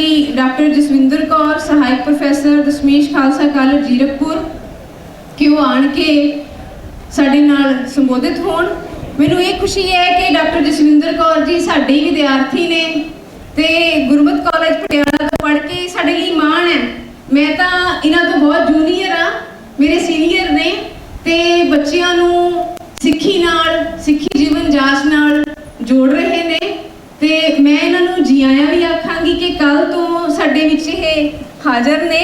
जी doctor Jaswinder Kaur सहायक professor दशमेश Khalsa college Zirakpur कि वो आन के साडे नाल संबोधित होण। मैनूं ये खुशी है कि डॉक्टर जसविंदर कौर जी साडे ही विद्यार्थी ने ते गुरमत कॉलेज पटियाला तो पढ़ के साडे लई माण है। मैं तां इन्हां तो बहुत जूनीयर हाँ, मेरे सीनियर ने ते बच्चियां नूं सिੱਖੀ नाल सिੱਖੀ जीवन जाच नाल जोड़ रहे ने ते मैं इन्हां नूं जी आयां भी आखांगी कि कल तो साडे विच इह हाज़र ने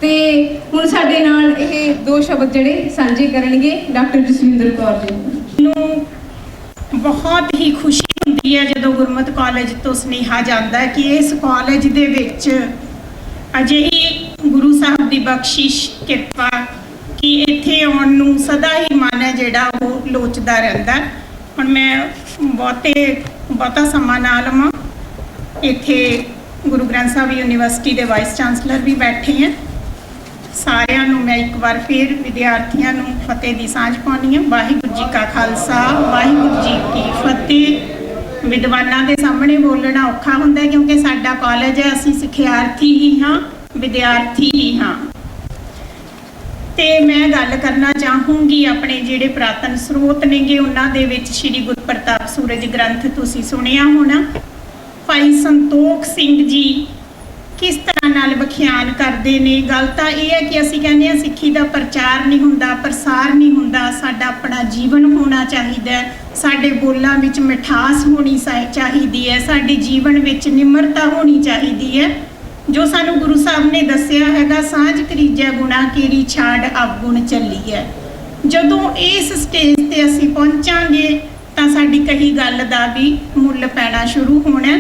ते हुण साडे नाल इह दो शब्द जिहड़े सांझे करनगे डॉक्टर जसविंदर कौर जी। नूं बहुत ही खुशी हुंदी है जदों गुरमत कॉलेज तो सुनेहा जांदा है कि इस कॉलेज दे विच अजिही गुरु साहब दी बख्शिश किरपा कि इत्थे आउण नूं सदा ही मन है जिहड़ा ओह लोचदा रहिंदा। हुण मैं बहुता समा ना लवां, इत्थे गुरु ग्रंथ साहब यूनीवर्सिटी के वाइस चांसलर भी बैठे हैं। सारिਆਂ ਨੂੰ मैं एक बार फिर विद्यार्थियों ਨੂੰ फतेह की सांझ पाउणी है। वाहिगुरू जी का खालसा वाहिगुरू जी की फतेह। विद्वानां दे सामने बोलना औखा हुंदा है क्योंकि साडा कॉलेज है, असीं सिखियार्थी ही हाँ, विद्यार्थी ही हाँ। तो मैं गल करना चाहूँगी अपने जिहड़े पुरातन स्रोत नेगे उन्हां दे विच श्री गुरु प्रताप सूरज ग्रंथ तुसीं सुनिया होना। भाई संतोख सिंह जी किस तरह नाल बखियान करते हैं। गल तो यह है कि असीं कहने सिੱਖੀ का प्रचार नहीं हुंदा, प्रसार नहीं हुंदा, साडा अपना जीवन होना चाहिए, साडे बोलां विच मिठास होनी चाहिए है, साडे जीवन विच निमरता होनी चाहिए है। जो सानू गुरु साहब ने दस्सिया हैगा सांझ करीजा गुणा केरी छाड़ अवगुण चली है। जदों इस स्टेज ते असीं पहुंचांगे तां साडी कही गल दा भी मुੱਲ पैना शुरू होना।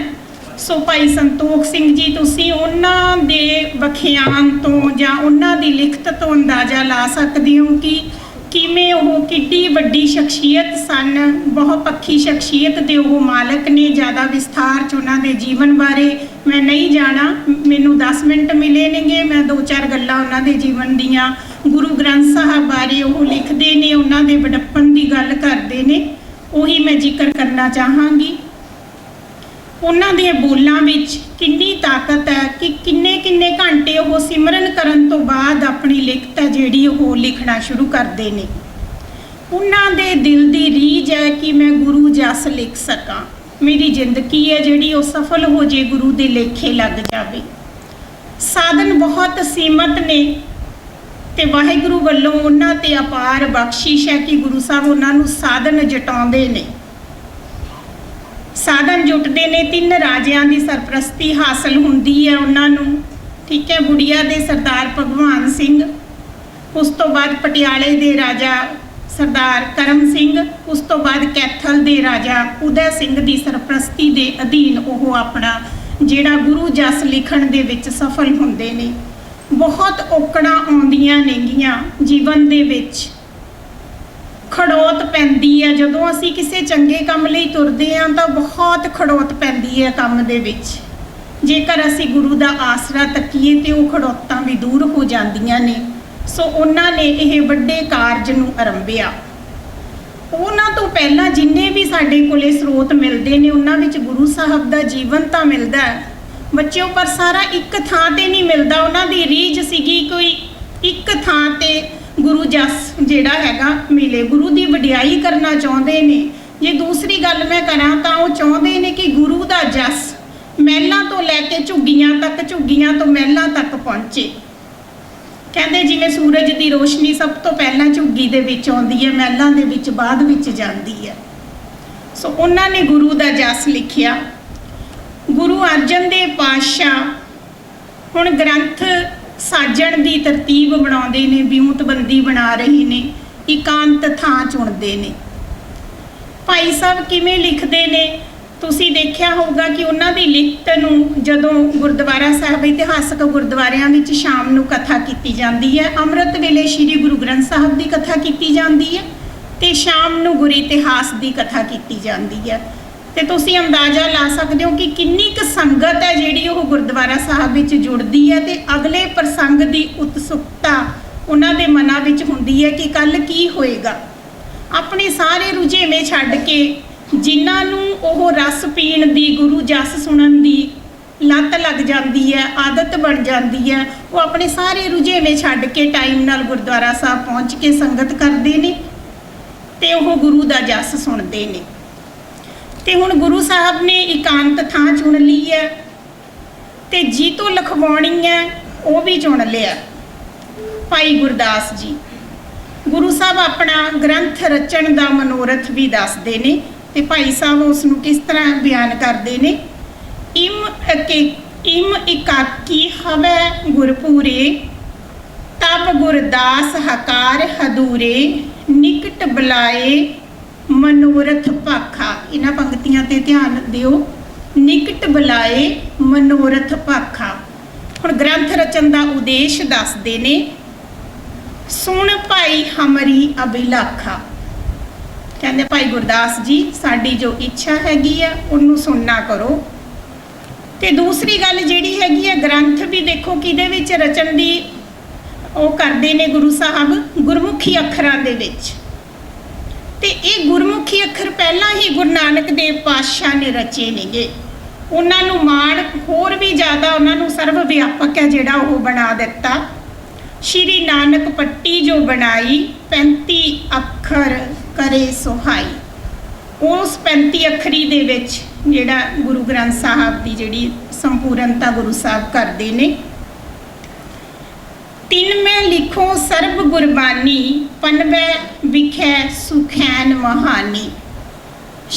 सो भाई संतोख सिंह जी तुसीं उन्हां दे बखियान तो जां उन्हां दी लिखत तो अंदाज़ा ला सकदे हो कि किवें ओह किड्डी वड्डी शख्सियत सन, बहुपक्षी शख्सियत दे ओह मालक ने। ज़्यादा विस्तार च उन्हां दे जीवन बारे मैं नहीं जाना, मैनूं 10 मिनट मिले नेगे, मैं 2-4 गल्लां उन्हां दे जीवन दियां गुरु ग्रंथ साहब बारे ओह लिखदे ने, उन्हां दे वडप्पन दी गल करदे ने, उही मैं जिक्र करना चाहांगी। उन्हां दे बोलां विच किन्नी ताकत है कि किन्ने किन्ने घंटे वो सिमरन करन तो बाद अपनी लिखत है जिहड़ी वो लिखना शुरू करते हैं। उन्हां दे दिल की रीझ है कि मैं गुरु जस लिख सकां, मेरी जिंदगी है जिहड़ी वो सफल हो जे, गुरु दे लेखे लग जावे। साधन बहुत सीमित ने ते वाहिगुरू वल्लों उन्हां ते अपार बख्शिश है कि गुरु साहब उन्हां नूं साधन जटाउंदे ने, साधन जुटते ने। 3 राजियां की सरप्रस्ती हासिल होंदी है उन्होंने, ठीक है। बुढ़िया दे सरदार भगवान सिंह, उस तो बाद पटियाले दे राजा सरदार करम सिंह, उस तो बाद कैथल दे राजा उदय सिंह की सरप्रस्ती के अधीन वो अपना जिहड़ा गुरु जस लिखण दे विच सफल होंदे ने। बहुत औकड़ां आउंदियां नेगियां जीवन दे विच, खड़ोत पैंदी है। जदों असीं किसी चंगे काम लई तुरदे हां तां बहुत खड़ोत पैंदी है काम दे विच। जेकर असीं गुरु दा आसरा तकीए तो वो खड़ोतां भी दूर हो जांदियां ने। सो उन्हां ने इह वड्डे कारज नूं आरंभिया। उन्हां तो पहलां जिन्ने भी साडे कोले स्रोत मिलदे ने उन्हां विच गुरु साहब दा जीवन तां मिलदा है बच्चों, पर सारा एक थां ते नहीं मिलदा। उन्हां दी रीझ सीगी कोई एक थां ते गुरु जस जिहड़ा हैगा मिले, गुरु की वडियाई करना चाहते ने। जे दूसरी गल मैं करा तो वो चाहते हैं कि गुरु का जस महलों तो लैके झुग्गियां तक, झुग्गियां तो महलों तक पहुँचे। कहते जिवें सूरज की रोशनी सब तो पहला झुग्गी दे विच आउंदी है, महलों दे विच बाद विच जांदी है। सो उन्होंने गुरु का जस लिखिया। गुरु अर्जन देव पातशाह हुण ग्रंथ साजण की तरतीब बनाते हैं, विऊंतबंदी बना रहे हैं, एकांत थां चुनते हैं। भाई साहब किमें लिखते हैं तुसीं देखिया होगा कि उन्हां दी लिखत नूं जदों गुरुद्वारा साहब इतिहासक गुरुद्वारियां विच शाम नूं कथा की जाती है, अमृत वेले श्री गुरु ग्रंथ साहब की कथा की जाती है तो शाम नूं गुर इतिहास की कथा की जाती है। तो तुसीं अंदाज़ा ला सकते हो कि किन्नी क संगत है जिहड़ी वो गुरुद्वारा साहब विच जुड़दी है ते अगले प्रसंग की उत्सुकता उन्हां दे मनां विच हुंदी है कि कल की होएगा। अपने सारे रुझेवें छड्ड के जिन्हां नूं ओह रस पीण दी, गुरु जस सुणन दी ਲੱਤ ਲੱਗ ਜਾਂਦੀ ਹੈ, ਆਦਤ ਬਣ ਜਾਂਦੀ ਹੈ, ਉਹ ਆਪਣੇ ਸਾਰੇ ਰੁਝੇਵੇਂ ਛੱਡ ਕੇ ਟਾਈਮ ਨਾਲ ਗੁਰਦੁਆਰਾ ਸਾਹਿਬ ਪਹੁੰਚ ਕੇ ਸੰਗਤ ਕਰਦੇ ਨੇ ਤੇ ਉਹ ਗੁਰੂ ਦਾ ਜਸ ਸੁਣਦੇ ਨੇ। ਤੇ ਹੁਣ ਗੁਰੂ ਸਾਹਿਬ ਨੇ ਇਕਾਂਤ ਥਾਂ ਚੁਣ ਲਈ ਹੈ ਤੇ ਜੀ ਤੋਂ ਲਿਖਵਾਉਣੀ ਹੈ ਉਹ ਵੀ ਚੁਣ ਲਿਆ, ਭਾਈ ਗੁਰਦਾਸ ਜੀ। ਗੁਰੂ ਸਾਹਿਬ ਆਪਣਾ ਗ੍ਰੰਥ ਰਚਣ ਦਾ ਮਨੋਰਥ ਵੀ ਦੱਸਦੇ ਨੇ ਤੇ ਭਾਈ ਸਾਹਿਬ ਉਸ ਨੂੰ ਕਿਸ ਤਰ੍ਹਾਂ ਬਿਆਨ ਕਰਦੇ ਨੇ। ਇਮ ਇਕਾਕੀ ਹਵੈ ਗੁਰਪੂਰੇ, ਤਬ ਗੁਰਦਾਸ ਹਕਾਰ ਹਦੂਰੇ, ਨਿਕਟ ਬੁਲਾਏ ਮਨੋਰਥ ਭਾਖਾ। ਇਹਨਾਂ ਪੰਕਤੀਆਂ ਤੇ ਧਿਆਨ ਦਿਓ, ਨਿਕਟ ਬੁਲਾਏ ਮਨੋਰਥ ਭਾਖਾ। ਹੁਣ ਗ੍ਰੰਥ ਰਚਨ ਦਾ ਉਦੇਸ਼ ਦੱਸਦੇ ਨੇ। ਸੁਣ ਭਾਈ ਹਮਰੀ ਅਭਿਲਾਖਾ, ਕਹਿੰਦੇ ਭਾਈ ਗੁਰਦਾਸ ਜੀ ਸਾਡੀ ਜੋ ਇੱਛਾ ਹੈਗੀ ਆ ਉਹਨੂੰ ਸੁਣਨਾ ਕਰੋ। ਤੇ ਦੂਸਰੀ ਗੱਲ ਜਿਹੜੀ ਹੈਗੀ ਆ, ਗ੍ਰੰਥ ਵੀ ਦੇਖੋ ਕਿਹਦੇ ਵਿੱਚ ਰਚਨ ਦੀ ਉਹ ਕਰਦੇ ਨੇ ਗੁਰੂ ਸਾਹਿਬ, ਗੁਰਮੁਖੀ ਅੱਖਰਾਂ ਦੇ ਵਿੱਚ। ਤੇ ਇਹ ਗੁਰਮੁਖੀ ਅੱਖਰ ਪਹਿਲਾਂ ਹੀ ਗੁਰੂ ਨਾਨਕ ਦੇਵ ਪਾਤਸ਼ਾਹ ਨੇ ਰਚੇ ਨੇਗੇ। ਉਹਨਾਂ ਨੂੰ ਮਾਣ ਹੋਰ ਵੀ ਜ਼ਿਆਦਾ, ਉਹਨਾਂ ਨੂੰ ਸਰਵ ਵਿਆਪਕ ਹੈ ਜਿਹੜਾ ਉਹ ਬਣਾ ਦਿੱਤਾ। ਸ਼੍ਰੀ ਨਾਨਕ ਪੱਟੀ ਜੋ ਬਣਾਈ, 35 ਅੱਖਰ ਕਰੇ ਸੁਹਾਈ। ਉਸ 35 ਅੱਖਰੀ ਦੇ ਵਿੱਚ ਜਿਹੜਾ ਗੁਰੂ ਗ੍ਰੰਥ ਸਾਹਿਬ ਦੀ ਜਿਹੜੀ ਸੰਪੂਰਨਤਾ ਗੁਰੂ ਸਾਹਿਬ ਕਰਦੇ ਨੇ। ਤਿੰਨ ਮੈਂ ਲਿਖੋ ਸਰਬ ਗੁਰਬਾਨੀ, ਪਨਵੈ ਵਿਖੈ ਸੁਖੈਨ ਮਹਾਨੀ।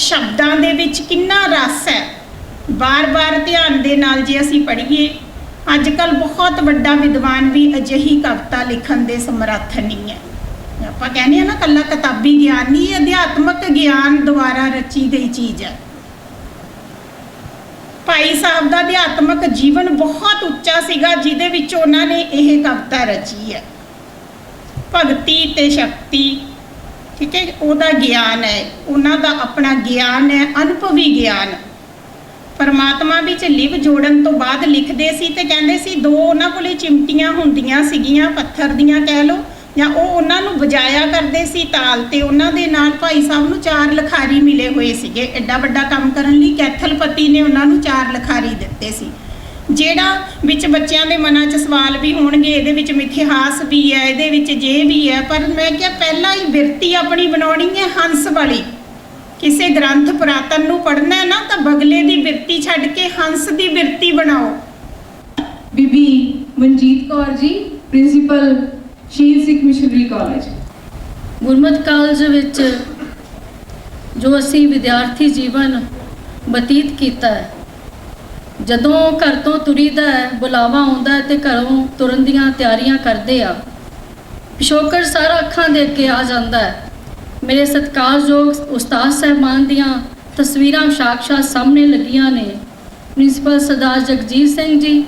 ਸ਼ਬਦਾਂ ਦੇ ਵਿੱਚ ਕਿੰਨਾ ਰਸ ਹੈ, ਬਾਰ-ਬਾਰ ਧਿਆਨ ਦੇ ਨਾਲ ਜੇ ਅਸੀਂ ਪੜ੍ਹੀਏ। ਅੱਜ ਕੱਲ੍ਹ ਬਹੁਤ ਵੱਡਾ ਵਿਦਵਾਨ ਵੀ ਅਜਿਹੀ ਕਵਿਤਾ ਲਿਖਣ ਦੇ ਸਮਰੱਥ ਨਹੀਂ ਹੈ। ਆਪਾਂ ਕਹਿੰਦੇ ਹਾਂ ਨਾ ਇਕੱਲਾ ਕਿਤਾਬੀ ਗਿਆਨ ਨਹੀਂ, ਅਧਿਆਤਮਕ ਗਿਆਨ ਦੁਆਰਾ ਰਚੀ ਗਈ ਚੀਜ਼ ਹੈ। ਭਾਈ ਸਾਹਿਬ ਦਾ ਅਧਿਆਤਮਕ ਜੀਵਨ ਬਹੁਤ ਉੱਚਾ ਸੀਗਾ, ਜਿਹਦੇ ਵਿੱਚ ਉਹਨਾਂ ਨੇ ਇਹ ਕਵਿਤਾ ਰਚੀ ਹੈ। ਭਗਤੀ ਤੇ ਸ਼ਕਤੀ, ਠੀਕ ਹੈ, ਉਹਦਾ ਗਿਆਨ ਹੈ, ਉਹਨਾਂ ਦਾ ਆਪਣਾ ਗਿਆਨ ਹੈ, ਅਨੁਭਵੀ ਗਿਆਨ। ਪਰਮਾਤਮਾ ਵਿੱਚ ਲਿਵ ਜੋੜਨ ਤੋਂ ਬਾਅਦ ਲਿਖਦੇ ਸੀ ਤੇ ਕਹਿੰਦੇ ਸੀ ਦੋ ਉਹਨਾਂ ਕੋਲੇ ਚਿਮਟੀਆਂ ਹੁੰਦੀਆਂ ਸੀਗੀਆਂ, ਪੱਥਰ ਦੀਆਂ ਕਹਿ ਲਓ, ਜਾਂ ਉਹ ਉਹਨਾਂ ਨੂੰ ਵਜਾਇਆ ਕਰਦੇ ਸੀ ਤਾਲ ਤੇ। ਉਹਨਾਂ ਦੇ ਨਾਲ ਭਾਈ ਸਾਹਿਬ ਨੂੰ 4 ਲਿਖਾਰੀ ਮਿਲੇ ਹੋਏ ਸੀਗੇ। ਐਡਾ ਵੱਡਾ ਕੰਮ ਕਰਨ ਲਈ ਕੈਥਲਪਤੀ ਨੇ ਉਹਨਾਂ ਨੂੰ 4 ਲਿਖਾਰੀ ਦਿੱਤੇ ਸੀ। ਜਿਹੜਾ ਵਿੱਚ ਬੱਚਿਆਂ ਦੇ ਮਨਾਂ 'ਚ ਸਵਾਲ ਵੀ ਹੋਣਗੇ, ਇਹਦੇ ਵਿੱਚ ਮਿਥਿਹਾਸ ਵੀ ਹੈ, ਇਹਦੇ ਵਿੱਚ ਜੇ ਵੀ ਹੈ, ਪਰ ਮੈਂ ਕਿਹਾ ਪਹਿਲਾਂ ਹੀ ਬਿਰਤੀ ਆਪਣੀ ਬਣਾਉਣੀ ਹੈ ਹੰਸ ਵਾਲੀ। ਕਿਸੇ ਗ੍ਰੰਥ ਪੁਰਾਤਨ ਨੂੰ ਪੜ੍ਹਨਾ ਹੈ ਨਾ ਤਾਂ ਬਗਲੇ ਦੀ ਬਿਰਤੀ ਛੱਡ ਕੇ ਹੰਸ ਦੀ ਬਿਰਤੀ ਬਣਾਓ। ਬੀਬੀ ਮਨਜੀਤ ਕੌਰ ਜੀ, ਪ੍ਰਿੰਸੀਪਲ ਸ਼ਹੀਦ ਸਿੱਖ ਮਿਸ਼ਨਰੀ ਕਾਲਜ। ਗੁਰਮਤਿ ਕਾਲਜ ਵਿੱਚ ਜੋ ਅਸੀਂ ਵਿਦਿਆਰਥੀ ਜੀਵਨ ਬਤੀਤ ਕੀਤਾ ਹੈ, ਜਦੋਂ ਘਰ ਤੋਂ ਤੁਰੀਦਾ ਹੈ, ਬੁਲਾਵਾ ਆਉਂਦਾ ਹੈ ਤੇ ਘਰੋਂ ਤੁਰਨ ਦੀਆਂ ਤਿਆਰੀਆਂ ਕਰਦੇ ਆ, ਪਿਛੋਕੜ ਸਾਰਾ ਅੱਖਾਂ ਦੇ ਅੱਗੇ ਆ ਜਾਂਦਾ ਹੈ। ਮੇਰੇ ਸਤਿਕਾਰਯੋਗ ਉਸਤਾਦ ਸਾਹਿਬਾਨ ਦੀਆਂ ਤਸਵੀਰਾਂ ਸਾਕਸ਼ਾਤ ਸਾਹਮਣੇ ਲੱਗੀਆਂ ਨੇ। ਪ੍ਰਿੰਸੀਪਲ ਸਰਦਾਰ Jagjit Singh ji,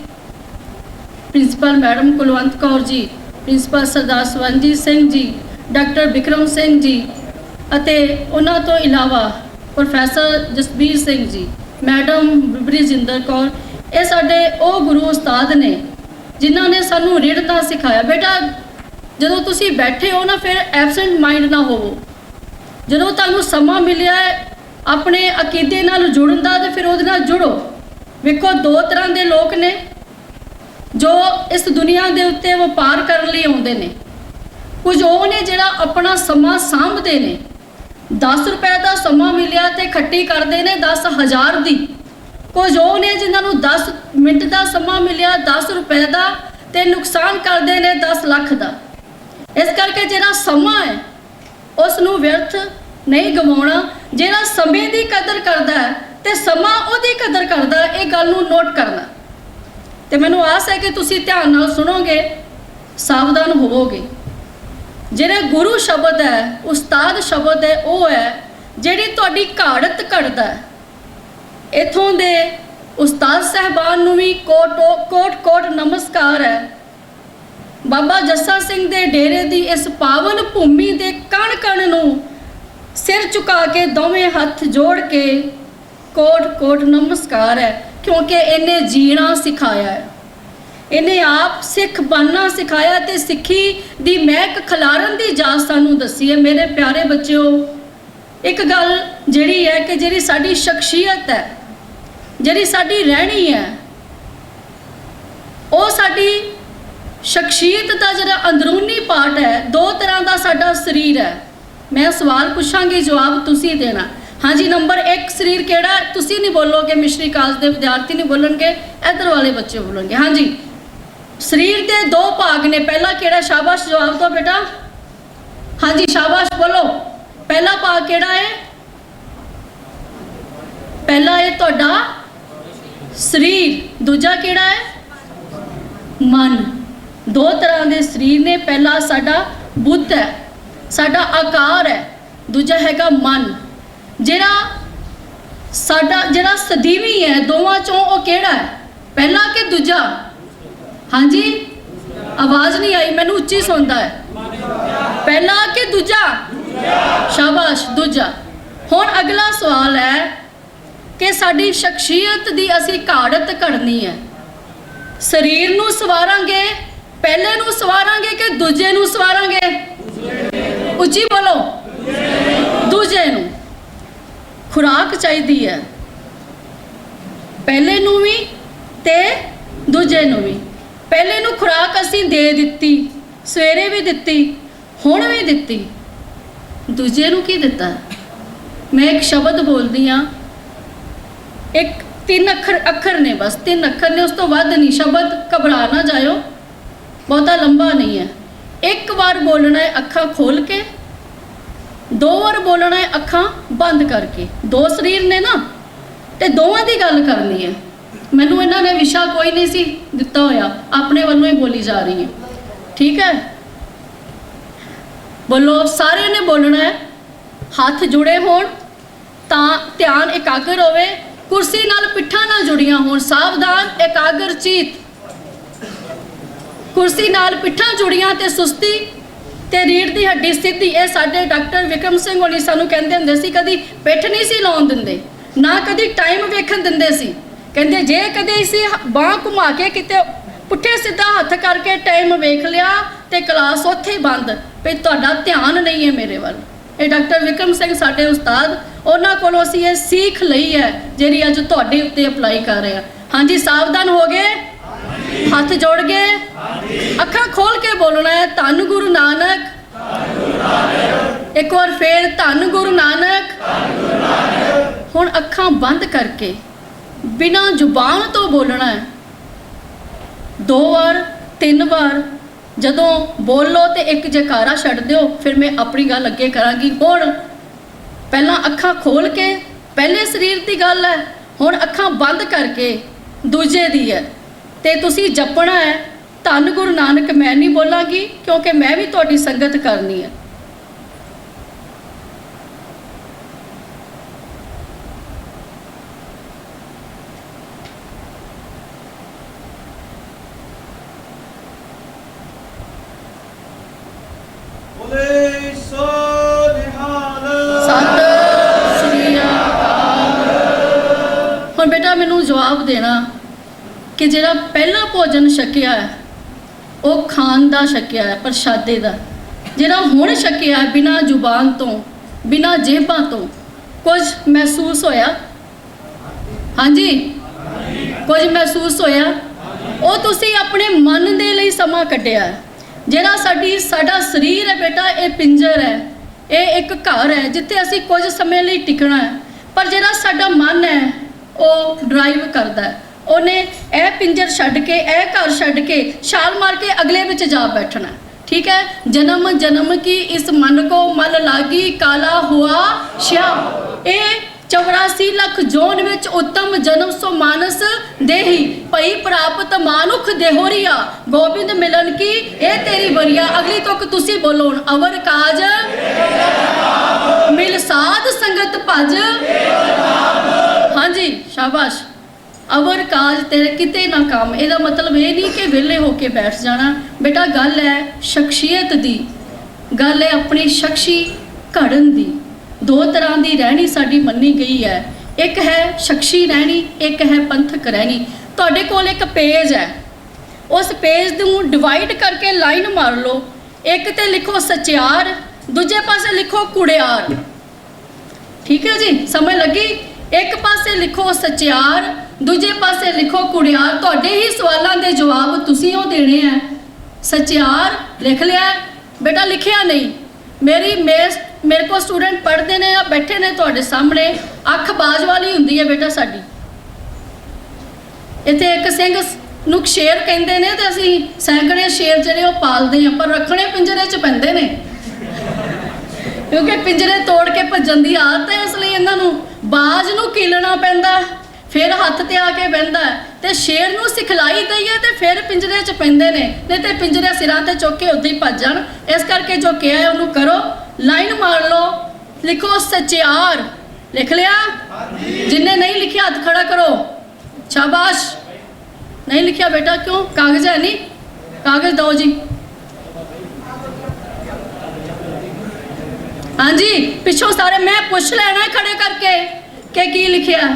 principal madam Kulwant Kaur ji, principal ਸਰਦਾਰ ਸਵੰਜੀਤ ਸਿੰਘ ਜੀ, ਡਾਕਟਰ ਬਿਕਰਮ ਸਿੰਘ ਜੀ ਅਤੇ ਉਹਨਾਂ ਤੋਂ ਇਲਾਵਾ ਪ੍ਰੋਫੈਸਰ ਜਸਬੀਰ ਸਿੰਘ ਜੀ, ਮੈਡਮ ਬ੍ਰਿਜਿੰਦਰ ਕੌਰ। ਇਹ ਸਾਡੇ ਉਹ ਗੁਰੂ ਉਸਤਾਦ ਨੇ ਜਿਨ੍ਹਾਂ ਨੇ ਸਾਨੂੰ ਰਿੜਤਾ ਸਿਖਾਇਆ। ਬੇਟਾ ਜਦੋਂ ਤੁਸੀਂ ਬੈਠੇ ਹੋ ਨਾ, ਫਿਰ ਐਬਸੈਂਟ ਮਾਈਂਡ ਨਾ ਹੋਵੋ। ਜਦੋਂ ਤੁਹਾਨੂੰ ਸਮਾਂ ਮਿਲਿਆ ਆਪਣੇ ਅਕੀਦੇ ਨਾਲ ਜੁੜਨ ਦਾ ਤੇ ਫਿਰ ਉਹਦੇ ਨਾਲ ਜੁੜੋ। ਵੇਖੋ 2 ਤਰ੍ਹਾਂ ਦੇ ਲੋਕ ਨੇ ਜੋ ਇਸ ਦੁਨੀਆ ਦੇ ਉੱਤੇ ਵਪਾਰ ਕਰਨ ਲਈ ਆਉਂਦੇ ਨੇ। ਕੁਝ ਉਹ ਨੇ ਜਿਹੜਾ ਆਪਣਾ ਸਮਾਂ ਸਾਂਭਦੇ ਨੇ। 10 ਰੁਪਏ ਦਾ ਸਮਾਂ ਮਿਲਿਆ ਤੇ ਖੱਟੀ ਕਰਦੇ ਨੇ 10,000 ਦੀ। ਕੁਝ ਉਹ ਨੇ ਜਿਨ੍ਹਾਂ ਨੂੰ 10 ਮਿੰਟ ਦਾ ਸਮਾਂ ਮਿਲਿਆ 10 ਰੁਪਏ ਦਾ ਤੇ ਨੁਕਸਾਨ ਕਰਦੇ ਨੇ 10 ਲੱਖ ਦਾ। ਇਸ ਕਰਕੇ ਜਿਹੜਾ ਸਮਾਂ ਹੈ ਉਸ ਨੂੰ ਵਿਅਰਥ ਨਹੀਂ ਗਵਾਉਣਾ। ਜਿਹੜਾ ਸਮੇਂ ਦੀ ਕਦਰ ਕਰਦਾ ਹੈ ਤੇ ਸਮਾਂ ਉਹਦੀ ਕਦਰ ਕਰਦਾ, ਇਹ ਗੱਲ ਨੂੰ ਨੋਟ ਕਰਨਾ। ਤੇ ਮੈਨੂੰ ਆਸ ਹੈ ਕਿ ਤੁਸੀਂ ਧਿਆਨ ਨਾਲ ਸੁਣੋਗੇ, ਸਾਵਧਾਨ ਹੋਵੋਗੇ। ਜਿਹੜੇ ਗੁਰੂ ਸ਼ਬਦ ਹੈ, ਉਸਤਾਦ ਸ਼ਬਦ ਹੈ, ਉਹ ਹੈ ਜਿਹੜੀ ਤੁਹਾਡੀ ਘਾੜਤ ਕੱਢਦਾ ਹੈ। ਇਥੋਂ ਦੇ ਉਸਤਾਦ ਸਾਹਿਬਾਨ ਨੂੰ ਵੀ ਕੋਟ ਨਮਸਕਾਰ ਹੈ। ਬਾਬਾ ਜੱਸਾ ਸਿੰਘ ਦੇ ਡੇਰੇ ਦੀ ਇਸ ਪਾਵਨ ਭੂਮੀ ਦੇ ਕਣ-ਕਣ ਨੂੰ ਸਿਰ ਝੁਕਾ ਕੇ ਦੋਵੇਂ ਹੱਥ ਜੋੜ ਕੇ ਕੋਟ ਨਮਸਕਾਰ ਹੈ, ਕਿਉਂਕਿ ਇਹਨੇ ਜੀਣਾ ਸਿਖਾਇਆ ਹੈ। ਇਹਨੇ ਆਪ ਸਿੱਖ ਬਣਨਾ ਸਿਖਾਇਆ ਤੇ ਸਿੱਖੀ ਦੀ ਮਹਿਕ ਖਿਲਾਰਨ ਦੀ ਜਾਚ ਸਾਨੂੰ ਦੱਸੀ ਹੈ। ਮੇਰੇ ਪਿਆਰੇ ਬੱਚਿਓ, ਇੱਕ ਗੱਲ ਜਿਹੜੀ ਹੈ ਕਿ ਜਿਹੜੀ ਸਾਡੀ ਸ਼ਖਸੀਅਤ ਹੈ, ਜਿਹੜੀ ਸਾਡੀ ਰਹਿਣੀ ਹੈ, ਉਹ ਸਾਡੀ ਸ਼ਖਸੀਅਤ ਦਾ ਜਿਹੜਾ ਅੰਦਰੂਨੀ ਪਾਰਟ ਹੈ। ਦੋ ਤਰ੍ਹਾਂ ਦਾ ਸਾਡਾ ਸਰੀਰ ਹੈ। ਮੈਂ ਸਵਾਲ ਪੁੱਛਾਂਗੀ, ਜਵਾਬ ਤੁਸੀਂ ਦੇਣਾ। ਹਾਂਜੀ, ਨੰਬਰ 1 ਸਰੀਰ ਕਿਹੜਾ? ਤੁਸੀਂ ਨਹੀਂ ਬੋਲੋਗੇ, ਮਿਸ਼ਨਰੀ ਕਾਲਜ ਦੇ ਵਿਦਿਆਰਥੀ ਨਹੀਂ ਬੋਲਣਗੇ, ਇੱਧਰ ਵਾਲੇ ਬੱਚੇ ਬੋਲਣਗੇ। ਹਾਂਜੀ, ਸਰੀਰ ਦੇ ਦੋ ਭਾਗ ਨੇ। ਪਹਿਲਾ ਕਿਹੜਾ? ਸ਼ਾਬਾਸ਼, ਜਵਾਬ ਦਿਓ ਬੇਟਾ। ਹਾਂਜੀ, ਸ਼ਾਬਾਸ਼, ਬੋਲੋ। ਪਹਿਲਾ ਭਾਗ ਕਿਹੜਾ ਹੈ? ਪਹਿਲਾ ਹੈ ਤੁਹਾਡਾ ਸਰੀਰ, ਦੂਜਾ ਕਿਹੜਾ ਹੈ? ਮਨ। ਦੋ ਤਰ੍ਹਾਂ ਦੇ ਸਰੀਰ ਨੇ। ਪਹਿਲਾ ਸਾਡਾ ਬੁੱਧ ਹੈ, ਸਾਡਾ ਆਕਾਰ ਹੈ। ਦੂਜਾ ਹੈਗਾ ਮਨ। ਜਿਹੜਾ ਸਦੀਵੀ ਹੈ ਦੋਵਾਂ ਚੋਂ, ਉਹ ਕਿਹੜਾ ਹੈ? ਪਹਿਲਾ ਕਿ ਦੂਜਾ? ਹਾਂਜੀ, ਆਵਾਜ਼ ਨਹੀਂ ਆਈ, ਮੈਨੂੰ ਉੱਚੀ ਸੁਣਦਾ ਹੈ। ਪਹਿਲਾ ਕਿ ਦੂਜਾ? ਸ਼ਾਬਾਸ਼, ਦੂਜਾ। ਹੁਣ ਅਗਲਾ ਸਵਾਲ ਹੈ ਕਿ ਸਾਡੀ ਸ਼ਖਸੀਅਤ ਦੀ ਅਸੀਂ ਘਾੜਤ ਘੜਨੀ ਹੈ। ਸਰੀਰ ਨੂੰ ਸਵਾਰਾਂਗੇ, ਪਹਿਲੇ ਨੂੰ ਸਵਾਰਾਂਗੇ ਕਿ ਦੂਜੇ ਨੂੰ ਸਵਾਰਾਂਗੇ? ਉੱਚੀ ਬੋਲੋ। ਦੂਜੇ ਨੂੰ। ਖੁਰਾਕ ਚਾਹੀਦੀ ਹੈ ਪਹਿਲੇ ਨੂੰ ਵੀ ਤੇ ਦੂਜੇ ਨੂੰ ਵੀ। ਪਹਿਲੇ ਨੂੰ ਖੁਰਾਕ ਅਸੀਂ ਦੇ ਦਿੱਤੀ, ਸਵੇਰੇ ਵੀ ਦਿੱਤੀ, ਹੁਣ ਵੀ ਦਿੱਤੀ। ਦੂਜੇ ਨੂੰ ਕੀ ਦਿੱਤਾ? ਮੈਂ ਇੱਕ ਸ਼ਬਦ ਬੋਲਦੀ ਹਾਂ, ਇੱਕ 3 ਅੱਖਰ ਨੇ, ਬਸ 3 ਅੱਖਰ ਨੇ, ਉਸ ਤੋਂ ਵੱਧ ਨਹੀਂ। ਸ਼ਬਦ ਘਬਰਾ ਨਾ ਜਾਇਓ, ਬਹੁਤਾ ਲੰਬਾ ਨਹੀਂ ਹੈ। ਇੱਕ ਵਾਰ ਬੋਲਣਾ ਹੈ ਅੱਖਾਂ ਖੋਲ ਕੇ, 2 ਵਾਰ ਬੋਲਣਾ ਹੈ ਅੱਖਾਂ ਬੰਦ ਕਰਕੇ। ਦੋ ਸਰੀਰ ਨੇ ਨਾ, ਤੇ ਦੋਵਾਂ ਦੀ ਗੱਲ ਕਰਨੀ ਹੈ। ਮੈਨੂੰ ਇਹਨਾਂ ਨੇ ਵਿਸ਼ਾ ਕੋਈ ਨਹੀਂ ਸੀ ਦਿੱਤਾ ਹੋਇਆ, ਆਪਣੇ ਵੱਲੋਂ ਹੀ ਬੋਲੀ ਜਾ ਰਹੀ ਹੈ। ਠੀਕ ਹੈ, ਬੋਲੋ। ਸਾਰਿਆਂ ਨੇ ਬੋਲਣਾ ਹੈ, ਹੱਥ ਜੁੜੇ ਹੋਣ ਤਾਂ ਧਿਆਨ ਇਕਾਗਰ ਹੋਵੇ, ਕੁਰਸੀ ਨਾਲ ਪਿੱਠਾਂ ਨਾਲ ਜੁੜੀਆਂ ਹੋਣ। ਸਾਵਧਾਨ, ਇਕਾਗਰ ਚੀਤ। ਕੁਰਸੀ ਨਾਲ ਪਿੱਠਾਂ ਜੁੜੀਆਂ ਤੇ ਸੁਸਤੀ ਤੇ ਰੀੜ੍ਹ ਦੀ ਹੱਡੀ ਸਿੱਧੀ। ਇਹ ਸਾਡੇ ਡਾਕਟਰ ਵਿਕਰਮ ਸਿੰਘ ਹੋਣੀ ਸਾਨੂੰ ਕਹਿੰਦੇ ਹੁੰਦੇ ਸੀ, ਕਦੀ ਪਿੱਠ ਨਹੀਂ ਸੀ ਲਾਉਣ ਦਿੰਦੇ, ਨਾ ਕਦੀ ਟਾਈਮ ਵੇਖਣ ਦਿੰਦੇ ਸੀ। ਕਹਿੰਦੇ ਜੇ ਕਦੇ ਅਸੀਂ ਬਾਂਹ ਘੁਮਾ ਕੇ ਕਿਤੇ ਪੁੱਠੇ ਸਿੱਧਾ ਹੱਥ ਕਰਕੇ ਟਾਈਮ ਵੇਖ ਲਿਆ ਤੇ ਕਲਾਸ ਉੱਥੇ ਹੀ ਬੰਦ, ਵੀ ਤੁਹਾਡਾ ਧਿਆਨ ਨਹੀਂ ਹੈ ਮੇਰੇ ਵੱਲ। ਇਹ ਡਾਕਟਰ ਵਿਕਰਮ ਸਿੰਘ ਸਾਡੇ ਉਸਤਾਦ, ਉਹਨਾਂ ਕੋਲੋਂ ਅਸੀਂ ਇਹ ਸਿੱਖ ਲਈ ਹੈ ਜਿਹੜੀ ਅੱਜ ਤੁਹਾਡੇ ਉੱਤੇ ਅਪਲਾਈ ਕਰ ਰਹੇ ਹਾਂ। ਹਾਂਜੀ, ਸਾਵਧਾਨ ਹੋ ਗਏ? ਹੱਥ ਜੋੜ ਗਏ? ਅੱਖਾਂ ਖੋਲ ਕੇ ਬੋਲਣਾ ਹੈ, ਧੰਨ ਗੁਰੂ ਨਾਨਕ। ਇੱਕ ਵਾਰ ਫੇਰ, ਧੰਨ ਗੁਰੂ ਨਾਨਕ। ਹੁਣ ਅੱਖਾਂ ਬੰਦ ਕਰਕੇ ਬਿਨਾਂ ਜ਼ੁਬਾਨ ਤੋਂ ਬੋਲਣਾ ਹੈ 2 ਵਾਰ 3 ਵਾਰ। ਜਦੋਂ ਬੋਲੋ ਤੇ ਇੱਕ ਜੈਕਾਰਾ ਛੱਡ ਦਿਓ, ਫਿਰ ਮੈਂ ਆਪਣੀ ਗੱਲ ਅੱਗੇ ਕਰਾਂਗੀ। ਹੁਣ ਪਹਿਲਾਂ ਅੱਖਾਂ ਖੋਲ ਕੇ ਪਹਿਲੇ ਸਰੀਰ ਦੀ ਗੱਲ ਹੈ, ਹੁਣ ਅੱਖਾਂ ਬੰਦ ਕਰਕੇ ਦੂਜੇ ਦੀ ਹੈ। ਤੇ ਤੁਸੀਂ ਜਪਣਾ ਹੈ ਧੰਨ ਗੁਰੂ ਨਾਨਕ। ਮੈਂ ਨਹੀਂ ਬੋਲਾਂਗੀ ਕਿਉਂਕਿ ਮੈਂ ਵੀ ਤੁਹਾਡੀ ਸੰਗਤ ਕਰਨੀ ਹੈ। ਸਤਿ ਸ੍ਰੀ ਅਕਾਲ। ਹੁਣ ਬੇਟਾ ਮੈਨੂੰ ਜਵਾਬ ਦੇਣਾ ਕਿ ਜਿਹੜਾ ਪਹਿਲਾ ਭੋਜਨ ਛਕਿਆ ਹੈ ਉਹ ਖਾਣ ਦਾ ਛਕਿਆ ਹੈ, ਪ੍ਰਸ਼ਾਦੇ ਦਾ। ਜਿਹੜਾ ਹੁਣ ਛਕਿਆ ਹੈ ਬਿਨਾਂ ਜ਼ੁਬਾਨ ਤੋਂ, ਬਿਨਾਂ ਜੇਬਾਂ ਤੋਂ, ਕੁਝ ਮਹਿਸੂਸ ਹੋਇਆ? ਹਾਂਜੀ, ਕੁਝ ਮਹਿਸੂਸ ਹੋਇਆ? ਉਹ ਤੁਸੀਂ ਆਪਣੇ ਮਨ ਦੇ ਲਈ ਸਮਾਂ ਕੱਢਿਆ। ਜਿਹੜਾ ਸਾਡਾ ਸਰੀਰ ਹੈ ਬੇਟਾ, ਇਹ ਪਿੰਜਰ ਹੈ, ਇਹ ਇੱਕ ਘਰ ਹੈ ਜਿੱਥੇ ਅਸੀਂ ਕੁਝ ਸਮੇਂ ਲਈ ਟਿਕਣਾ ਹੈ। ਪਰ ਜਿਹੜਾ ਸਾਡਾ ਮਨ ਹੈ ਉਹ ਡਰਾਈਵ ਕਰਦਾ ਹੈ। ਉਹਨੇ ਇਹ ਪਿੰਜਰ ਛੱਡ ਕੇ, ਇਹ ਘਰ ਛੱਡ ਕੇ, ਛਾਲ ਮਾਰ ਕੇ ਅਗਲੇ ਵਿੱਚ ਜਾ ਬੈਠਣਾ। ठीक है। जन्म जन्म की इस मन को मल लागी काला हुआ श्याम। ए 84 ਲੱਖ ਜੋਨ ਵਿੱਚ ਉੱਤਮ ਜਨਮ ਸੋ ਮਾਨਸ ਦੇਹੀ ਭਈ ਪ੍ਰਾਪਤ ਮਾਨੁਖ ਦੇਹੋਰੀਆ ਗੋਬਿੰਦ ਮਿਲਨ ਕੀ ਇਹ ਤੇਰੀ ਬਰੀਆ। ਅਗਲੀ ਤੁਕ ਤੁਸੀਂ ਬੋਲੋ ਹੁਣ। ਅਵਰ ਕਾਜ ਮਿਲ ਸਾਧ ਸੰਗਤ ਭਜ। ਹਾਂਜੀ शाबाश। अवर काज तेरे किते ना काम। ਇਹਦਾ मतलब ये नहीं कि ਵਿਹਲੇ हो के बैठ जाना बेटा। गल है शख्सियत दी, गल है अपनी शख्सी घड़न दी। दो तरह की रहनी साड़ी मन्नी गई है। एक है शख्सी रहनी, एक है पंथक रहनी। तुहाडे कोल एक पेज है, उस पेज नूं डिवाइड करके लाइन मार लो। एक ते लिखो सचियार, दूजे पासे लिखो कुड़ियार। ठीक है जी, समझ लगी। ਇੱਕ ਪਾਸੇ ਲਿਖੋ ਸਚਿਆਰ, ਦੂਜੇ ਪਾਸੇ ਲਿਖੋ ਕੁੜਿਆਰ। ਤੁਹਾਡੇ ਹੀ ਸਵਾਲਾਂ ਦੇ ਜਵਾਬ ਤੁਸੀਂ ਉਹ ਦੇਣੇ ਆ। ਸਚਿਆਰ ਲਿਖ ਲਿਆ ਬੇਟਾ, ਲਿਖਿਆ ਨਹੀਂ। ਮੇਰੇ ਕੋਲ ਸਟੂਡੈਂਟ ਪੜ੍ਹਦੇ ਨੇ ਆ ਬੈਠੇ ਨੇ ਤੁਹਾਡੇ ਸਾਹਮਣੇ, ਅੱਖ ਬਾਜ ਵਾਲੀ ਹੁੰਦੀ ਹੈ ਬੇਟਾ ਸਾਡੀ। ਇੱਥੇ ਇੱਕ ਸਿੰਘ ਨੂੰ ਸ਼ੇਰ ਕਹਿੰਦੇ ਨੇ ਤੇ ਅਸੀਂ ਸੈਂਕੜੇ ਸ਼ੇਰ ਜਿਹੜੇ ਉਹ ਪਾਲਦੇ ਆ, ਪਰ ਰੱਖਣੇ ਪਿੰਜਰੇ 'ਚ ਪੈਂਦੇ ਨੇ ਕਿਉਂਕਿ ਪਿੰਜਰੇ ਤੋੜ ਕੇ ਭੱਜਣ ਦੀ ਆਦਤ ਹੈ। ਇਸ ਲਈ ਇਹਨਾਂ ਨੂੰ ਬਾਜ ਨੂੰ ਕੀਲਣਾ ਪੈਂਦਾ, ਫਿਰ ਹੱਥ ਤੇ ਆ ਕੇ ਬਹਿੰਦਾ ਤੇ ਸ਼ੇਰ ਨੂੰ ਸਿਖਲਾਈ ਦਈਏ ਤੇ ਫਿਰ ਪਿੰਜਰੇ 'ਚ ਪੈਂਦੇ ਨੇ, ਨਹੀਂ ਤੇ ਪਿੰਜਰੇ ਸਿਰਾਂ ਤੇ ਚੁੱਕ ਕੇ ਉੱਦਾਂ ਹੀ ਭੱਜ ਜਾਣ। ਇਸ ਕਰਕੇ ਜੋ ਕਿਹਾ ਹੈ ਉਹਨੂੰ ਕਰੋ, ਲਾਈਨ ਮਾਰ ਲਓ, ਲਿਖੋ ਸਚਿਆਰ। ਲਿਖ ਲਿਆ? ਜਿੰਨੇ ਨਹੀਂ ਲਿਖਿਆ ਹੱਥ ਖੜਾ ਕਰੋ। ਸ਼ਾਬਾਸ਼। ਨਹੀਂ ਲਿਖਿਆ ਬੇਟਾ, ਕਿਉਂ? ਕਾਗਜ਼ ਹੈ ਨਹੀਂ? ਕਾਗਜ਼ ਦਿਓ ਜੀ। ਹਾਂਜੀ, ਪਿੱਛੋਂ ਸਾਰੇ ਮੈਂ ਪੁੱਛ ਲੈਣਾ ਖੜੇ ਕਰਕੇ ਕਿ ਕੀ ਲਿਖਿਆ।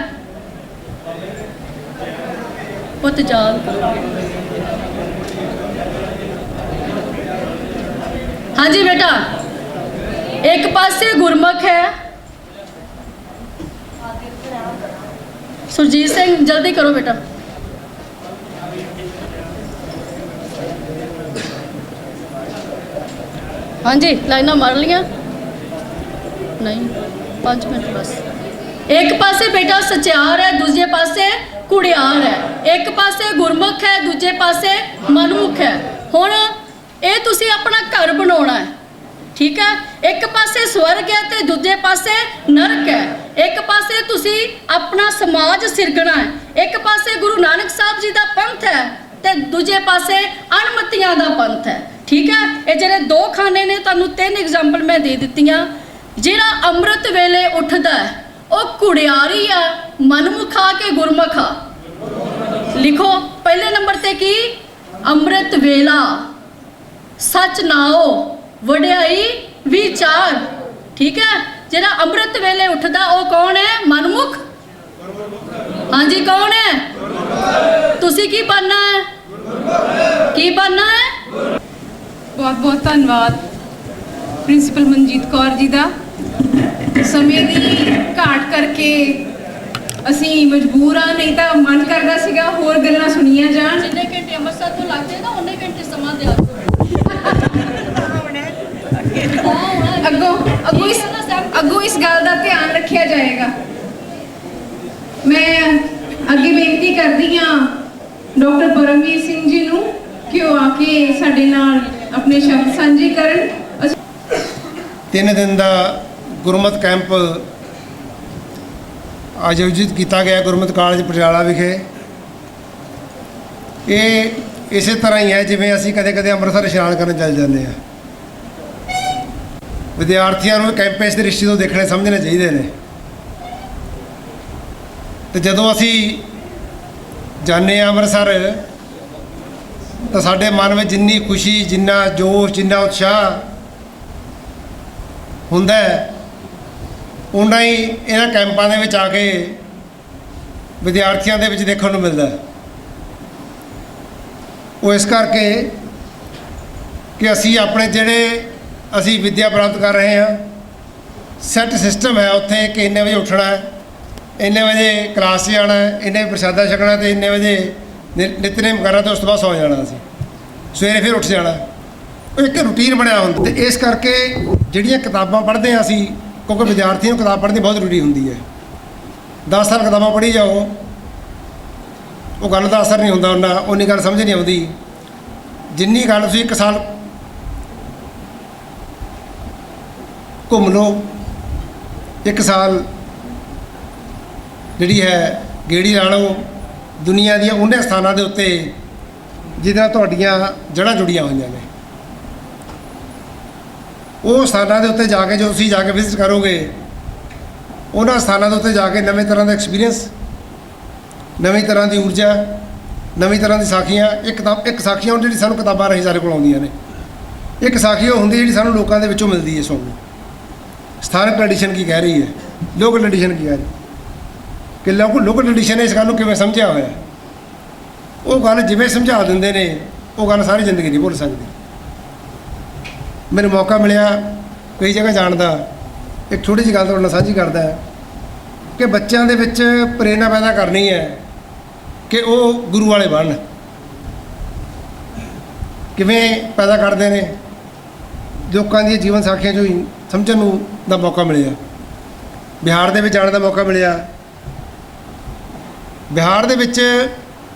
ਪੁੱਤ ਯਾਦ ਕਰੋ। ਹਾਂਜੀ ਬੇਟਾ, ਇੱਕ ਪਾਸੇ ਗੁਰਮੁਖ ਹੈ। ਸੁਰਜੀਤ ਸਿੰਘ ਜਲਦੀ ਕਰੋ ਬੇਟਾ। ਹਾਂਜੀ, ਲਾਈਨਾਂ ਮਾਰ ਲੀਆਂ? ਨਹੀਂ, 5 ਮਿੰਟ ਬਸ। ਇੱਕ ਪਾਸੇ ਬੇਟਾ ਸਚਿਆਰ ਹੈ, ਦੂਜੇ ਪਾਸੇ ਕੁੜਿਆਰ ਹੈ। ਇੱਕ ਪਾਸੇ ਗੁਰਮੁਖ ਹੈ, ਦੂਜੇ ਪਾਸੇ ਮਨਮੁਖ ਹੈ। ਹੁਣ ਇਹ ਤੁਸੀਂ ਆਪਣਾ ਘਰ ਬਣਾਉਣਾ ਹੈ, ਠੀਕ ਹੈ? ਇੱਕ ਪਾਸੇ ਸਵਰਗ ਹੈ ਤੇ ਦੂਜੇ ਪਾਸੇ ਨਰਕ ਹੈ। ਇੱਕ ਪਾਸੇ ਤੁਸੀਂ ਆਪਣਾ ਸਮਾਜ ਸਿਰਜਣਾ ਹੈ। ਇੱਕ ਪਾਸੇ ਗੁਰੂ ਨਾਨਕ ਸਾਹਿਬ ਜੀ ਦਾ ਪੰਥ ਹੈ ਤੇ ਦੂਜੇ ਪਾਸੇ ਅਣਮਤੀਆਂ ਦਾ ਪੰਥ ਹੈ, ਠੀਕ ਹੈ? ਇਹ ਜਿਹੜੇ ਦੋ ਖਾਨੇ ਨੇ, ਤੁਹਾਨੂੰ 3 ਐਗਜ਼ਾਮਪਲ ਮੈਂ ਦੇ ਦਿੱਤੀਆਂ। ਜਿਹੜਾ ਅੰਮ੍ਰਿਤ ਵੇਲੇ ਉੱਠਦਾ ਹੈ ਉਹ ਕੁੜਿਆਰੀ ਆ, ਮਨਮੁਖਾ ਕੇ ਗੁਰਮੁਖਾ। ਲਿਖੋ ਪਹਿਲੇ ਨੰਬਰ ਤੇ ਕੀ? ਅੰਮ੍ਰਿਤ ਵੇਲਾ, ਸੱਚ ਨਾਓ, ਵਡਿਆਈ ਵਿਚਾਰ, ਠੀਕ ਹੈ? ਜਿਹੜਾ ਅੰਮ੍ਰਿਤ ਵੇਲੇ ਉੱਠਦਾ ਉਹ ਕੌਣ ਹੈ? ਮਨਮੁਖ। ਹਾਂਜੀ, ਕੌਣ ਹੈ? ਤੁਸੀਂ ਕੀ ਬਣਨਾ ਹੈ? ਕੀ ਬਣਨਾ ਹੈ? ਬਹੁਤ ਬਹੁਤ ਧੰਨਵਾਦ ਪ੍ਰਿੰਸੀਪਲ ਮਨਜੀਤ ਕੌਰ ਜੀ ਦਾ। ਸਮੇਂ ਦੀ ਘਾਟ ਕਰਕੇ ਅਸੀਂ ਮਜਬੂਰ ਹਾਂ, ਨਹੀਂ ਤਾਂ ਮਨ ਕਰਦਾ ਸੀਗਾ ਹੋਰ ਗੱਲਾਂ ਸੁਣੀਆਂ ਜਾਣ। ਜਿੰਨੇ ਘੰਟੇ ਅੰਮ੍ਰਿਤਸਰ ਤੋਂ ਲੱਗਦੇ ਨਾ ਉਹਨੇ ਘੰਟੇ ਸਮਾਂ ਦਿਆ ਕਰੋ। ਅੱਗੋਂ ਇਸ ਗੱਲ ਦਾ ਧਿਆਨ ਰੱਖਿਆ ਜਾਏਗਾ। ਮੈਂ ਅੱਗੇ ਬੇਨਤੀ ਕਰਦੀ ਹਾਂ ਡਾਕਟਰ ਪਰਮਵੀਰ ਸਿੰਘ ਜੀ ਨੂੰ ਕਿ ਉਹ ਆ ਕੇ ਸਾਡੇ ਨਾਲ ਆਪਣੇ ਸ਼ਬਦ ਸਾਂਝੇ ਕਰਨ। 3 ਦਿਨ ਦਾ ਗੁਰਮਤਿ ਕੈਂਪ ਆਯੋਜਿਤ ਕੀਤਾ ਗਿਆ ਗੁਰਮਤਿ ਕਾਲਜ ਪਟਿਆਲਾ ਵਿਖੇ। ਇਹ ਇਸੇ ਤਰ੍ਹਾਂ ਹੀ ਹੈ ਜਿਵੇਂ ਅਸੀਂ ਕਦੇ-ਕਦੇ ਅੰਮ੍ਰਿਤਸਰ ਇਸ਼ਨਾਨ ਕਰਨ ਚੱਲ ਜਾਂਦੇ ਹਾਂ। ਵਿਦਿਆਰਥੀਆਂ ਨੂੰ ਕੈਂਪਸ ਦੇ ਰਿਸ਼ਤੇ ਤੋਂ ਦੇਖਣੇ ਸਮਝਣੇ ਚਾਹੀਦੇ ਨੇ। ਤੇ ਜਦੋਂ ਅਸੀਂ ਜਾਂਦੇ ਹਾਂ ਅੰਮ੍ਰਿਤਸਰ ਤਾਂ ਸਾਡੇ ਮਨ ਵਿੱਚ ਜਿੰਨੀ ਖੁਸ਼ੀ, ਜਿੰਨਾ ਜੋਸ਼, ਜਿੰਨਾ ਉਤਸ਼ਾਹ ਹੁੰਦਾ ਹੈ, ਉਨਾ ਹੀ ਇਹਨਾਂ ਕੈਂਪਾਂ ਦੇ ਵਿੱਚ ਆ ਕੇ ਵਿਦਿਆਰਥੀਆਂ ਦੇ ਵਿੱਚ ਦੇਖਣ ਨੂੰ ਮਿਲਦਾ ਹੈ। ਉਹ ਇਸ ਕਰਕੇ ਕਿ ਅਸੀਂ ਵਿੱਦਿਆ ਪ੍ਰਾਪਤ ਕਰ ਰਹੇ ਹਾਂ, ਸੈੱਟ ਸਿਸਟਮ ਹੈ ਉੱਥੇ ਕਿ ਇੰਨੇ ਵਜੇ ਉੱਠਣਾ ਹੈ, ਇੰਨੇ ਵਜੇ ਕਲਾਸ 'ਚ ਜਾਣਾ ਹੈ, ਇੰਨੇ ਪ੍ਰਸ਼ਾਦਾ ਛਕਣਾ ਤੇ ਇੰਨੇ ਵਜੇ ਨਿਤਨੇਮ ਕਰਨਾ ਤੇ ਉਸ ਤੋਂ ਬਾਅਦ ਸੌ ਜਾਣਾ। ਅਸੀਂ ਸਵੇਰੇ ਫਿਰ ਉੱਠ ਜਾਣਾ। ਉਹ ਇੱਕ ਰੂਟੀਨ ਬਣਿਆ ਹੁੰਦਾ। ਤੇ ਇਸ ਕਰਕੇ ਜਿਹੜੀਆਂ ਕਿਤਾਬਾਂ ਪੜ੍ਹਦੇ ਹਾਂ ਅਸੀਂ, ਕਿਉਂਕਿ ਵਿਦਿਆਰਥੀਆਂ ਨੂੰ ਕਿਤਾਬ ਪੜ੍ਹਨੀ ਬਹੁਤ ਜ਼ਰੂਰੀ ਹੁੰਦੀ ਹੈ। 10 ਸਾਲ ਕਿਤਾਬਾਂ ਪੜ੍ਹੀ ਜਾਓ, ਉਹ ਗੱਲ ਦਾ ਅਸਰ ਨਹੀਂ ਹੁੰਦਾ, ਉਨੀ ਗੱਲ ਸਮਝ ਨਹੀਂ ਆਉਂਦੀ ਜਿੰਨੀ ਗੱਲ ਤੁਸੀਂ 1 ਸਾਲ ਘੁੰਮ ਲਓ, 1 ਸਾਲ ਜਿਹੜੀ ਹੈ ਗੇੜੀ ਲਾ ਲਓ ਦੁਨੀਆ ਦੀਆਂ ਉਹਨਾਂ ਸਥਾਨਾਂ ਦੇ ਉੱਤੇ ਜਿਹਦੇ ਨਾਲ ਤੁਹਾਡੀਆਂ ਜੜ੍ਹਾਂ ਜੁੜੀਆਂ ਹੋਈਆਂ ਨੇ। ਉਹ ਸਥਾਨਾਂ ਦੇ ਉੱਤੇ ਜਾ ਕੇ ਜੋ ਤੁਸੀਂ ਜਾ ਕੇ ਵਿਜ਼ਿਟ ਕਰੋਗੇ, ਉਹਨਾਂ ਸਥਾਨਾਂ ਦੇ ਉੱਤੇ ਜਾ ਕੇ ਨਵੇਂ ਤਰ੍ਹਾਂ ਦਾ ਐਕਸਪੀਰੀਅੰਸ, ਨਵੀਂ ਤਰ੍ਹਾਂ ਦੀ ਊਰਜਾ, ਨਵੀਂ ਤਰ੍ਹਾਂ ਦੀ ਸਾਖੀਆਂ। ਇੱਕ ਸਾਖੀਆਂ ਹੁਣ ਜਿਹੜੀ ਸਾਨੂੰ ਕਿਤਾਬਾਂ ਰਾਹੀਂ ਸਾਡੇ ਕੋਲ ਆਉਂਦੀਆਂ ਨੇ, ਇੱਕ ਸਾਖੀ ਉਹ ਹੁੰਦੀ ਜਿਹੜੀ ਸਾਨੂੰ ਲੋਕਾਂ ਦੇ ਵਿੱਚੋਂ ਮਿਲਦੀ ਹੈ ਸੁਣਨ ਨੂੰ। ਸਥਾਨਕ ਟ੍ਰੈਡੀਸ਼ਨ ਕੀ ਕਹਿ ਰਹੀ ਹੈ, ਲੋਕਲ ਟ੍ਰੈਡੀਸ਼ਨ ਕੀ ਕਹਿ ਰਹੀ, ਕਿ ਲੋਕਲ ਟ੍ਰੈਡੀਸ਼ਨ ਨੇ ਇਸ ਗੱਲ ਨੂੰ ਕਿਵੇਂ ਸਮਝਿਆ ਹੋਇਆ। ਉਹ ਗੱਲ ਜਿਵੇਂ ਸਮਝਾ ਦਿੰਦੇ ਨੇ, ਉਹ ਗੱਲ ਸਾਰੀ ਜ਼ਿੰਦਗੀ ਨਹੀਂ ਭੁੱਲ ਸਕਦੀ। ਮੈਨੂੰ ਮੌਕਾ ਮਿਲਿਆ ਕਈ ਜਗ੍ਹਾ ਜਾਣ ਦਾ। ਇੱਕ ਛੋਟੀ ਜਿਹੀ ਗੱਲ ਤੁਹਾਡੇ ਨਾਲ ਸਾਂਝੀ ਕਰਦਾ ਹੈ। ਕਿ ਬੱਚਿਆਂ ਦੇ ਵਿੱਚ ਪ੍ਰੇਰਨਾ ਪੈਦਾ ਕਰਨੀ ਹੈ ਕਿ ਉਹ ਗੁਰੂ ਵਾਲੇ ਬਣਨ। ਕਿਵੇਂ ਪੈਦਾ ਕਰਦੇ ਨੇ? ਲੋਕਾਂ ਦੀਆਂ ਜੀਵਨ ਸਾਖੀਆਂ 'ਚੋਂ ਹੀ ਸਮਝਣ ਨੂੰ ਦਾ ਮੌਕਾ ਮਿਲਿਆ। ਬਿਹਾਰ ਦੇ ਵਿੱਚ ਜਾਣ ਦਾ ਮੌਕਾ ਮਿਲਿਆ। ਬਿਹਾਰ ਦੇ ਵਿੱਚ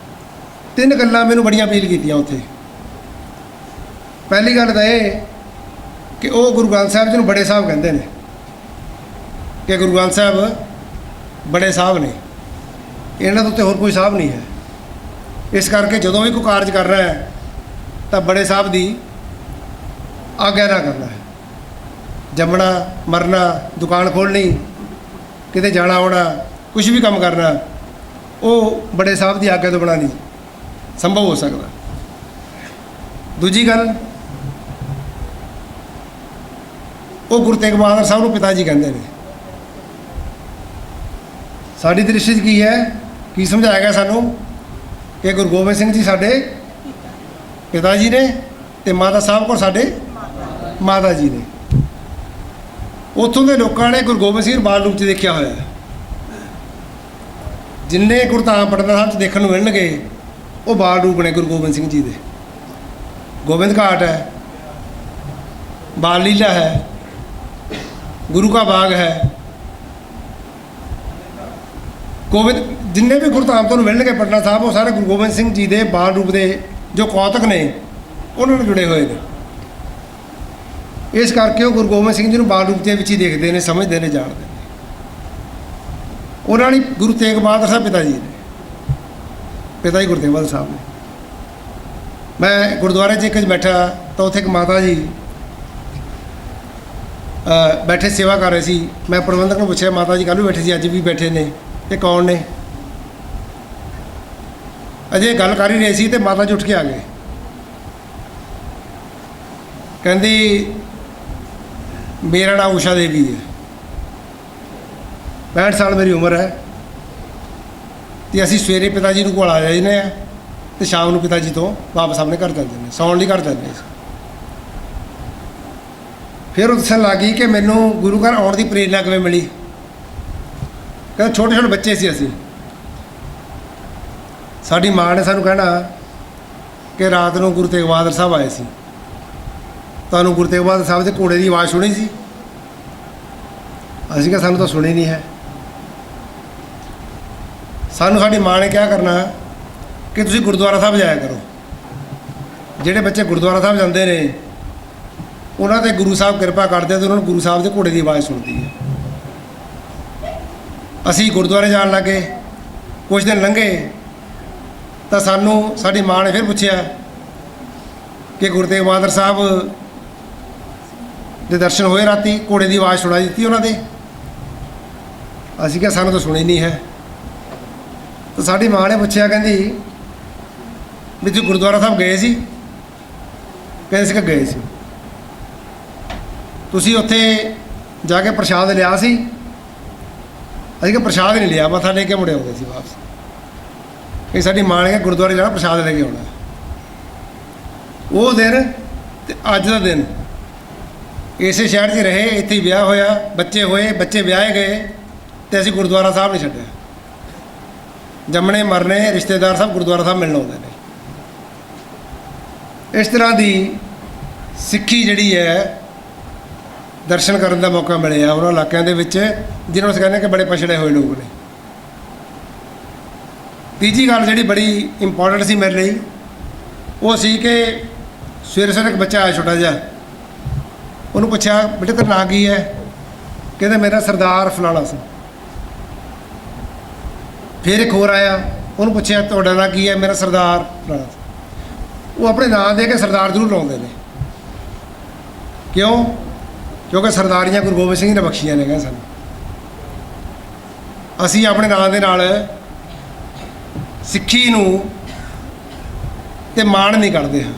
3 ਗੱਲਾਂ ਮੈਨੂੰ ਬੜੀਆਂ ਅਪੀਲ ਕੀਤੀਆਂ ਉੱਥੇ। ਪਹਿਲੀ ਗੱਲ ਤਾਂ ਇਹ ਕਿ ਉਹ ਗੁਰੂ ਗ੍ਰੰਥ ਸਾਹਿਬ ਜੀ ਨੂੰ ਬੜੇ ਸਾਹਿਬ ਕਹਿੰਦੇ ਨੇ, ਕਿ ਗੁਰੂ ਗ੍ਰੰਥ ਸਾਹਿਬ ਬੜੇ ਸਾਹਿਬ ਨੇ, ਇਹਨਾਂ ਦੇ ਉੱਤੇ ਹੋਰ ਕੋਈ ਸਾਹਿਬ ਨਹੀਂ ਹੈ। ਇਸ ਕਰਕੇ ਜਦੋਂ ਵੀ ਕੋਈ ਕਾਰਜ ਕਰਨਾ ਹੈ ਤਾਂ ਬੜੇ ਸਾਹਿਬ ਦੀ ਆਗਿਆ ਨਾਲ ਕਰਨਾ ਹੈ। ਜੰਮਣਾ ਮਰਨਾ, ਦੁਕਾਨ ਖੋਲ੍ਹਣੀ, ਕਿਤੇ ਜਾਣਾ ਆਉਣਾ, ਕੁਝ ਵੀ ਕੰਮ ਕਰਨਾ, ਉਹ ਬੜੇ ਸਾਹਿਬ ਦੀ ਆਗਿਆ ਤੋਂ ਬਿਨਾਂ ਨਹੀਂ ਸੰਭਵ ਹੋ ਸਕਦਾ। ਦੂਜੀ ਗੱਲ, ਉਹ ਗੁਰੂ ਤੇਗ ਬਹਾਦਰ ਸਾਹਿਬ ਨੂੰ ਪਿਤਾ ਜੀ ਕਹਿੰਦੇ ਨੇ। ਸਾਡੀ ਦ੍ਰਿਸ਼ਟੀ 'ਚ ਕੀ ਹੈ, ਕੀ ਸਮਝਾਇਆ ਗਿਆ ਸਾਨੂੰ ਕਿ ਗੁਰੂ ਗੋਬਿੰਦ ਸਿੰਘ ਜੀ ਸਾਡੇ ਪਿਤਾ ਜੀ ਨੇ ਅਤੇ ਮਾਤਾ ਸਾਹਿਬ ਕੋਲ ਸਾਡੇ ਮਾਤਾ ਜੀ ਨੇ। ਉੱਥੋਂ ਦੇ ਲੋਕਾਂ ਨੇ ਗੁਰੂ ਗੋਬਿੰਦ ਸਿੰਘ ਬਾਲ ਰੂਪ 'ਚ ਦੇਖਿਆ ਹੋਇਆ। ਜਿੰਨੇ ਗੁਰਧਾਮ ਪਟਨਾ ਸਾਹਿਬ 'ਚ ਦੇਖਣ ਨੂੰ ਮਿਲਣਗੇ ਉਹ ਬਾਲ ਰੂਪ ਨੇ ਗੁਰੂ ਗੋਬਿੰਦ ਸਿੰਘ ਜੀ ਦੇ। ਗੋਬਿੰਦ ਘਾਟ ਹੈ, ਬਾਲ ਲੀਲਾ ਹੈ, ਗੁਰੂ ਕਾ ਬਾਗ ਹੈ। ਗੋਬਿੰਦ ਜਿੰਨੇ ਵੀ ਗੁਰਧਾਮ ਤੁਹਾਨੂੰ ਮਿਲਣਗੇ ਪਟਨਾ ਸਾਹਿਬ, ਉਹ ਸਾਰੇ ਗੁਰੂ ਗੋਬਿੰਦ ਸਿੰਘ ਜੀ ਦੇ ਬਾਲ ਰੂਪ ਦੇ ਜੋ ਕੌਤਕ ਨੇ ਉਹਨਾਂ ਨਾਲ ਜੁੜੇ ਹੋਏ ਨੇ। ਇਸ ਕਰਕੇ ਉਹ ਗੁਰੂ ਗੋਬਿੰਦ ਸਿੰਘ ਜੀ ਨੂੰ ਬਾਲ ਰੂਪ ਦੇ ਵਿੱਚ ਹੀ ਦੇਖਦੇ ਨੇ, ਸਮਝਦੇ ਨੇ, ਜਾਣਦੇ ਨੇ। ਉਹਨਾਂ ਨੇ ਗੁਰੂ ਤੇਗ ਬਹਾਦਰ ਸਾਹਿਬ ਪਿਤਾ ਜੀ ਨੇ, ਪਿਤਾ ਜੀ ਗੁਰੂ ਤੇਗ ਬਹਾਦਰ ਸਾਹਿਬ ਨੇ। ਮੈਂ ਗੁਰਦੁਆਰੇ 'ਚ ਇੱਕ ਬੈਠਾ ਤਾਂ ਉੱਥੇ ਇੱਕ ਮਾਤਾ ਜੀ ਬੈਠੇ ਸੇਵਾ ਕਰ ਰਹੇ ਸੀ। ਮੈਂ ਪ੍ਰਬੰਧਕ ਨੂੰ ਪੁੱਛਿਆ, ਮਾਤਾ ਜੀ ਕੱਲ੍ਹ ਵੀ ਬੈਠੇ ਸੀ, ਅੱਜ ਵੀ ਬੈਠੇ ਨੇ, ਇਹ ਕੌਣ ਨੇ? ਅਜੇ ਗੱਲ ਕਰ ਹੀ ਰਹੇ ਸੀ ਅਤੇ ਮਾਤਾ ਜੀ ਉੱਠ ਕੇ ਆ ਗਏ। ਕਹਿੰਦੀ ਮੇਰਾ ਨਾਮ ਊਸ਼ਾ ਦੇਵੀ ਹੈ, 65 ਸਾਲ ਮੇਰੀ ਉਮਰ ਹੈ, ਅਤੇ ਅਸੀਂ ਸਵੇਰੇ ਪਿਤਾ ਜੀ ਨੂੰ ਕੋਲ ਆ ਜਾਂਦੇ ਹਾਂ ਅਤੇ ਸ਼ਾਮ ਨੂੰ ਪਿਤਾ ਜੀ ਤੋਂ ਵਾਪਸ ਆਪਣੇ ਘਰ ਜਾਂਦੇ ਨੇ, ਸੌਣ ਲਈ ਘਰ ਜਾਂਦੇ ਸੀ। ਫਿਰ ਉਹ ਦੱਸਣ ਲੱਗ ਗਈ ਕਿ ਮੈਨੂੰ ਗੁਰੂ ਘਰ ਆਉਣ ਦੀ ਪ੍ਰੇਰਨਾ ਕਿਵੇਂ ਮਿਲੀ। ਕਹਿੰਦੇ ਛੋਟੇ ਛੋਟੇ ਬੱਚੇ ਸੀ ਅਸੀਂ, ਸਾਡੀ ਮਾਂ ਨੇ ਸਾਨੂੰ ਕਹਿਣਾ ਕਿ ਰਾਤ ਨੂੰ ਗੁਰੂ ਤੇਗ ਬਹਾਦਰ ਸਾਹਿਬ ਆਏ ਸੀ, ਤੁਹਾਨੂੰ ਗੁਰੂ ਤੇਗ ਬਹਾਦਰ ਸਾਹਿਬ ਦੇ ਘੋੜੇ ਦੀ ਆਵਾਜ਼ ਸੁਣੀ ਸੀ? ਅਸੀਂ ਕਿਹਾ ਸਾਨੂੰ ਤਾਂ ਸੁਣੀ ਨਹੀਂ ਹੈ। ਸਾਨੂੰ ਸਾਡੀ ਮਾਂ ਨੇ ਕਿਹਾ ਕਰਨਾ ਕਿ ਤੁਸੀਂ ਗੁਰਦੁਆਰਾ ਸਾਹਿਬ ਜਾਇਆ ਕਰੋ। ਜਿਹੜੇ ਬੱਚੇ ਗੁਰਦੁਆਰਾ ਸਾਹਿਬ ਜਾਂਦੇ ਨੇ ਉਹਨਾਂ 'ਤੇ ਗੁਰੂ ਸਾਹਿਬ ਕਿਰਪਾ ਕਰਦੇ ਅਤੇ ਉਹਨਾਂ ਨੂੰ ਗੁਰੂ ਸਾਹਿਬ ਦੇ ਘੋੜੇ ਦੀ ਆਵਾਜ਼ ਸੁਣਦੀ ਹੈ। ਅਸੀਂ ਗੁਰਦੁਆਰੇ ਜਾਣ ਲੱਗੇ, ਕੁਝ ਦਿਨ ਲੰਘੇ ਤਾਂ ਸਾਨੂੰ ਸਾਡੀ ਮਾਂ ਨੇ ਫਿਰ ਪੁੱਛਿਆ ਕਿ ਗੁਰੂ ਤੇਗ ਬਹਾਦਰ ਸਾਹਿਬ ਦੇ ਦਰਸ਼ਨ ਹੋਏ ਰਾਤੀ, ਘੋੜੇ ਦੀ ਆਵਾਜ਼ ਸੁਣਾਈ ਦਿੱਤੀ ਉਹਨਾਂ ਦੇ? ਅਸੀਂ ਕਿਹਾ ਸਾਨੂੰ ਤਾਂ ਸੁਣੀ ਨਹੀਂ ਹੈ। ਤਾਂ ਸਾਡੀ ਮਾਂ ਨੇ ਪੁੱਛਿਆ, ਕਹਿੰਦੀ ਵੀ ਤੁਸੀਂ ਗੁਰਦੁਆਰਾ ਸਾਹਿਬ ਗਏ ਸੀ? ਕਹਿੰਦੇ ਸੀ ਕਿ ਗਏ ਸੀ। ਤੁਸੀਂ ਉੱਥੇ ਜਾ ਕੇ ਪ੍ਰਸ਼ਾਦ ਲਿਆ ਸੀ? ਅਸੀਂ ਕਿ ਪ੍ਰਸ਼ਾਦ ਨਹੀਂ ਲਿਆ, ਮੱਥਾ ਲੈ ਕੇ ਮੁੜੇ ਆਉਂਦੇ ਸੀ ਵਾਪਸ। ਕਿ ਸਾਡੀ ਮਾਂ ਨੇ ਕਿਹਾ ਗੁਰਦੁਆਰੇ ਜਾਣਾ, ਪ੍ਰਸ਼ਾਦ ਲੈ ਕੇ ਆਉਣਾ। ਉਹ ਦਿਨ ਅਤੇ ਅੱਜ ਦਾ ਦਿਨ ਇਸੇ ਸ਼ਹਿਰ 'ਚ ਰਹੇ, ਇੱਥੇ ਹੀ ਵਿਆਹ ਹੋਇਆ, ਬੱਚੇ ਹੋਏ, ਬੱਚੇ ਵਿਆਹੇ ਗਏ ਅਤੇ ਅਸੀਂ ਗੁਰਦੁਆਰਾ ਸਾਹਿਬ ਨਹੀਂ ਛੱਡਿਆ। ਜੰਮਣੇ ਮਰਨੇ ਰਿਸ਼ਤੇਦਾਰ ਸਭ ਗੁਰਦੁਆਰਾ ਸਾਹਿਬ ਮਿਲਣ ਆਉਂਦੇ ਨੇ। ਇਸ ਤਰ੍ਹਾਂ ਦੀ ਸਿੱਖੀ ਜਿਹੜੀ ਹੈ, ਦਰਸ਼ਨ ਕਰਨ ਦਾ ਮੌਕਾ ਮਿਲਿਆ ਉਹਨਾਂ ਇਲਾਕਿਆਂ ਦੇ ਵਿੱਚ ਜਿਹਨਾਂ ਨੂੰ ਅਸੀਂ ਕਹਿੰਦੇ ਕਿ ਬੜੇ ਪਛੜੇ ਹੋਏ ਲੋਕ ਨੇ। ਤੀਜੀ ਗੱਲ ਜਿਹੜੀ ਬੜੀ ਇੰਪੋਰਟੈਂਟ ਸੀ ਮੇਰੇ ਲਈ, ਉਹ ਸੀ ਕਿ ਸਵੇਰੇ ਸਵੇਰੇ ਇੱਕ ਬੱਚਾ ਆਇਆ ਛੋਟਾ ਜਿਹਾ, ਉਹਨੂੰ ਪੁੱਛਿਆ ਬੇਟੇ ਤੇਰਾ ਨਾਂ ਕੀ ਹੈ? ਕਹਿੰਦਾ ਮੇਰਾ ਸਰਦਾਰ ਫਲਾਣਾ ਸੀ। ਫਿਰ ਇੱਕ ਹੋਰ ਆਇਆ, ਉਹਨੂੰ ਪੁੱਛਿਆ ਤੁਹਾਡਾ ਨਾਂ ਕੀ ਹੈ? ਮੇਰਾ ਸਰਦਾਰ ਫਲਾਣਾ ਸੀ। ਉਹ ਆਪਣੇ ਨਾਂ ਦੇ ਕੇ ਸਰਦਾਰ ਜ਼ਰੂਰ ਲਾਉਂਦੇ ਨੇ। ਕਿਉਂ? ਕਿਉਂਕਿ ਸਰਦਾਰੀਆਂ ਗੁਰੂ ਗੋਬਿੰਦ ਸਿੰਘ ਜੀ ਨੇ ਬਖਸ਼ੀਆਂ ਨੇ। ਕਹਿੰਦੇ ਸਾਨੂੰ ਅਸੀਂ ਆਪਣੇ ਨਾਂ ਦੇ ਨਾਲ ਸਿੱਖੀ ਨੂੰ ਤੇ ਮਾਣ ਨਹੀਂ ਕਰਦੇ ਹਾਂ,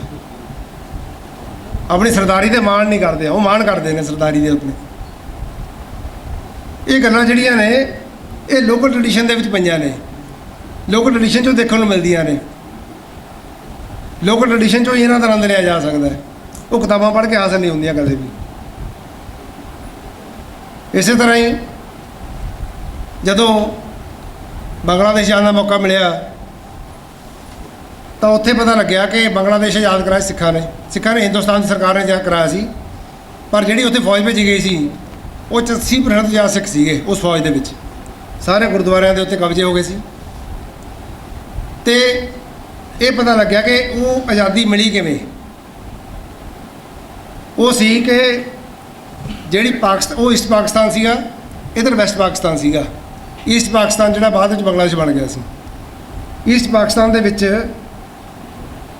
ਆਪਣੀ ਸਰਦਾਰੀ ਤੇ ਮਾਣ ਨਹੀਂ ਕਰਦੇ, ਉਹ ਮਾਣ ਕਰਦੇ ਨੇ ਸਰਦਾਰੀ ਦੇ ਆਪਣੇ। ਇਹ ਗੱਲਾਂ ਜਿਹੜੀਆਂ ਨੇ ਇਹ ਲੋਕਲ ਟ੍ਰੈਡੀਸ਼ਨ ਦੇ ਵਿੱਚ ਪਈਆਂ ਨੇ, ਲੋਕਲ ਟ੍ਰੈਡੀਸ਼ਨ 'ਚੋਂ ਦੇਖਣ ਨੂੰ ਮਿਲਦੀਆਂ ਨੇ। ਲੋਕਲ ਟ੍ਰੈਡੀਸ਼ਨ 'ਚੋਂ ਹੀ ਇਹਨਾਂ ਦਾ ਆਨੰਦ ਲਿਆ ਜਾ ਸਕਦਾ ਹੈ, ਉਹ ਕਿਤਾਬਾਂ ਪੜ੍ਹ ਕੇ ਹਾਸਲ ਨਹੀਂ ਹੁੰਦੀਆਂ ਕਦੇ ਵੀ। ਇਸੇ ਤਰ੍ਹਾਂ ਹੀ ਜਦੋਂ ਬੰਗਲਾਦੇਸ਼ ਜਾਣ ਦਾ ਮੌਕਾ ਮਿਲਿਆ ਤਾਂ ਉੱਥੇ ਪਤਾ ਲੱਗਿਆ ਕਿ ਬੰਗਲਾਦੇਸ਼ ਆਜ਼ਾਦ ਕਰਾਇਆ ਸਿੱਖਾਂ ਨੇ ਹਿੰਦੁਸਤਾਨ ਦੀ ਸਰਕਾਰ ਨੇ ਜਾ ਕਰਾਇਆ ਸੀ। ਪਰ ਜਿਹੜੀ ਉੱਥੇ ਫੌਜ ਭੇਜੀ ਗਈ ਸੀ ਉਹ 80% ਤੋਂ ਜ਼ਿਆਦਾ ਸਿੱਖ ਸੀਗੇ ਉਸ ਫੌਜ ਦੇ ਵਿੱਚ। ਸਾਰੇ ਗੁਰਦੁਆਰਿਆਂ ਦੇ ਉੱਤੇ ਕਬਜ਼ੇ ਹੋ ਗਏ ਸੀ ਤੇ ਇਹ ਪਤਾ ਲੱਗਿਆ ਕਿ ਉਹ ਆਜ਼ਾਦੀ ਮਿਲੀ ਕਿਵੇਂ। ਉਹ ਸੀ ਕਿ ਜਿਹੜੀ ਉਹ ਈਸਟ ਪਾਕਿਸਤਾਨ ਸੀਗਾ, ਇੱਧਰ ਵੈਸਟ ਪਾਕਿਸਤਾਨ ਸੀਗਾ। ਈਸਟ ਪਾਕਿਸਤਾਨ ਜਿਹੜਾ ਬਾਅਦ ਵਿੱਚ ਬੰਗਲਾਦੇਸ਼ ਬਣ ਗਿਆ ਸੀ। ਈਸਟ ਪਾਕਿਸਤਾਨ ਦੇ ਵਿੱਚ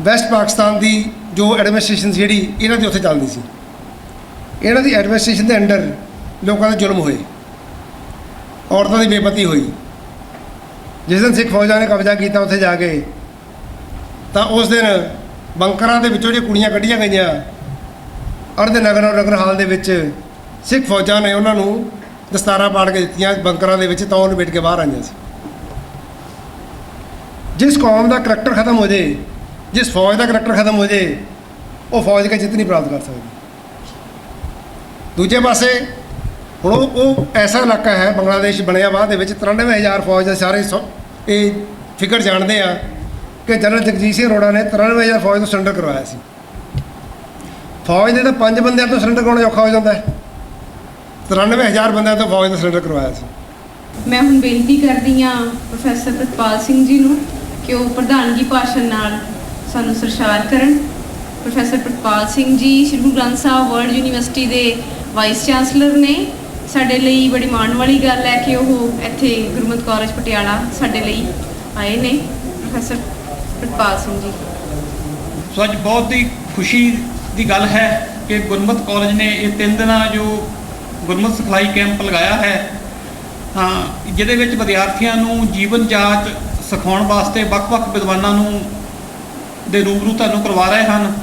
ਵੈਸਟ ਪਾਕਿਸਤਾਨ ਦੀ ਜੋ ਐਡਮਿਨਿਸਟ੍ਰੇਸ਼ਨ ਸੀ ਜਿਹੜੀ ਇਹਨਾਂ ਦੀ ਉੱਥੇ ਚੱਲਦੀ ਸੀ। ਇਹਨਾਂ ਦੀ ਐਡਮਿਨਿਸਟ੍ਰੇਸ਼ਨ ਦੇ ਅੰਡਰ ਲੋਕਾਂ ਦੇ ਜ਼ੁਲਮ ਹੋਏ, ਔਰਤਾਂ ਦੀ ਬੇਪਤੀ ਹੋਈ। ਜਿਸ ਦਿਨ ਸਿੱਖ ਫੌਜਾਂ ਨੇ ਕਬਜ਼ਾ ਕੀਤਾ ਉੱਥੇ ਜਾ ਕੇ ਤਾਂ ਉਸ ਦਿਨ ਬੰਕਰਾਂ ਦੇ ਵਿੱਚੋਂ ਜਿਹੜੀਆਂ ਕੁੜੀਆਂ ਕੱਢੀਆਂ ਗਈਆਂ ਅਰਧ ਨਗਰ ਹਾਲ ਦੇ ਵਿੱਚ, ਸਿੱਖ ਫੌਜਾਂ ਨੇ ਉਹਨਾਂ ਨੂੰ ਦਸਤਾਰਾਂ ਪਾੜ ਕੇ ਦਿੱਤੀਆਂ ਬੰਕਰਾਂ ਦੇ ਵਿੱਚ, ਤਾਂ ਉਹ ਲਪੇਟ ਕੇ ਬਾਹਰ ਆਈਆਂ ਸੀ। ਜਿਸ ਕੌਮ ਦਾ ਕਰੈਕਟਰ ਖਤਮ ਹੋ ਜਾਏ, ਜਿਸ ਫੌਜ ਦਾ ਕਰੈਕਟਰ ਖਤਮ ਹੋ ਜਾਏ, ਉਹ ਫੌਜ ਕੇ ਜਿੱਤ ਨਹੀਂ ਪ੍ਰਾਪਤ ਕਰ ਸਕਦੀ। ਦੂਜੇ ਪਾਸੇ ਹੁਣ ਉਹ ਐਸਾ ਇਲਾਕਾ ਹੈ ਬੰਗਲਾਦੇਸ਼ ਬਣਿਆ ਬਾਅਦ ਦੇ ਵਿੱਚ 93,000 ਫੌਜ ਦੇ ਸਾਰੇ ਇਹ ਫਿਕਰ ਜਾਣਦੇ ਆ ਕਿ ਜਨਰਲ ਜਗਜੀਤ ਸਿੰਘ ਅਰੋੜਾ ਨੇ 93,000 ਫੌਜ ਤੋਂ ਸਰੈਂਡਰ ਕਰਵਾਇਆ ਸੀ। ਫੌਜ ਦੇ ਤਾਂ 5 ਬੰਦਿਆਂ ਤੋਂ ਸਰੈਂਡਰ ਕਰਾਉਣਾ ਔਖਾ ਹੋ ਜਾਂਦਾ ਹੈ, 93,000 ਬੰਦਿਆਂ ਤੋਂ ਫੌਜ ਦਾ ਸਰੈਂਡਰ ਕਰਵਾਇਆ ਸੀ। ਮੈਂ ਹੁਣ ਬੇਨਤੀ ਕਰਦੀ ਹਾਂ ਪ੍ਰੋਫੈਸਰ ਪ੍ਰਿਤਪਾਲ ਸਿੰਘ ਜੀ ਨੂੰ ਕਿ ਉਹ ਪ੍ਰਧਾਨਗੀ ਭਾਸ਼ਣ ਨਾਲ ਸਾਨੂੰ ਸਰਸ਼ਾਰ ਕਰਨ। Professor Pritpal Singh ji Shri Guru Granth Sahib world university ਦੇ ਵਾਈਸ ਚਾਂਸਲਰ ਨੇ। ਸਾਡੇ ਲਈ ਬੜੀ ਮਾਣ ਵਾਲੀ ਗੱਲ ਹੈ ਕਿ ਉਹ ਇੱਥੇ ਗੁਰਮਤਿ ਕਾਲਜ ਪਟਿਆਲਾ ਸਾਡੇ ਲਈ ਆਏ ਨੇ। ਪ੍ਰੋਫੈਸਰ ਪ੍ਰਿਤਪਾਲ ਸਿੰਘ ਜੀ। ਸੋ ਅੱਜ ਬਹੁਤ ਹੀ ਖੁਸ਼ੀ ਦੀ ਗੱਲ ਹੈ ਕਿ ਗੁਰਮਤਿ ਕਾਲਜ ਨੇ ਇਹ 3 ਦਿਨਾਂ ਜੋ ਗੁਰਮਤਿ ਸਿਖਲਾਈ ਕੈਂਪ ਲਗਾਇਆ ਹੈ, ਜਿਹਦੇ ਵਿੱਚ ਵਿਦਿਆਰਥੀਆਂ ਨੂੰ ਜੀਵਨ ਜਾਚ ਸਿਖਾਉਣ ਵਾਸਤੇ ਵੱਖ-ਵੱਖ ਵਿਦਵਾਨਾਂ ਨੂੰ ਦੇ ਰੂਬਰੂ ਤੁਹਾਨੂੰ ਕਰਵਾ ਰਹੇ ਹਨ।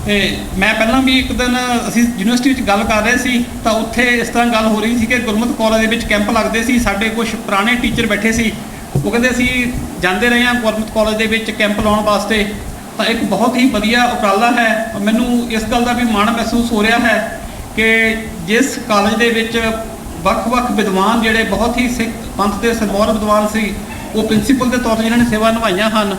ਤੇ ਮੈਂ ਪਹਿਲਾਂ ਵੀ ਇੱਕ ਦਿਨ ਅਸੀਂ ਯੂਨੀਵਰਸਿਟੀ ਵਿੱਚ ਗੱਲ ਕਰ ਰਹੇ ਸੀ ਤਾਂ ਉੱਥੇ ਇਸ ਤਰ੍ਹਾਂ ਗੱਲ ਹੋ ਰਹੀ ਸੀ ਕਿ ਗੁਰਮਤਿ ਕਾਲਜ ਦੇ ਵਿੱਚ ਕੈਂਪ ਲੱਗਦੇ ਸੀ। ਸਾਡੇ ਕੁਝ ਪੁਰਾਣੇ ਟੀਚਰ ਬੈਠੇ ਸੀ, ਉਹ ਕਹਿੰਦੇ ਅਸੀਂ ਜਾਂਦੇ ਰਹੇ ਹਾਂ ਗੁਰਮਤਿ ਕਾਲਜ ਦੇ ਵਿੱਚ ਕੈਂਪ ਲਾਉਣ ਵਾਸਤੇ। ਤਾਂ ਇੱਕ ਬਹੁਤ ਹੀ ਵਧੀਆ ਉਪਰਾਲਾ ਹੈ। ਮੈਨੂੰ ਇਸ ਗੱਲ ਦਾ ਵੀ ਮਾਣ ਮਹਿਸੂਸ ਹੋ ਰਿਹਾ ਹੈ ਕਿ ਜਿਸ ਕਾਲਜ ਦੇ ਵਿੱਚ ਵੱਖ-ਵੱਖ ਵਿਦਵਾਨ ਜਿਹੜੇ ਬਹੁਤ ਹੀ ਸਿੱਖ ਪੰਥ ਦੇ ਸਰਮੌਰ ਵਿਦਵਾਨ ਸੀ, ਉਹ ਪ੍ਰਿੰਸੀਪਲ ਦੇ ਤੌਰ 'ਤੇ ਜਿਹਨਾਂ ਨੇ ਸੇਵਾ ਨਿਭਾਈਆਂ ਹਨ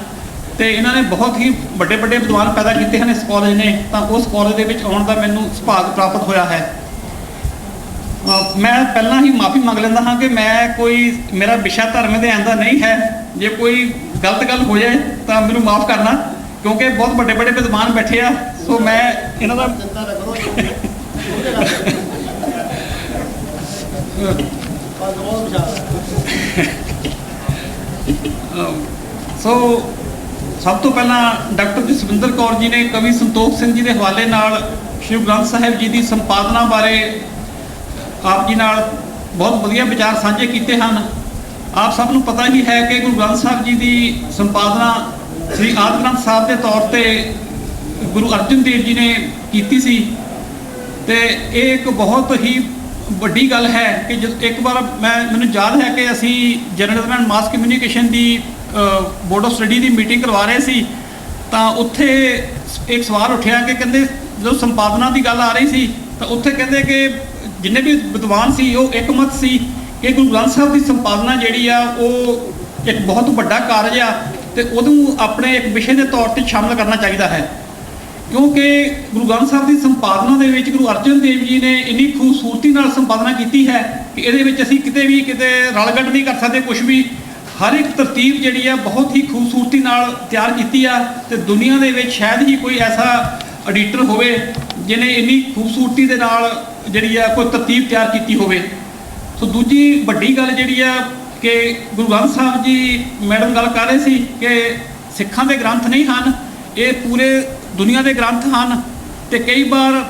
ਤੇ ਇਹਨਾਂ ਨੇ ਬਹੁਤ ਹੀ ਵੱਡੇ ਵਿਦਵਾਨ ਪੈਦਾ ਕੀਤੇ ਹਨ ਇਸ ਕਾਲਜ ਨੇ, ਤਾਂ ਉਸ ਕਾਲਜ ਦੇ ਵਿੱਚ ਆਉਣ ਦਾ ਮੈਨੂੰ ਸੁਭਾਗ ਪ੍ਰਾਪਤ ਹੋਇਆ ਹੈ। ਮੈਂ ਪਹਿਲਾਂ ਹੀ ਮਾਫੀ ਮੰਗ ਲੈਂਦਾ ਹਾਂ ਕਿ ਮੇਰਾ ਵਿਸ਼ਾ ਧਰਮ ਦੇ ਆਂਦਾ ਨਹੀਂ ਹੈ। ਜੇ ਕੋਈ ਗਲਤ ਗੱਲ ਹੋ ਜਾਏ ਤਾਂ ਮੈਨੂੰ ਮਾਫ ਕਰਨਾ, ਕਿਉਂਕਿ ਬਹੁਤ ਵੱਡੇ ਵਿਦਵਾਨ ਬੈਠੇ ਆ। ਸੋ ਮੈਂ ਇਹਨਾਂ ਦਾ ਸੋ ਸਭ ਤੋਂ ਪਹਿਲਾਂ ਡਾਕਟਰ ਜਸਵਿੰਦਰ ਕੌਰ ਜੀ ਨੇ ਕਵੀ ਸੰਤੋਖ ਸਿੰਘ ਜੀ ਦੇ ਹਵਾਲੇ ਨਾਲ ਸ਼੍ਰੀ ਗ੍ਰੰਥ ਸਾਹਿਬ ਜੀ ਦੀ ਸੰਪਾਦਨਾ ਬਾਰੇ ਆਪ ਜੀ ਨਾਲ ਬਹੁਤ ਵਧੀਆ ਵਿਚਾਰ ਸਾਂਝੇ ਕੀਤੇ ਹਨ। ਆਪ ਸਭ ਨੂੰ ਪਤਾ ਹੀ ਹੈ ਕਿ ਗੁਰੂ ਗ੍ਰੰਥ ਸਾਹਿਬ ਜੀ ਦੀ ਸੰਪਾਦਨਾ ਸ੍ਰੀ ਆਦਿ ਗ੍ਰੰਥ ਸਾਹਿਬ ਦੇ ਤੌਰ ਤੇ ਗੁਰੂ ਅਰਜਨ ਦੇਵ ਜੀ ਨੇ ਕੀਤੀ ਸੀ ਤੇ ਇਹ ਇੱਕ ਬਹੁਤ ਹੀ ਵੱਡੀ ਗੱਲ ਹੈ ਕਿ ਇੱਕ ਵਾਰ ਮੈਨੂੰ ਯਾਦ ਹੈ ਕਿ ਅਸੀਂ journalism and mass communication the board of study the meeting ਕਰਵਾ ਰਹੇ ਸੀ ਤਾਂ ਉੱਥੇ ਇੱਕ ਸਵਾਲ ਉੱਠਿਆ ਕਿ ਕਹਿੰਦੇ ਜਦੋਂ ਸੰਪਾਦਨਾ ਦੀ ਗੱਲ ਆ ਰਹੀ ਸੀ ਤਾਂ ਉੱਥੇ ਕਹਿੰਦੇ ਕਿ ਜਿੰਨੇ ਵੀ ਵਿਦਵਾਨ ਸੀ ਉਹ ਇੱਕਮਤ ਸੀ ਕਿ ਗੁਰੂ ਗ੍ਰੰਥ ਸਾਹਿਬ ਦੀ ਸੰਪਾਦਨਾ ਜਿਹੜੀ ਆ ਉਹ ਇੱਕ ਬਹੁਤ ਵੱਡਾ ਕਾਰਜ ਆ ਤੇ ਉਹਨੂੰ ਆਪਣੇ ਇੱਕ ਵਿਸ਼ੇ ਦੇ ਤੌਰ ਤੇ ਸ਼ਾਮਲ ਕਰਨਾ ਚਾਹੀਦਾ ਹੈ, ਕਿਉਂਕਿ ਗੁਰੂ ਗ੍ਰੰਥ ਸਾਹਿਬ ਦੀ ਸੰਪਾਦਨਾ ਦੇ ਵਿੱਚ ਗੁਰੂ ਅਰਜਨ ਦੇਵ ਜੀ ਨੇ ਇੰਨੀ ਖੂਬਸੂਰਤੀ ਨਾਲ ਸੰਪਾਦਨਾ ਕੀਤੀ ਹੈ ਕਿ ਇਹਦੇ ਵਿੱਚ ਅਸੀਂ ਕਿਤੇ ਰਲਗੱਡ ਨਹੀਂ ਕਰ ਸਕਦੇ ਕੁਝ ਵੀ। ਹਰ ਇੱਕ ਤਰਤੀਬ ਜਿਹੜੀ ਆ ਬਹੁਤ ਹੀ ਖੂਬਸੂਰਤੀ ਨਾਲ ਤਿਆਰ ਕੀਤੀ ਆ ਤੇ ਦੁਨੀਆ ਦੇ ਵਿੱਚ ਸ਼ਾਇਦ ਹੀ ਕੋਈ ਐਸਾ ਐਡੀਟਰ ਹੋਵੇ ਜਿਹਨੇ ਇੰਨੀ ਖੂਬਸੂਰਤੀ ਦੇ ਨਾਲ ਜਿਹੜੀ ਆ ਕੋਈ ਤਰਤੀਬ ਤਿਆਰ ਕੀਤੀ ਹੋਵੇ। ਸੋ ਦੂਜੀ ਵੱਡੀ ਗੱਲ ਜਿਹੜੀ ਆ ਕਿ ਗੁਰੂ ਗ੍ਰੰਥ ਸਾਹਿਬ ਜੀ ਮੈਡਮ ਗੱਲ ਕਰ ਰਹੇ ਸੀ ਕਿ ਸਿੱਖਾਂ ਦੇ ਗ੍ਰੰਥ ਨਹੀਂ ਹਨ, ਇਹ ਪੂਰੇ ਦੁਨੀਆ ਦੇ ਗ੍ਰੰਥ ਹਨ। ਤੇ ਕਈ ਵਾਰ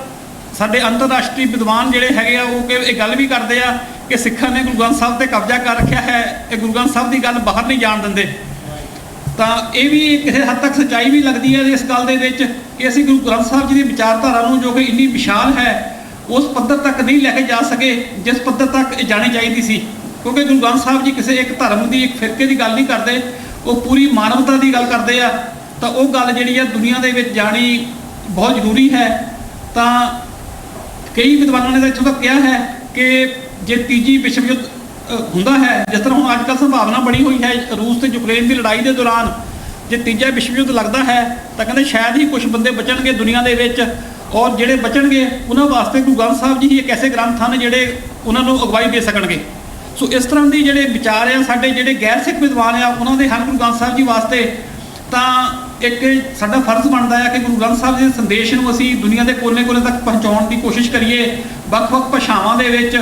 ਸਾਡੇ ਅੰਤਰਰਾਸ਼ਟਰੀ ਵਿਦਵਾਨ ਜਿਹੜੇ ਹੈਗੇ ਆ ਉਹ ਇਹ ਗੱਲ ਵੀ ਕਰਦੇ ਆ ਕਿ ਸਿੱਖਾਂ ਨੇ ਗੁਰੂ ਗ੍ਰੰਥ ਸਾਹਿਬ ਤੇ ਕਬਜ਼ਾ ਕਰ ਰੱਖਿਆ ਹੈ, ਇਹ ਗੁਰੂ ਗ੍ਰੰਥ ਸਾਹਿਬ ਦੀ ਗੱਲ ਬਾਹਰ ਨਹੀਂ ਜਾਣ ਦਿੰਦੇ। ਤਾਂ ਇਹ ਵੀ ਕਿਸੇ ਹੱਦ ਤੱਕ ਸੱਚਾਈ ਵੀ ਲੱਗਦੀ ਹੈ ਇਸ ਗੱਲ ਦੇ ਵਿੱਚ ਕਿ ਅਸੀਂ ਗੁਰੂ ਗ੍ਰੰਥ ਸਾਹਿਬ ਜੀ ਦੀ ਵਿਚਾਰਧਾਰਾ ਨੂੰ ਜੋ ਕਿ ਇੰਨੀ ਵਿਸ਼ਾਲ ਹੈ ਉਸ ਪੱਧਰ ਤੱਕ ਨਹੀਂ ਲੈ ਕੇ ਜਾ ਸਕੇ ਜਿਸ ਪੱਧਰ ਤੱਕ ਇਹ ਜਾਣੀ ਚਾਹੀਦੀ ਸੀ, ਕਿਉਂਕਿ ਗੁਰੂ ਗ੍ਰੰਥ ਸਾਹਿਬ ਜੀ ਕਿਸੇ ਇੱਕ ਧਰਮ ਦੀ ਇੱਕ ਫਿਰਕੇ ਦੀ ਗੱਲ ਨਹੀਂ ਕਰਦੇ, ਉਹ ਪੂਰੀ ਮਾਨਵਤਾ ਦੀ ਗੱਲ ਕਰਦੇ ਆ। ਤਾਂ ਉਹ ਗੱਲ ਜਿਹੜੀ ਆ ਦੁਨੀਆ ਦੇ ਵਿੱਚ ਜਾਣੀ ਬਹੁਤ ਜ਼ਰੂਰੀ ਹੈ। ਤਾਂ ਕਈ ਵਿਦਵਾਨਾਂ ਨੇ ਤਾਂ ਇੱਥੋਂ ਤੱਕ ਕਿਹਾ ਹੈ ਕਿ ਜੇ ਤੀਜੀ ਵਿਸ਼ਵ ਯੁੱਧ ਹੁੰਦਾ ਹੈ। ਜਿਸ ਤਰ੍ਹਾਂ ਹੁਣ ਅੱਜ ਕੱਲ੍ਹ ਸੰਭਾਵਨਾ ਬਣੀ ਹੋਈ ਹੈ ਰੂਸ ਤੇ ਯੂਕਰੇਨ ਦੀ ਲੜਾਈ ਦੇ ਦੌਰਾਨ, ਜੇ ਤੀਜਾ ਵਿਸ਼ਵ ਯੁੱਧ ਲੱਗਦਾ ਹੈ ਤਾਂ ਕਹਿੰਦੇ ਸ਼ਾਇਦ ਹੀ ਕੁਝ ਬੰਦੇ ਬਚਣਗੇ ਦੁਨੀਆ ਦੇ ਵਿੱਚ, ਔਰ ਜਿਹੜੇ ਬਚਣਗੇ ਉਹਨਾਂ ਵਾਸਤੇ ਗੁਰੂ ਗ੍ਰੰਥ ਸਾਹਿਬ ਜੀ ਹੀ ਇੱਕ ਐਸੇ ਗ੍ਰੰਥ ਹਨ ਜਿਹੜੇ ਉਹਨਾਂ ਨੂੰ ਅਗਵਾਈ ਦੇ ਸਕਣਗੇ। ਸੋ ਇਸ ਤਰ੍ਹਾਂ ਦੀ ਜਿਹੜੇ ਵਿਚਾਰ ਆ ਸਾਡੇ ਜਿਹੜੇ ਗੈਰ ਸਿੱਖ ਵਿਦਵਾਨ ਆ ਉਹਨਾਂ ਦੇ ਹਨ ਗੁਰੂ ਗ੍ਰੰਥ ਸਾਹਿਬ ਜੀ ਵਾਸਤੇ, ਤਾਂ ਇੱਕ ਸਾਡਾ ਫਰਜ਼ ਬਣਦਾ ਹੈ ਕਿ ਗੁਰੂ ਗ੍ਰੰਥ ਸਾਹਿਬ ਦੇ ਸੰਦੇਸ਼ ਨੂੰ ਅਸੀਂ ਦੁਨੀਆ ਦੇ ਕੋਨੇ-ਕੋਨੇ ਤੱਕ ਪਹੁੰਚਾਉਣ ਦੀ ਕੋਸ਼ਿਸ਼ ਕਰੀਏ, ਵੱਖ-ਵੱਖ ਭਾਸ਼ਾਵਾਂ ਦੇ ਵਿੱਚ,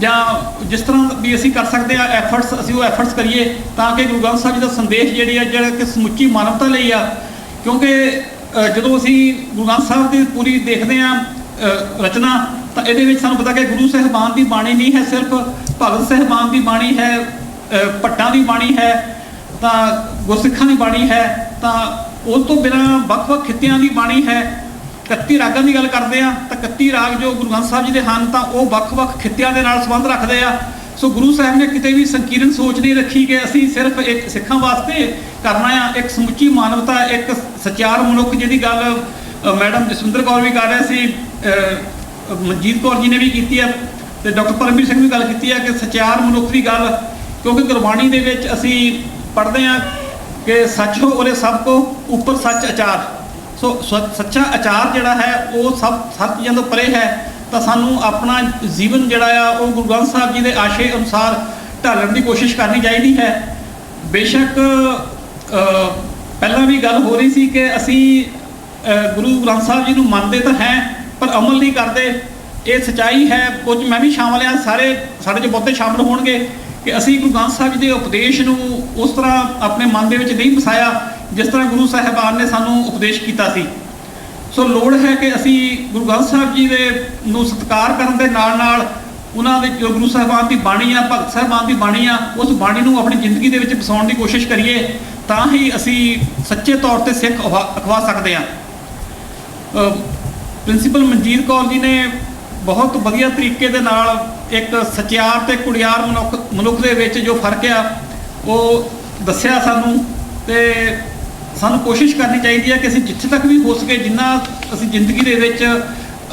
ਜਾਂ ਜਿਸ ਤਰ੍ਹਾਂ ਵੀ ਅਸੀਂ ਕਰ ਸਕਦੇ ਆ ਐਫਰਟਸ, ਅਸੀਂ ਉਹ ਐਫਰਟਸ ਕਰੀਏ ਤਾਂ ਕਿ ਗੁਰੂ ਗ੍ਰੰਥ ਸਾਹਿਬ ਜੀ ਦਾ ਸੰਦੇਸ਼ ਜਿਹੜਾ ਕਿ ਸਮੁੱਚੀ ਮਾਨਵਤਾ ਲਈ ਆ। ਕਿਉਂਕਿ ਜਦੋਂ ਅਸੀਂ ਗੁਰੂ ਗ੍ਰੰਥ ਸਾਹਿਬ ਦੀ ਪੂਰੀ ਦੇਖਦੇ ਆ ਰਚਨਾ, ਤਾਂ ਇਹਦੇ ਵਿੱਚ ਸਾਨੂੰ ਪਤਾ ਕਿ ਗੁਰੂ ਸਾਹਿਬਾਨ ਦੀ ਬਾਣੀ ਨਹੀਂ ਹੈ, ਸਿਰਫ ਭਗਤ ਸਾਹਿਬਾਨ ਦੀ ਬਾਣੀ ਹੈ, ਭੱਟਾਂ ਦੀ ਬਾਣੀ ਹੈ, ਤਾਂ ਗੁਰਸਿੱਖਾਂ ਦੀ ਬਾਣੀ ਹੈ, ਤਾਂ ਉਸ ਤੋਂ ਬਿਨਾਂ ਵੱਖ-ਵੱਖ ਖਿੱਤਿਆਂ ਦੀ ਬਾਣੀ ਹੈ। 31 ਰਾਗਾਂ ਦੀ ਗੱਲ ਕਰਦੇ ਆ ਤਾਂ 31 ਰਾਗ ਜੋ ਗੁਰੂ ਗ੍ਰੰਥ ਸਾਹਿਬ ਜੀ ਦੇ ਹਨ ਤਾਂ ਉਹ ਵੱਖ-ਵੱਖ ਖਿੱਤਿਆਂ ਦੇ ਨਾਲ ਸੰਬੰਧ ਰੱਖਦੇ ਆ। ਸੋ ਗੁਰੂ ਸਾਹਿਬ ਨੇ ਕਿਤੇ ਵੀ ਸੰਕੀਰਨ ਸੋਚ ਨਹੀਂ ਰੱਖੀ ਕਿ ਅਸੀਂ ਸਿਰਫ ਇੱਕ ਸਿੱਖਾਂ ਵਾਸਤੇ ਕਰਨਾ ਆ, ਇੱਕ ਸਮੁੱਚੀ ਮਾਨਵਤਾ, ਇੱਕ ਸੱਚਾਰ ਮਨੁੱਖ, ਜਿਹਦੀ ਗੱਲ ਮੈਡਮ ਜਸਵਿੰਦਰ ਕੌਰ ਵੀ ਕਰ ਰਹੇ ਸੀ, ਮਨਜੀਤ ਕੌਰ ਜੀ ਨੇ ਵੀ ਕੀਤੀ ਹੈ, ਤੇ ਡਾਕਟਰ ਪਰਮਵੀਰ ਸਿੰਘ ਵੀ ਗੱਲ ਕੀਤੀ ਹੈ ਕਿ ਸੱਚਾਰ ਮਨੁੱਖ ਦੀ ਗੱਲ। ਕਿਉਂਕਿ ਗੁਰਬਾਣੀ ਦੇ ਵਿੱਚ ਅਸੀਂ ਪੜ੍ਹਦੇ ਹਾਂ ਕਿ ਸੱਚ ਹੋ ਉਹਦੇ ਸਭ ਕੋ ਉੱਪਰ ਸੱਚ ਆਚਾਰ। ਸੋ ਸੱਚਾ ਆਚਾਰ ਜਿਹੜਾ ਹੈ ਉਹ ਸਭ ਚੀਜ਼ਾਂ ਤੋਂ ਪਰੇ ਹੈ। ਤਾਂ ਸਾਨੂੰ ਆਪਣਾ ਜੀਵਨ ਜਿਹੜਾ ਆ ਉਹ ਗੁਰੂ ਗ੍ਰੰਥ ਸਾਹਿਬ ਜੀ ਦੇ ਆਸ਼ੇ ਅਨੁਸਾਰ ਢਾਲਣ ਦੀ ਕੋਸ਼ਿਸ਼ ਕਰਨੀ ਚਾਹੀਦੀ ਹੈ। ਬੇਸ਼ੱਕ ਪਹਿਲਾਂ ਵੀ ਗੱਲ ਹੋ ਰਹੀ ਸੀ ਕਿ ਅਸੀਂ ਗੁਰੂ ਗ੍ਰੰਥ ਸਾਹਿਬ ਜੀ ਨੂੰ ਮੰਨਦੇ ਤਾਂ ਹੈ ਪਰ ਅਮਲ ਨਹੀਂ ਕਰਦੇ, ਇਹ ਸੱਚਾਈ ਹੈ। ਕੁਝ ਮੈਂ ਵੀ ਸ਼ਾਮਲ ਹਾਂ, ਸਾਰੇ ਸਾਡੇ 'ਚ ਬਹੁਤੇ ਸ਼ਾਮਲ ਹੋਣਗੇ ਕਿ ਅਸੀਂ ਗੁਰੂ ਗ੍ਰੰਥ ਸਾਹਿਬ ਜੀ ਦੇ ਉਪਦੇਸ਼ ਨੂੰ ਉਸ ਤਰ੍ਹਾਂ ਆਪਣੇ ਮਨ ਦੇ ਵਿੱਚ ਨਹੀਂ ਵਸਾਇਆ ਜਿਸ ਤਰ੍ਹਾਂ ਗੁਰੂ ਸਾਹਿਬਾਨ ਨੇ ਸਾਨੂੰ ਉਪਦੇਸ਼ ਕੀਤਾ ਸੀ। ਸੋ ਲੋੜ ਹੈ ਕਿ ਅਸੀਂ ਗੁਰੂ ਗ੍ਰੰਥ ਸਾਹਿਬ ਜੀ ਦੇ ਨੂੰ ਸਤਿਕਾਰ ਕਰਨ ਦੇ ਨਾਲ ਨਾਲ ਉਹਨਾਂ ਦੇ ਜੋ ਗੁਰੂ ਸਾਹਿਬਾਨ ਦੀ ਬਾਣੀ ਆ, ਭਗਤ ਸਾਹਿਬਾਨ ਦੀ ਬਾਣੀ ਆ, ਉਸ ਬਾਣੀ ਨੂੰ ਆਪਣੀ ਜ਼ਿੰਦਗੀ ਦੇ ਵਿੱਚ ਵਸਾਉਣ ਦੀ ਕੋਸ਼ਿਸ਼ ਕਰੀਏ, ਤਾਂ ਹੀ ਅਸੀਂ ਸੱਚੇ ਤੌਰ 'ਤੇ ਸਿੱਖ ਅਖਵਾ ਸਕਦੇ ਹਾਂ। ਪ੍ਰਿੰਸੀਪਲ ਮਨਜੀਤ ਕੌਰ ਜੀ ਨੇ ਬਹੁਤ ਵਧੀਆ ਤਰੀਕੇ ਦੇ ਨਾਲ ਇੱਕ ਸੱਚਿਆਰ ਤੇ ਕੁੜਿਆਰ ਮਨੁੱਖ ਦੇ ਵਿੱਚ ਜੋ ਫਰਕ ਆ ਉਹ ਦੱਸਿਆ ਸਾਨੂੰ, ਤੇ ਸਾਨੂੰ ਕੋਸ਼ਿਸ਼ ਕਰਨੀ ਚਾਹੀਦੀ ਹੈ ਕਿ ਅਸੀਂ ਜਿੱਥੇ ਤੱਕ ਵੀ ਹੋ ਸਕੇ, ਜਿੰਨਾ ਅਸੀਂ ਜ਼ਿੰਦਗੀ ਦੇ ਵਿੱਚ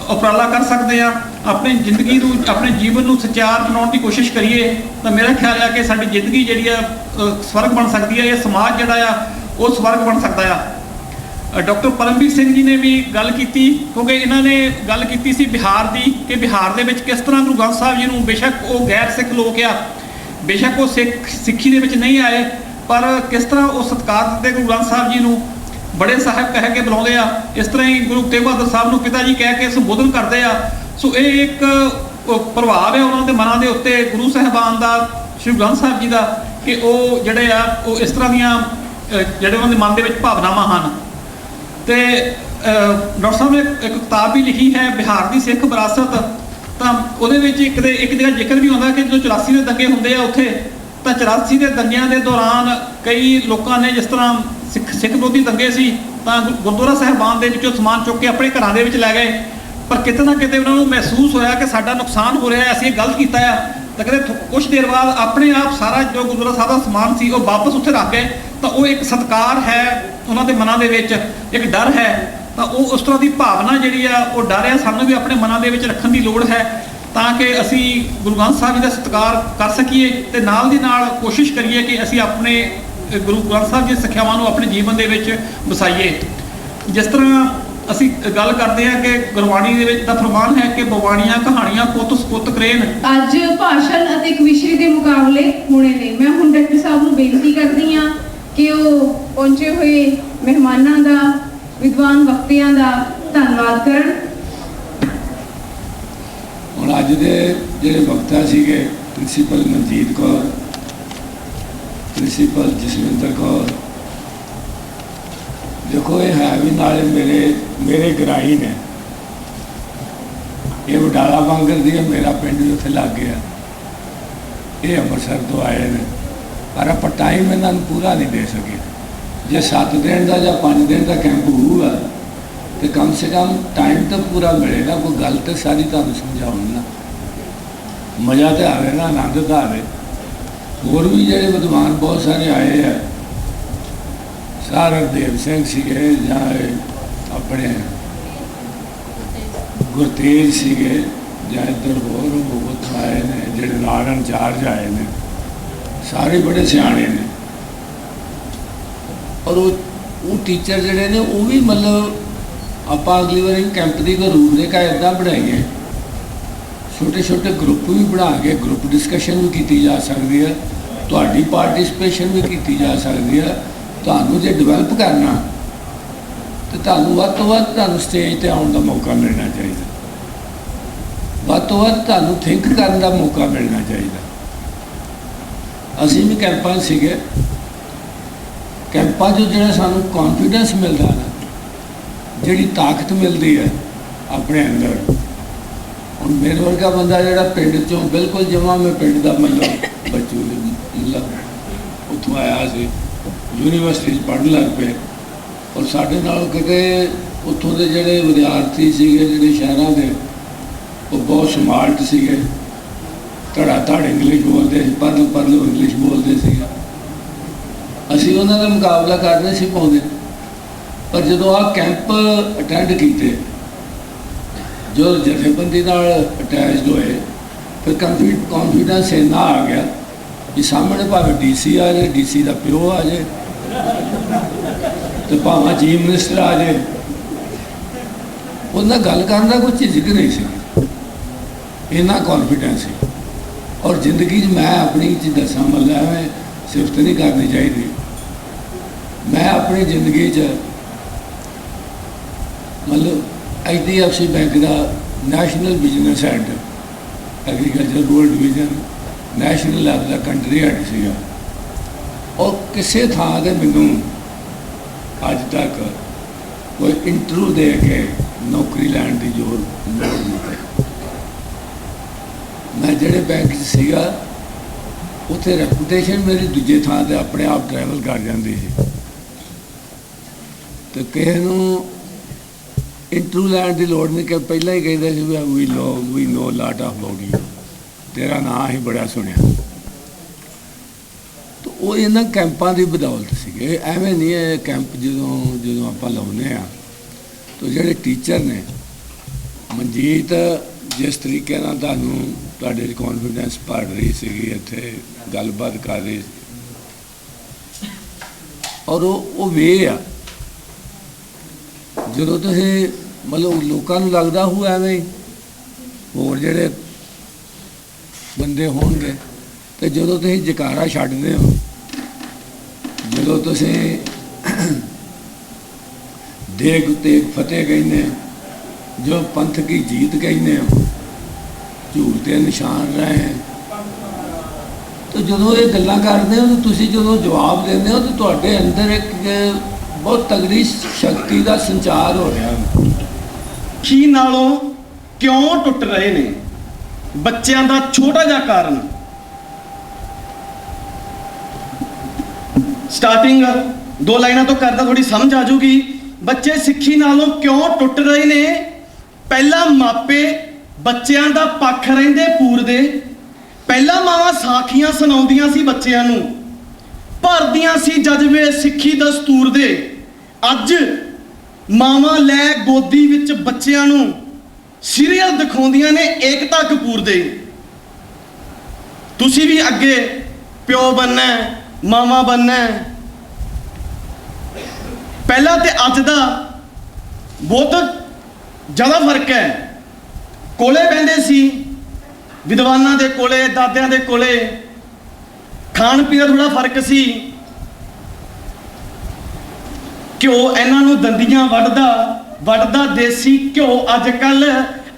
ਉਪਰਾਲਾ ਕਰ ਸਕਦੇ ਹਾਂ, ਆਪਣੀ ਜ਼ਿੰਦਗੀ ਨੂੰ, ਆਪਣੇ ਜੀਵਨ ਨੂੰ ਸੱਚਾਰ ਬਣਾਉਣ ਦੀ ਕੋਸ਼ਿਸ਼ ਕਰੀਏ। ਤਾਂ ਮੇਰਾ ਖਿਆਲ ਆ ਕਿ ਸਾਡੀ ਜ਼ਿੰਦਗੀ ਜਿਹੜੀ ਆ ਸਵਰਗ ਬਣ ਸਕਦੀ ਹੈ, ਇਹ ਸਮਾਜ ਜਿਹੜਾ ਆ ਉਹ ਸਵਰਗ ਬਣ ਸਕਦਾ ਆ। ਡਾਕਟਰ ਪਰਮਵੀਰ ਸਿੰਘ ਜੀ ਨੇ ਵੀ ਗੱਲ ਕੀਤੀ, ਕਿਉਂਕਿ ਇਹਨਾਂ ਨੇ ਗੱਲ ਕੀਤੀ ਸੀ ਬਿਹਾਰ ਦੀ, ਕਿ ਬਿਹਾਰ ਦੇ ਵਿੱਚ ਕਿਸ ਤਰ੍ਹਾਂ ਗੁਰੂ ਗ੍ਰੰਥ ਸਾਹਿਬ ਜੀ ਨੂੰ, ਬੇਸ਼ੱਕ ਉਹ ਗੈਰ ਸਿੱਖ ਲੋਕ ਆ, ਬੇਸ਼ੱਕ ਉਹ ਸਿੱਖੀ ਦੇ ਵਿੱਚ ਨਹੀਂ ਆਏ, ਪਰ ਕਿਸ ਤਰ੍ਹਾਂ ਉਹ ਸਤਿਕਾਰ ਦਿੰਦੇ ਗੁਰੂ ਗ੍ਰੰਥ ਸਾਹਿਬ ਜੀ ਨੂੰ, ਬੜੇ ਸਾਹਿਬ ਕਹਿ ਕੇ ਬੁਲਾਉਂਦੇ ਆ। ਇਸ ਤਰ੍ਹਾਂ ਹੀ ਗੁਰੂ ਤੇਗ ਬਹਾਦਰ ਸਾਹਿਬ ਨੂੰ ਪਿਤਾ ਜੀ ਕਹਿ ਕੇ ਸੰਬੋਧਨ ਕਰਦੇ ਆ। ਸੋ ਇਹ ਇੱਕ ਪ੍ਰਭਾਵ ਹੈ ਉਹਨਾਂ ਦੇ ਮਨਾਂ ਦੇ ਉੱਤੇ ਗੁਰੂ ਸਾਹਿਬਾਨ ਦਾ, ਸ਼੍ਰੀ ਗ੍ਰੰਥ ਸਾਹਿਬ ਜੀ ਦਾ, ਕਿ ਉਹ ਜਿਹੜੇ ਆ ਉਹ ਇਸ ਤਰ੍ਹਾਂ ਦੀਆਂ ਜਿਹੜੇ ਉਹਨਾਂ ਦੇ ਮਨ ਦੇ ਵਿੱਚ ਭਾਵਨਾਵਾਂ ਹਨ। ਤੇ ਡਾਕਟਰ ਸਾਹਿਬ ਨੇ ਇੱਕ ਕਿਤਾਬ ਵੀ ਲਿਖੀ ਹੈ ਬਿਹਾਰ ਦੀ ਸਿੱਖ ਵਿਰਾਸਤ, ਤਾਂ ਉਹਦੇ ਵਿੱਚ ਇੱਕ ਜਗ੍ਹਾ ਜ਼ਿਕਰ ਵੀ ਹੁੰਦਾ ਕਿ ਜਦੋਂ 84 ਦੇ ਦੰਗੇ ਹੁੰਦੇ ਆ ਉੱਥੇ, ਤਾਂ 84 ਦੇ ਦੰਗਿਆਂ ਦੇ ਦੌਰਾਨ ਕਈ ਲੋਕਾਂ ਨੇ, ਜਿਸ ਤਰ੍ਹਾਂ ਸਿੱਖ ਵਿਰੋਧੀ ਦੰਗੇ ਸੀ, ਤਾਂ ਗੁਰਦੁਆਰਾ ਸਾਹਿਬਾਨ ਦੇ ਵਿੱਚੋਂ ਸਮਾਨ ਚੁੱਕ ਕੇ ਆਪਣੇ ਘਰਾਂ ਦੇ ਵਿੱਚ ਲੈ ਗਏ, ਪਰ ਕਿਤੇ ਨਾ ਕਿਤੇ ਉਹਨਾਂ ਨੂੰ ਮਹਿਸੂਸ ਹੋਇਆ ਕਿ ਸਾਡਾ ਨੁਕਸਾਨ ਹੋ ਰਿਹਾ ਹੈ, ਅਸੀਂ ਇਹ ਗਲਤ ਕੀਤਾ ਆ। ਤਾਂ ਕਹਿੰਦੇ ਕੁਛ ਦੇਰ ਬਾਅਦ ਆਪਣੇ ਆਪ ਸਾਰਾ ਜੋ ਗੁਰਦੁਆਰਾ ਸਾਹਿਬ ਦਾ ਸਮਾਨ ਸੀ ਉਹ ਵਾਪਸ ਉੱਥੇ ਰੱਖ ਗਏ। ਤਾਂ ਉਹ ਇੱਕ ਸਤਿਕਾਰ ਹੈ ਉਹਨਾਂ ਦੇ ਮਨਾਂ ਦੇ ਵਿੱਚ, ਇੱਕ ਡਰ ਹੈ। ਤਾਂ ਉਹ ਉਸ ਤਰ੍ਹਾਂ ਦੀ ਭਾਵਨਾ ਜਿਹੜੀ ਆ ਉਹ ਡਰ ਆ, ਸਾਨੂੰ ਵੀ ਆਪਣੇ ਮਨਾਂ ਦੇ ਵਿੱਚ ਰੱਖਣ ਦੀ ਲੋੜ ਹੈ ਤਾਂ ਕਿ ਅਸੀਂ ਗੁਰੂ ਗ੍ਰੰਥ ਸਾਹਿਬ ਜੀ ਦਾ ਸਤਿਕਾਰ ਕਰ ਸਕੀਏ, ਤੇ ਨਾਲ ਦੀ ਨਾਲ ਕੋਸ਼ਿਸ਼ ਕਰੀਏ ਕਿ ਅਸੀਂ ਆਪਣੇ ਗੁਰੂ ਗ੍ਰੰਥ ਸਾਹਿਬ ਜੀ ਦੀ ਸਿੱਖਿਆਵਾਂ ਨੂੰ ਆਪਣੇ ਜੀਵਨ ਦੇ ਵਿੱਚ ਵਸਾਈਏ। ਜਿਸ ਤਰ੍ਹਾਂ ਅਸੀਂ ਗੱਲ ਕਰਦੇ ਹਾਂ ਕਿ ਗੁਰਬਾਣੀ ਦੇ ਵਿੱਚ ਤਾਂ ਫਰਮਾਨ ਹੈ ਕਿ ਬਵਾਣੀਆਂ ਕਹਾਣੀਆਂ ਪੁੱਤ ਸਪੁੱਤ ਕਰੇਨ। ਅੱਜ ਭਾਸ਼ਣ ਅਤੇ ਕਵਿਸ਼ਰੀ ਦੇ ਮੁਕਾਬਲੇ ਹੋਣੇ ਨੇ। ਮੈਂ ਹੁਣ ਡਾਕਟਰ ਸਾਹਿਬ ਨੂੰ ਬੇਨਤੀ ਕਰਦੀ ਹਾਂ ਕਿ ਉਹ ਪਹੁੰਚੇ ਹੋਏ ਮਹਿਮਾਨਾਂ ਦਾ, ਵਿਦਵਾਨ ਵਕਤਿਆਂ ਦਾ ਧੰਨਵਾਦ ਕਰਨ। ਹੁਣ ਅੱਜ ਦੇ ਜਿਹੜੇ ਵਕਤਾ ਸੀਗੇ, ਪ੍ਰਿੰਸੀਪਲ ਮਨਜੀਤ ਕੌਰ, ਪ੍ਰਿੰਸੀਪਲ ਜਸਵਿੰਦਰ ਕੌਰ, ਦੇਖੋ ਇਹ ਹੈ ਵੀ ਨਾਲੇ ਮੇਰੇ ਗਰਾਈ ਨੇ, ਇਹ ਵਡਾਲਾ ਬਾਂਗਰ ਦੀ ਹੈ, ਮੇਰਾ ਪਿੰਡ ਵੀ ਉੱਥੇ ਲੱਗ ਗਿਆ। ਇਹ ਅੰਮ੍ਰਿਤਸਰ ਤੋਂ ਆਏ ਨੇ, ਪਰ ਆਪਾਂ ਟਾਈਮ ਇਹਨਾਂ ਨੂੰ ਪੂਰਾ ਨਹੀਂ ਦੇ ਸਕੇ। ਜੇ 7 ਦਿਨ ਦਾ ਜਾਂ 5 ਦਿਨ ਦਾ ਕੈਂਪ ਹੋਊਗਾ ਤੇ ਕਮ ਸੇ ਕਮ ਟਾਈਮ ਤਾਂ ਪੂਰਾ ਮਿਲੇਗਾ, ਕੋਈ ਗੱਲ ਤਾਂ ਸਾਰੀ ਤੁਹਾਨੂੰ ਸਮਝਾਉਣ ਨਾ, ਮਜ਼ਾ ਤਾਂ ਆਵੇ ਨਾ, ਆਨੰਦ ਤਾਂ ਆਵੇ। ਹੋਰ ਵੀ ਜਿਹੜੇ ਵਿਦਵਾਨ ਬਹੁਤ ਸਾਰੇ ਆਏ ਆ, ਹਰਦੇਵ ਸਿੰਘ ਸੀਗੇ, ਜਾਂ ਆਪਣੇ ਗੁਰਤੇਜ ਸੀਗੇ, ਜਾਂ ਇੱਧਰ ਹੋਰ ਉੱਥੋਂ ਆਏ ਨੇ ਜਿਹੜੇ ਨਾਲ ਇੰਚਾਰਜ ਆਏ ਨੇ, ਸਾਰੇ ਬੜੇ ਸਿਆਣੇ ਨੇ। ਔਰ ਉਹ ਟੀਚਰ ਜਿਹੜੇ ਨੇ ਉਹ ਵੀ ਮਤਲਬ ਆਪਾਂ ਅਗਲੀ ਵਾਰੀ ਕੈਂਪ ਦੀ ਕੋਈ ਰੂਪਰੇਖਾ ਇੱਦਾਂ ਬਣਾਈਏ, ਛੋਟੇ ਛੋਟੇ ਗਰੁੱਪ ਵੀ ਬਣਾ ਕੇ ਗਰੁੱਪ ਡਿਸਕਸ਼ਨ ਵੀ ਕੀਤੀ ਜਾ ਸਕਦੀ ਹੈ, ਤੁਹਾਡੀ ਪਾਰਟਿਸਪੇਸ਼ਨ ਵੀ ਕੀਤੀ ਜਾ ਸਕਦੀ ਹੈ। ਤੁਹਾਨੂੰ ਜੇ ਡਿਵੈਲਪ ਕਰਨਾ ਤੇ ਤੁਹਾਨੂੰ ਵੱਧ ਤੋਂ ਵੱਧ ਤੁਹਾਨੂੰ ਸਟੇਜ 'ਤੇ ਆਉਣ ਦਾ ਮੌਕਾ ਮਿਲਣਾ ਚਾਹੀਦਾ, ਵੱਧ ਤੋਂ ਵੱਧ ਤੁਹਾਨੂੰ ਥਿੰਕ ਕਰਨ ਦਾ ਮੌਕਾ ਮਿਲਣਾ ਚਾਹੀਦਾ। ਅਸੀਂ ਵੀ ਕੈਂਪਾਂ 'ਚ ਸੀਗੇ, ਕੈਂਪਾਂ 'ਚ ਜਿਹੜਾ ਸਾਨੂੰ ਕੌਨਫੀਡੈਂਸ ਮਿਲਦਾ ਨਾ, ਜਿਹੜੀ ਤਾਕਤ ਮਿਲਦੀ ਹੈ ਆਪਣੇ ਅੰਦਰ। ਹੁਣ ਮੇਰੇ ਵਰਗਾ ਬੰਦਾ ਜਿਹੜਾ ਪਿੰਡ 'ਚੋਂ ਬਿਲਕੁਲ ਜਮਾਂ, ਮੈਂ ਪਿੰਡ ਦਾ ਮਤਲਬ ਬੱਚੂ ਉੱਥੋਂ ਆਇਆ ਸੀ, ਯੂਨੀਵਰਸਿਟੀ 'ਚ ਪੜ੍ਹਨ ਲੱਗ ਪਏ। ਔਰ ਸਾਡੇ ਨਾਲ ਕਿਤੇ ਉੱਥੋਂ ਦੇ ਜਿਹੜੇ ਵਿਦਿਆਰਥੀ ਸੀਗੇ, ਜਿਹੜੇ ਸ਼ਹਿਰਾਂ ਦੇ, ਉਹ ਬਹੁਤ ਸਮਾਰਟ ਸੀਗੇ, ਧੜਾ ਧੜ ਇੰਗਲਿਸ਼ ਬੋਲਦੇ ਸੀ, ਪਰਲ ਇੰਗਲਿਸ਼ ਬੋਲਦੇ ਸੀਗੇ। ਅਸੀਂ ਉਹਨਾਂ ਦਾ ਮੁਕਾਬਲਾ ਕਰ ਨਹੀਂ ਸੀ ਪਾਉਂਦੇ। ਪਰ ਜਦੋਂ ਆਹ ਕੈਂਪ ਅਟੈਂਡ ਕੀਤੇ, ਜੋ ਜਥੇਬੰਦੀ ਨਾਲ ਅਟੈਚਡ ਹੋਏ, ਫਿਰ ਕੌਨਫੀਡੈਂਸ ਇੰਨਾ ਆ ਗਿਆ ਕਿ ਸਾਹਮਣੇ ਭਾਵੇਂ DC ਆ ਜਾਏ, DC ਦਾ ਪਿਓ ਆ ਜਾਏ, ਤੇ ਭਾਵੇਂ ਚੀਫ ਮਿਨਿਸਟਰ ਆ ਜਾਏ, ਉਹਨਾਂ ਗੱਲ ਕਰਨ ਦਾ ਕੋਈ ਝਿਜਕ ਨਹੀਂ ਸੀ, ਇੰਨਾ ਕੌਨਫੀਡੈਂਸ ਸੀ। ਔਰ ਜ਼ਿੰਦਗੀ 'ਚ ਮੈਂ ਆਪਣੀ 'ਚ ਦੱਸਾਂ, ਮਤਲਬ ਐਵੇਂ ਸਿਫਤ ਨਹੀਂ ਕਰਨੀ ਚਾਹੀਦੀ, ਮੈਂ ਆਪਣੀ ਜ਼ਿੰਦਗੀ 'ਚ ਮਤਲਬ HDFC ਬੈਂਕ ਦਾ national business head, agriculture rural division, national level ਦਾ ਕੰਟਰੀ ਹੈਡ ਸੀਗਾ। ਔਰ ਕਿਸੇ ਥਾਂ 'ਤੇ ਮੈਨੂੰ ਅੱਜ ਤੱਕ ਕੋਈ ਇੰਟਰਵਿਊ ਦੇ ਕੇ ਨੌਕਰੀ ਲੈਣ ਦੀ ਲੋੜ ਨਹੀਂ ਪਈ। ਮੈਂ ਜਿਹੜੇ ਬੈਂਕ 'ਚ ਸੀਗਾ ਉੱਥੇ ਰੈਪੂਟੇਸ਼ਨ ਮੇਰੀ ਦੂਜੇ ਥਾਂ 'ਤੇ ਆਪਣੇ ਆਪ ਟਰੈਵਲ ਕਰ ਜਾਂਦੀ ਸੀ, ਤੇ ਕਿਸੇ ਨੂੰ ਇੰਟਰਵਿਊ ਲੈਣ ਦੀ ਲੋੜ ਨਹੀਂ, ਕਿ ਪਹਿਲਾਂ ਹੀ ਕਹਿੰਦੇ ਸੀ ਵੀ ਨੋ ਲਾਟ ਆਫ ਅਬਾਊਟ ਯੂ, ਤੇਰਾ ਨਾਂ ਹੀ ਬੜਾ ਸੁਣਿਆ। ਤਾਂ ਉਹ ਇਹਨਾਂ ਕੈਂਪਾਂ ਦੀ ਬਦੌਲਤ ਸੀਗੇ। ਐਵੇਂ ਨਹੀਂ ਇਹ ਕੈਂਪ ਜਦੋਂ ਆਪਾਂ ਲਾਉਂਦੇ ਹਾਂ, ਤਾਂ ਜਿਹੜੇ ਟੀਚਰ ਨੇ, ਮਨਜੀਤ ਜਿਸ ਤਰੀਕੇ ਨਾਲ ਤੁਹਾਨੂੰ ਤੁਹਾਡੇ ਕੌਨਫੀਡੈਂਸ ਪੜ ਰਹੀ ਸੀਗੀ, ਇੱਥੇ ਗੱਲਬਾਤ ਕਰ ਰਹੀ ਸੀ, ਔਰ ਉਹ ਵੇ ਆ ਜਦੋਂ ਤੁਸੀਂ ਮਤਲਬ ਲੋਕਾਂ ਨੂੰ ਲੱਗਦਾ ਹੋਊ ਐਵੇਂ ਹੋਰ ਜਿਹੜੇ ਬੰਦੇ ਹੋਣਗੇ, ਤੇ ਜਦੋਂ ਤੁਸੀਂ ਜਕਾਰਾ ਛੱਡਦੇ ਹੋ, ਜਦੋਂ ਤੁਸੀਂ ਦੇਗ ਤੇ ਫਤਿਹ ਕਹਿੰਦੇ ਹੋ, ਜੋ ਪੰਥ ਕੀ ਜੀਤ ਕਹਿੰਦੇ ਹੋ, ਝੂਠ ਤੇ ਨਿਸ਼ਾਨ ਰਹੇ, ਤੇ ਜਦੋਂ ਇਹ ਗੱਲਾਂ ਕਰਦੇ ਹੋ, ਤਾਂ ਤੁਸੀਂ ਜਦੋਂ ਜਵਾਬ ਦਿੰਦੇ ਹੋ, ਤਾਂ ਤੁਹਾਡੇ ਅੰਦਰ ਇੱਕ ਬਹੁਤ ਤਗੜੀ ਸ਼ਕਤੀ ਦਾ ਸੰਚਾਰ ਹੋ ਰਿਹਾ। ਕੀ ਨਾਲੋਂ ਕਿਉਂ ਟੁੱਟ ਰਹੇ ਨੇ ਬੱਚਿਆਂ ਦਾ ਛੋਟਾ ਜਿਹਾ ਕਾਰਨ। ਸਟਾਰਟਿੰਗ 2 ਲਾਈਨਾਂ ਤੋਂ ਕਰਦਾ, ਥੋੜੀ ਸਮਝ ਆ ਜੂਗੀ। ਬੱਚੇ ਸਿੱਖੀ ਨਾਲੋਂ ਕਿਉਂ ਟੁੱਟ ਰਹੇ ਨੇ। ਪਹਿਲਾਂ ਮਾਪੇ ਬੱਚਿਆਂ ਦਾ ਪੱਖ ਰਹਿੰਦੇ ਪੂਰਦੇ, ਪਹਿਲਾਂ ਮਾਵਾਂ ਸਾਖੀਆਂ ਸੁਣਾਉਂਦੀਆਂ ਸੀ ਬੱਚਿਆਂ ਨੂੰ, ਭਰਦੀਆਂ ਸੀ ਜਜ਼ਬੇ ਸਿੱਖੀ ਦਸਤੂਰ ਦੇ। ਅੱਜ ਮਾਵਾਂ ਲੈ ਗੋਦੀ ਵਿੱਚ ਬੱਚਿਆਂ ਨੂੰ ਸੀਰੀਅਲ ਦਿਖਾਉਂਦੀਆਂ ਨੇ ਏਕਤਾ ਕਪੂਰ ਦੇ। ਤੁਸੀਂ ਵੀ ਅੱਗੇ ਪਿਓ ਬਣਨਾ, ਮਾਵਾਂ ਬਣਨਾ। ਪਹਿਲਾਂ ਤੇ ਅੱਜ ਦਾ ਬਹੁਤ ਜ਼ਿਆਦਾ ਫਰਕ ਹੈ। ਕੋਲੇ ਬਹਿੰਦੇ ਸੀ ਵਿਦਵਾਨਾਂ ਦੇ ਕੋਲੇ, ਦਾਦਿਆਂ ਦੇ ਕੋਲੇ, ਖਾਣ ਪੀਣ ਦਾ ਥੋੜਾ ਫਰਕ ਸੀ। ਘਿਓ ਇਹਨਾਂ ਨੂੰ ਦੰਦੀਆਂ ਵੱਢਦਾ ਦੇਸੀ ਘਿਓ। ਅੱਜ ਕੱਲ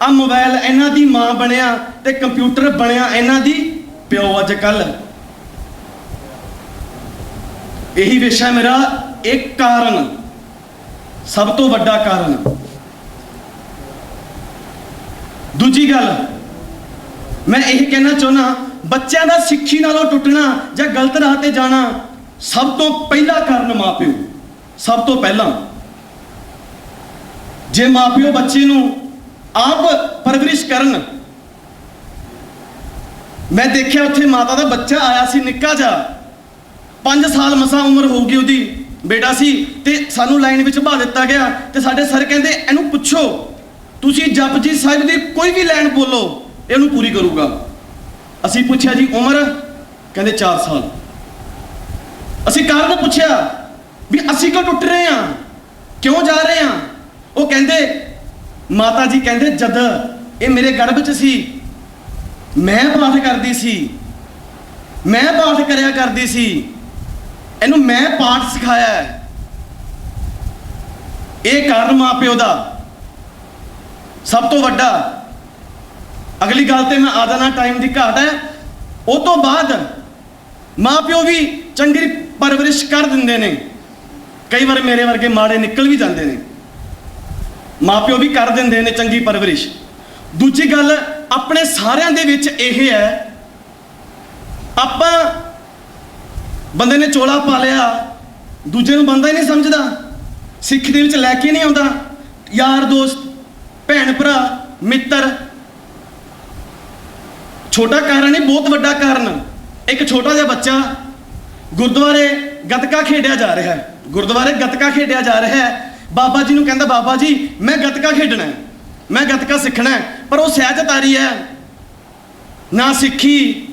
ਆ ਮੋਬਾਈਲ ਇਹਨਾਂ ਦੀ ਮਾਂ ਬਣਿਆ ਤੇ ਕੰਪਿਊਟਰ ਬਣਿਆ ਇਹਨਾਂ ਦੀ ਪਿਓ। ਅੱਜ ਕੱਲ ਇਹੀ ਵਿਸ਼ਾ ਮੇਰਾ ਇੱਕ ਕਾਰਨ, ਸਭ ਤੋਂ ਵੱਡਾ ਕਾਰਨ। ਦੂਜੀ ਗੱਲ ਮੈਂ ਇਹ ਕਹਿਣਾ ਚਾਹੁੰਦਾ, ਬੱਚਿਆਂ ਦਾ ਸਿੱਖੀ ਨਾਲੋਂ ਟੁੱਟਣਾ ਜਾਂ ਗਲਤ ਰਾਹ ਤੇ ਜਾਣਾ, ਸਭ ਤੋਂ ਪਹਿਲਾ ਕਾਰਨ ਮਾਪਿਓ। ਸਭ ਤੋਂ ਪਹਿਲਾਂ ਜੇ ਮਾਪਿਓ ਬੱਚੇ ਨੂੰ ਆਪ ਪਰਵਰਿਸ਼ ਕਰਨ। ਮੈਂ ਦੇਖਿਆ ਉੱਥੇ ਮਾਤਾ ਦਾ ਬੱਚਾ ਆਇਆ ਸੀ ਨਿੱਕਾ ਜਿਹਾ, 5 ਸਾਲ ਮਸਾਂ ਉਮਰ ਹੋਊਗੀ ਉਹਦੀ, ਬੇਟਾ ਸੀ, ਤੇ ਸਾਨੂੰ ਲਾਈਨ ਵਿੱਚ ਬਹਾ ਦਿੱਤਾ ਗਿਆ। ਤੇ ਸਾਡੇ ਸਰ ਕਹਿੰਦੇ ਇਹਨੂੰ ਪੁੱਛੋ, ਤੁਸੀਂ ਜਪਜੀ ਸਾਹਿਬ ਦੀ ਕੋਈ ਵੀ ਲਾਈਨ ਬੋਲੋ, ਇਹਨੂੰ ਪੂਰੀ ਕਰੂਗਾ। ਅਸੀਂ ਪੁੱਛਿਆ ਜੀ ਉਮਰ, ਕਹਿੰਦੇ 4 ਸਾਲ। ਅਸੀਂ ਕਾਰਨ ਪੁੱਛਿਆ ਵੀ ਅਸੀਂ ਕਿਉਂ ਟੁੱਟ ਰਹੇ ਹਾਂ, ਕਿਉਂ ਜਾ ਰਹੇ ਹਾਂ? ਉਹ ਕਹਿੰਦੇ ਮਾਤਾ ਜੀ ਕਹਿੰਦੇ ਜਦ ਇਹ ਮੇਰੇ ਗਰਭ 'ਚ ਸੀ ਮੈਂ ਪਾਠ ਕਰਦੀ ਸੀ, ਮੈਂ ਪਾਠ ਕਰਿਆ ਕਰਦੀ ਸੀ, ਇਹਨੂੰ ਮੈਂ ਪਾਠ ਸਿਖਾਇਆ ਹੈ। ਇਹ ਕਾਰਨ ਮਾਂ ਪਿਓ ਦਾ ਸਭ ਤੋਂ ਵੱਡਾ। ਅਗਲੀ ਗੱਲ ਤੇ ਮੈਂ ਆ ਜਾਣਾ, ਟਾਈਮ ਦੀ ਘਾਟ ਹੈ। ਉਹ ਤੋਂ ਬਾਅਦ ਮਾਂ ਪਿਓ ਵੀ ਚੰਗੀ ਪਰਵਰਿਸ਼ ਕਰ ਦਿੰਦੇ ਨੇ, ਕਈ ਵਾਰ ਮੇਰੇ ਵਰਗੇ ਮਾੜੇ ਨਿਕਲ ਵੀ ਜਾਂਦੇ ਨੇ, ਮਾਂ ਪਿਓ ਵੀ ਕਰ ਦਿੰਦੇ ਨੇ ਚੰਗੀ ਪਰਵਰਿਸ਼। ਦੂਜੀ ਗੱਲ ਆਪਣੇ ਸਾਰਿਆਂ ਦੇ ਵਿੱਚ ਇਹ ਹੈ, ਆਪਾਂ ਬੰਦੇ ਨੇ ਚੋਲਾ ਪਾ ਲਿਆ, ਦੂਜੇ ਨੂੰ ਬੰਦਾ ਹੀ ਨਹੀਂ ਸਮਝਦਾ, ਸਿੱਖ ਦੇ ਵਿੱਚ ਲੈ ਕੇ ਨਹੀਂ ਆਉਂਦਾ। ਯਾਰ ਦੋਸਤ, ਭੈਣ ਭਰਾ, ਮਿੱਤਰ, ਛੋਟਾ ਕਾਰਨ ਨਹੀਂ ਬਹੁਤ ਵੱਡਾ ਕਾਰਨ। ਇੱਕ ਛੋਟਾ ਜਿਹਾ ਬੱਚਾ ਗੁਰਦੁਆਰੇ ਗੱਤਕਾ ਖੇਡਿਆ ਜਾ ਰਿਹਾ ਹੈ, ਗੁਰਦੁਆਰੇ ਗੱਤਕਾ ਖੇਡਿਆ ਜਾ ਰਿਹਾ ਹੈ। ਬਾਬਾ ਜੀ ਨੂੰ ਕਹਿੰਦਾ ਬਾਬਾ ਜੀ ਮੈਂ ਗੱਤਕਾ ਖੇਡਣਾ ਹੈ, ਮੈਂ ਗੱਤਕਾ ਸਿੱਖਣਾ ਹੈ। ਪਰ ਉਹ ਸਹਿਜਤਾਰੀ ਹੈ, ਨਾ ਸਿੱਖੀ,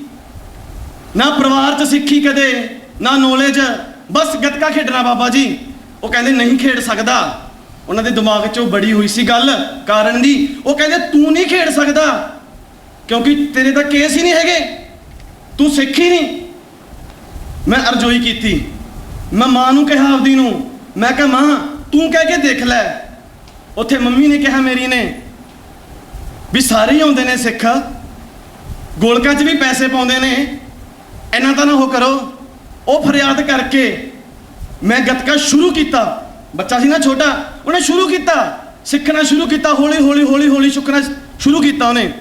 ਨਾ ਪਰਿਵਾਰ 'ਚ ਸਿੱਖੀ ਕਦੇ, ਨਾ ਨੌਲੇਜ, ਬਸ ਗੱਤਕਾ ਖੇਡਣਾ ਬਾਬਾ ਜੀ। ਉਹ ਕਹਿੰਦੇ ਨਹੀਂ ਖੇਡ ਸਕਦਾ। ਉਹਨਾਂ ਦੇ ਦਿਮਾਗ 'ਚੋਂ ਬੜੀ ਹੋਈ ਸੀ ਗੱਲ ਕਾਰਨ ਦੀ। ਉਹ ਕਹਿੰਦੇ ਤੂੰ ਨਹੀਂ ਖੇਡ ਸਕਦਾ ਕਿਉਂਕਿ ਤੇਰੇ ਤਾਂ ਕੇਸ ਹੀ ਨਹੀਂ ਹੈਗੇ, ਤੂੰ ਸਿੱਖ ਹੀ ਨਹੀਂ। ਮੈਂ ਅਰਜ਼ੋਈ ਕੀਤੀ, ਮੈਂ ਮਾਂ ਨੂੰ ਕਿਹਾ ਆਪਦੀ ਨੂੰ, ਮੈਂ ਕਿਹਾ ਮਾਂ ਤੂੰ ਕਹਿ ਕੇ ਦੇਖ ਲੈ। ਉੱਥੇ ਮੰਮੀ ਨੇ ਕਿਹਾ ਮੇਰੀ ਨੇ ਵੀ ਸਾਰੇ ਹੀ ਆਉਂਦੇ ਨੇ ਸਿੱਖ, ਗੋਲਕਾਂ 'ਚ ਵੀ ਪੈਸੇ ਪਾਉਂਦੇ ਨੇ, ਇੰਨਾ ਤਾਂ ਨਾ ਉਹ ਕਰੋ। ਉਹ ਫਰਿਆਦ ਕਰਕੇ ਮੈਂ ਗੱਤਕਾ ਸ਼ੁਰੂ ਕੀਤਾ। ਬੱਚਾ ਸੀ ਨਾ ਛੋਟਾ, ਉਹਨੇ ਸ਼ੁਰੂ ਕੀਤਾ, ਸਿੱਖਣਾ ਸ਼ੁਰੂ ਕੀਤਾ, ਹੌਲੀ ਹੌਲੀ ਹੌਲੀ ਹੌਲੀ ਸਿੱਖਣਾ ਸ਼ੁਰੂ ਕੀਤਾ ਉਹਨੇ।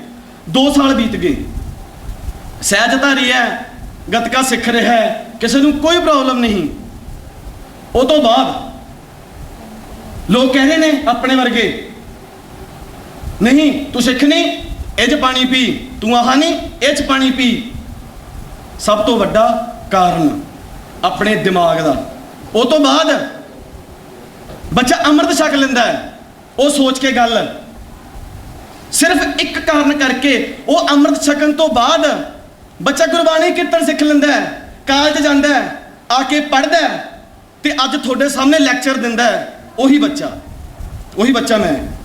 2 ਸਾਲ ਬੀਤ ਗਏ, ਸਹਿਜਧਾਰੀ ਹੈ, ਗੱਤਕਾ ਸਿੱਖ ਰਿਹਾ ਹੈ, ਕਿਸੇ ਨੂੰ ਕੋਈ ਪ੍ਰੋਬਲਮ ਨਹੀਂ। ਉਹ ਤੋਂ ਬਾਅਦ ਲੋਕ ਕਹਿ ਰਹੇ ਨੇ ਆਪਣੇ ਵਰਗੇ, ਨਹੀਂ ਤੂੰ ਸਿੱਖ ਨਹੀਂ, ਇਹ 'ਚ ਪਾਣੀ ਪੀ, ਤੂੰ ਆਹ ਨਹੀਂ, ਇਹ 'ਚ ਪਾਣੀ ਪੀ। ਸਭ ਤੋਂ ਵੱਡਾ ਕਾਰਨ ਆਪਣੇ ਦਿਮਾਗ ਦਾ। ਉਹ ਤੋਂ ਬਾਅਦ ਬੱਚਾ ਅੰਮ੍ਰਿਤ ਛਕ ਲੈਂਦਾ ਹੈ, ਉਹ ਸੋਚ ਕੇ ਗੱਲ, ਸਿਰਫ ਇੱਕ ਕਾਰਨ ਕਰਕੇ ਉਹ ਅੰਮ੍ਰਿਤ ਛਕਣ ਤੋਂ ਬਾਅਦ ਬੱਚਾ ਗੁਰਬਾਣੀ ਕੀਰਤਨ ਸਿੱਖ ਲੈਂਦਾ ਹੈ, ਕਾਲਜ ਜਾਂਦਾ ਹੈ, ਆ ਕੇ ਪੜ੍ਹਦਾ ਹੈ ਤੇ ਅੱਜ ਤੁਹਾਡੇ ਸਾਹਮਣੇ ਲੈਕਚਰ ਦਿੰਦਾ ਹੈ। ਉਹੀ ਬੱਚਾ ਮੈਂ।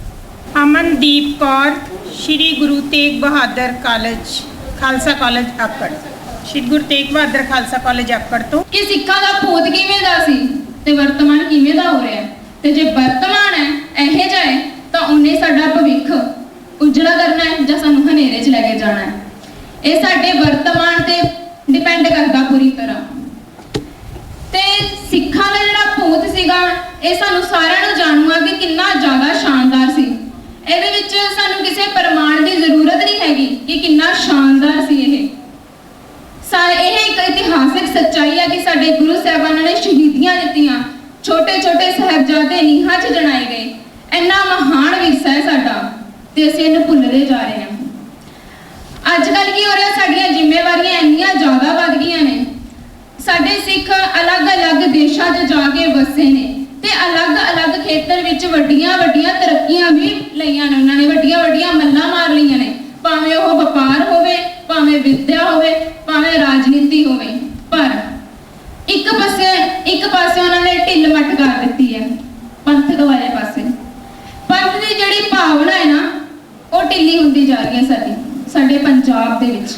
ਅਮਨਦੀਪ ਕੌਰ, ਸ਼੍ਰੀ ਗੁਰੂ ਤੇਗ ਬਹਾਦਰ ਕਾਲਜ, ਖਾਲਸਾ ਕਾਲਜ ਆਕੜ, ਸ਼੍ਰੀ ਗੁਰੂ ਤੇਗ ਬਹਾਦਰ ਖਾਲਸਾ ਕਾਲਜ ਆਕੜ ਤੋਂ। ਕਿ ਸਿੱਖਾਂ ਦਾ ਭੂਤ ਕਿਵੇਂ ਦਾ ਸੀ ਤੇ ਵਰਤਮਾਨ ਕਿਵੇਂ ਦਾ ਹੋ ਰਿਹਾ ਹੈ, ਤੇ ਜੇ ਵਰਤਮਾਨ ਹੈ ਇਹੋ ਜਿਹਾ ਹੈ ਤਾਂ ਉਹਨੇ ਸਾਡਾ ਭਵਿੱਖ ਉਜੜਾ ਕਰਨਾ ਹੈ ਜਾਂ ਸਾਨੂੰ ਹਨੇਰੇ 'ਚ ਲੈ ਕੇ ਜਾਣਾ ਹੈ। ਇਹ ਸਾਡੇ ਵਰਤਮਾਨ ਤੇ ਡਿਪੈਂਡ ਕਰਦਾ ਪੂਰੀ ਤਰ੍ਹਾਂ। ਤੇ ਸਿੱਖਾਂ ਦਾ ਜਿਹੜਾ ਭੂਤ ਸੀਗਾ, ਇਹ ਸਾਨੂੰ ਸਾਰਿਆਂ ਨੂੰ ਜਾਣੂਗਾ ਕਿ ਕਿੰਨਾ ਜ਼ਿਆਦਾ ਸ਼ਾਨਦਾਰ ਸੀ। ਇਹਦੇ ਵਿੱਚ ਸਾਨੂੰ ਕਿਸੇ ਪ੍ਰਮਾਣ ਦੀ ਜ਼ਰੂਰਤ ਨਹੀਂ ਹੈਗੀ ਕਿ ਕਿੰਨਾ ਸ਼ਾਨਦਾਰ ਸੀ ਇਹ। ਇਹ ਇੱਕ ਇਤਿਹਾਸਿਕ ਸੱਚਾਈ ਹੈ ਕਿ ਸਾਡੇ ਗੁਰੂ ਸਾਹਿਬਾਨਾਂ ਨੇ ਸ਼ਹੀਦੀਆਂ ਦਿੱਤੀਆਂ, ਛੋਟੇ ਛੋਟੇ ਸਾਹਿਬਜ਼ਾਦੇ ਨੀਹਾਂ 'ਚ ਜਣਾਏ ਗਏ। ਇੰਨਾ ਮਹਾਨ ਵਿਰਸਾ ਹੈ ਸਾਡਾ ਤੇ ਅਸੀਂ ਇਹਨੂੰ ਭੁੱਲਦੇ ਜਾ ਰਹੇ ਹਾਂ। ਅੱਜ ਕੱਲ੍ਹ ਕੀ ਹੋ ਰਿਹਾ, ਸਾਡੀਆਂ ਜ਼ਿੰਮੇਵਾਰੀਆਂ ਇੰਨੀਆਂ ਜ਼ਿਆਦਾ ਵੱਧ ਗਈਆਂ ਨੇ। ਸਾਡੇ ਸਿੱਖ ਅਲੱਗ-ਅਲੱਗ ਦੇਸ਼ਾਂ 'ਚ ਜਾ ਕੇ ਵਸੇ ਨੇ ਤੇ ਅਲੱਗ-ਅਲੱਗ ਖੇਤਰ ਵਿੱਚ ਵੱਡੀਆਂ-ਵੱਡੀਆਂ ਤਰੱਕੀਆਂ ਵੀ ਲਈਆਂ ਨੇ। ਉਹਨਾਂ ਨੇ ਵੱਡੀਆਂ-ਵੱਡੀਆਂ ਮੱਲਾਂ ਮਾਰ ਲਈਆਂ ਨੇ, ਭਾਵੇਂ ਉਹ ਵਪਾਰ ਹੋਵੇ, ਭਾਵੇਂ ਵਿੱਦਿਆ ਹੋਵੇ, ਭਾਵੇਂ ਰਾਜਨੀਤੀ ਹੋਵੇ। ਪਰ ਇੱਕ ਪਾਸੇ ਉਹਨਾਂ ਨੇ ਢਿੱਲ ਮੱਠ ਕਰ ਦਿੱਤੀ ਹੈ ਪੰਥਕ ਵਾਲੇ ਪਾਸੇ। ਪੰਥ ਦੀ ਜਿਹੜੀ ਭਾਵਨਾ ਹੈ ਨਾ, ਉਹ ਢਿੱਲੀ ਹੁੰਦੀ ਜਾ ਰਹੀ ਹੈ ਸਾਡੇ ਪੰਜਾਬ ਦੇ ਵਿੱਚ।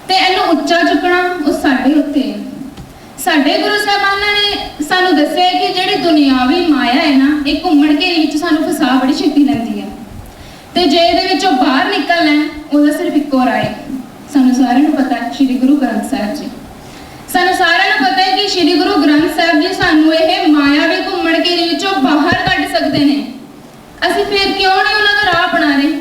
ਤੇ ਇਹਨੂੰ ਉੱਚਾ ਚੁੱਕਣਾ ਉਹ ਸਾਡੇ ਉੱਤੇ ਹੈ। ਸਾਡੇ ਗੁਰੂ ਸਾਹਿਬਾਨਾਂ ਨੇ ਸਾਨੂੰ ਦੱਸਿਆ ਕਿ ਜਿਹੜੀ ਦੁਨਿਆਵੀ ਮਾਇਆ ਹੈ ਨਾ, ਇਹ ਘੁੰਮਣ ਘੇਰੀ ਵਿੱਚ ਸਾਨੂੰ ਫਸਾ ਬੜੀ ਛੇਤੀ ਲੈਂਦੀ ਹੈ। ਤੇ ਜੇ ਇਹਦੇ ਵਿੱਚੋਂ ਬਾਹਰ ਨਿਕਲਣਾ ਹੈ, ਉਹਦਾ ਸਿਰਫ ਇੱਕੋ ਰਾਹ ਹੈ। ਸਾਨੂੰ ਸਾਰਿਆਂ ਨੂੰ ਪਤਾ ਹੈ ਸ਼੍ਰੀ ਗੁਰੂ ਗ੍ਰੰਥ ਸਾਹਿਬ ਜੀ, ਸਾਨੂੰ ਸਾਰਿਆਂ ਨੂੰ ਪਤਾ ਹੈ ਕਿ ਸ਼੍ਰੀ ਗੁਰੂ ਗ੍ਰੰਥ ਸਾਹਿਬ ਜੀ ਸਾਨੂੰ ਇਹ ਮਾਇਆਵੀ ਘੁੰਮਣ ਘੇਰੀ ਵਿੱਚੋਂ ਬਾਹਰ ਕੱਢ ਸਕਦੇ ਨੇ। ਅਸੀਂ ਫਿਰ ਕਿਉਂ ਨਹੀਂ ਉਹਨਾਂ ਦਾ ਰਾਹ ਅਪਣਾ ਰਹੇ?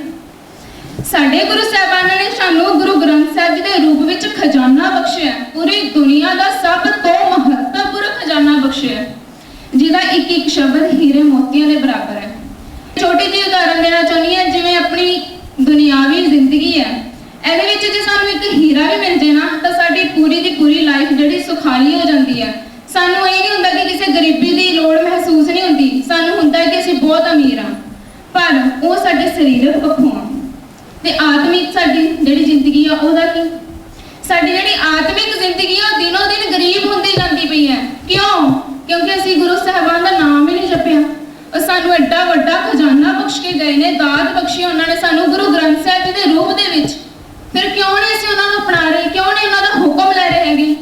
ਸਾਡੇ ਗੁਰੂ ਸਾਹਿਬਾਨਾਂ ਨੇ ਸਾਨੂੰ ਗੁਰੂ ਗ੍ਰੰਥ ਸਾਹਿਬ ਜੀ ਦੇ ਰੂਪ ਵਿੱਚ ਖਜ਼ਾਨਾ ਬਖਸ਼ਿਆ, ਪੂਰੀ ਦੁਨੀਆ ਦਾ ਸਭ ਤੋਂ ਮਹੱਤਵਪੂਰਨ ਖਜ਼ਾਨਾ ਬਖਸ਼ਿਆ, ਜਿਹਦਾ ਇੱਕ ਇੱਕ ਸ਼ਬਦ ਹੀਰੇ ਮੋਤੀਆਂ ਦੇ ਬਰਾਬਰ ਹੈ। ਛੋਟੀ ਜਿਹੀ ਉਦਾਹਰਨ ਦੇਣਾ ਚਾਹੁੰਦੀ ਹਾਂ, ਜਿਵੇਂ ਆਪਣੀ ਦੁਨਿਆਵੀ ਜ਼ਿੰਦਗੀ ਹੈ, ਇਹਦੇ ਵਿੱਚ ਜੇ ਸਾਨੂੰ ਇੱਕ ਹੀਰਾ ਵੀ ਮਿਲ ਜੇ ਨਾ ਤਾਂ ਸਾਡੀ ਪੂਰੀ ਦੀ ਪੂਰੀ ਲਾਈਫ ਜਿਹੜੀ ਸੁਖਾਲੀ ਹੋ ਜਾਂਦੀ ਹੈ। ਸਾਨੂੰ ਇਹ ਨਹੀਂ ਹੁੰਦਾ ਕਿ ਕਿਸੇ ਗਰੀਬੀ ਦੀ ਲੋੜ ਮਹਿਸੂਸ ਨਹੀਂ ਹੁੰਦੀ, ਸਾਨੂੰ ਹੁੰਦਾ ਹੈ ਕਿ ਅਸੀਂ ਬਹੁਤ ਅਮੀਰ ਹਾਂ। ਪਰ ਉਹ ਸਾਡੇ ਸਰੀਰਕ ਪੱਖੋਂ ਆ, ਤੇ ਆਤਮਿਕ ਸਾਡੀ ਜਿਹੜੀ ਜ਼ਿੰਦਗੀ ਆ ਉਹਦਾ ਕੀ? ਸਾਡੀ ਜਿਹੜੀ ਆਤਮਿਕ ਜ਼ਿੰਦਗੀ ਆ ਉਹ ਦਿਨੋਂ ਦਿਨ ਗਰੀਬ ਹੁੰਦੀ ਜਾਂਦੀ ਪਈ ਹੈ। ਕਿਉਂ? ਕਿਉਂਕਿ ਅਸੀਂ ਗੁਰੂ ਸਾਹਿਬਾਨ ਦਾ ਨਾਮ ਹੀ ਨਹੀਂ ਜਪਿਆ। ਉਹ ਸਾਨੂੰ ਐਡਾ ਵੱਡਾ ਖਜ਼ਾਨਾ ਬਖਸ਼ ਕੇ ਗਏ ਨੇ, ਦਾਤ ਬਖਸ਼ੀ ਉਹਨਾਂ ਨੇ ਸਾਨੂੰ ਗੁਰੂ ਗ੍ਰੰਥ ਸਾਹਿਬ ਜੀ ਦੇ ਰੂਪ ਦੇ ਵਿੱਚ। ਫਿਰ ਕਿਉਂ ਨਹੀਂ ਅਸੀਂ ਉਹਨਾਂ ਨੂੰ ਅਪਣਾ ਰਹੇ? ਕਿਉਂ ਨਹੀਂ ਉਹਨਾਂ ਦਾ ਹੁਕਮ ਲੈ ਰਹੇ ਹੈਗੇ?